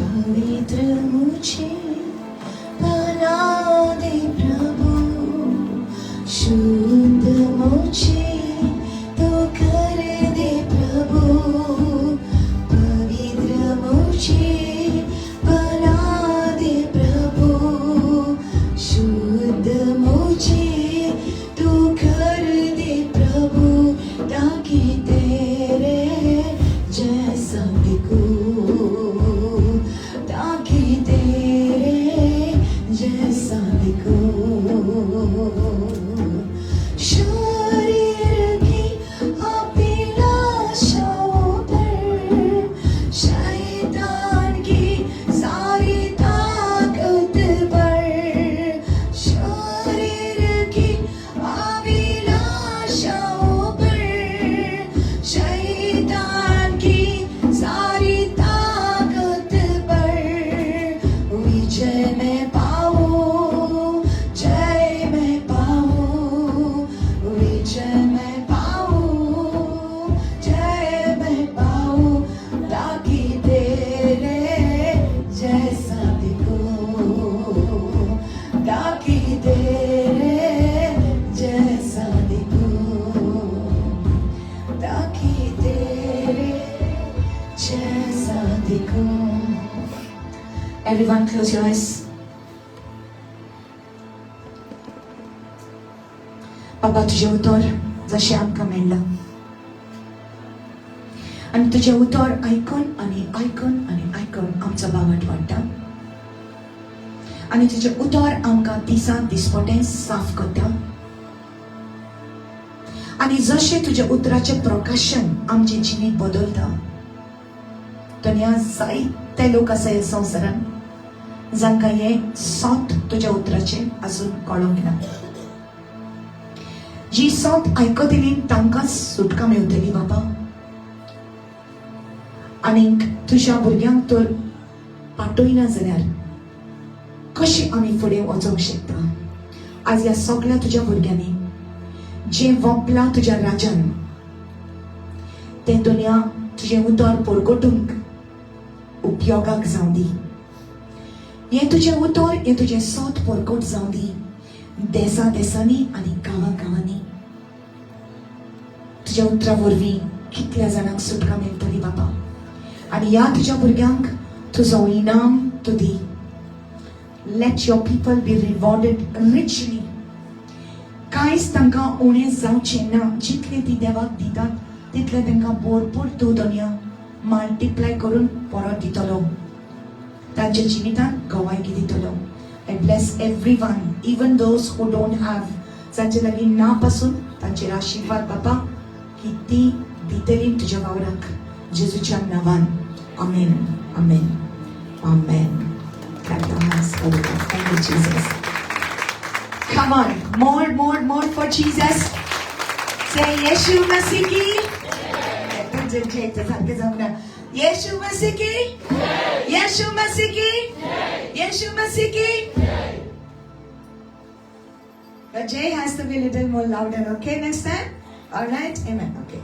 [SPEAKER 1] पवित्र मुझे बना दे प्रभु, शुद्ध मुझे तो कर दे प्रभु, पवित्र मुझे बना दे प्रभु, शुद्ध मुझे तो कर दे प्रभु, ताकि तेरे जैसा दिखूं, ताकि तेरे जैसा देखो. Everyone close your eyes. बाबा तुझे उतर जशें आमकां मेळ्ळां आनी तुझे उतर आयकून आनी आयकून आनी आयकून आमचो बावट वाडटा आनी तुझे उतर आमकां दिसान दिसपटें साफ करता आनी जशें तुझे उतराचें प्रकाशन आमचे जिणेंत बदलता दुनिया जायते लोक आसा ह्या संवसारांत जांकां हें सोत तुज्या उतराचें आजून कळोंक ना जी सोत आयकतली तांकांच सुटका मेळटली बाबा आनीक तुज्या भुरग्यांक तर पाठयना जाल्यार कशें आमी फुडें वचोंक शकता आज ह्या सगळ्या तुज्या भुरग्यांनी जे वपलां तुज्या राजान तें दुनिया तुजें उतर परगटूंक उपयोगाक जावं दी हें तुजें उतर हें तुजें सोत परगट जावं दी देसा देसांनी आनी गांवां गांवांनी तुज्या उतरा वरवीं कितल्या जाणांक सुटका मेळटली बाबा आनी ह्या तुज्या भुरग्यांक तुजो इनाम तूं दी let your people be rewarded richly कांयच तांकां उणें जावचें ना जितलें ती देवाक दितात तितलें तांकां भरपूर तूं दुनिया मल्टिप्लाय करून परत दितलो तांच्या जिवितांत गवायकी दितलो I bless everyone, even those who don't have. जांचे लागीं ना पासून तांचेर आशीर्वाद बाबा की ती दितली तुज्या वावराक जेजूच्या नांवान आमेन आमेन आमेन. Clap your hands for the Lord. Thank you, Jesus. Come on, more for Jesus. Say येशू मसीह की सारखे जाऊ ना. येशू मसीह की येशू मसीह की येशू मसीह की. The J has to be a little more louder, okay, next time? All right? Amen. Okay.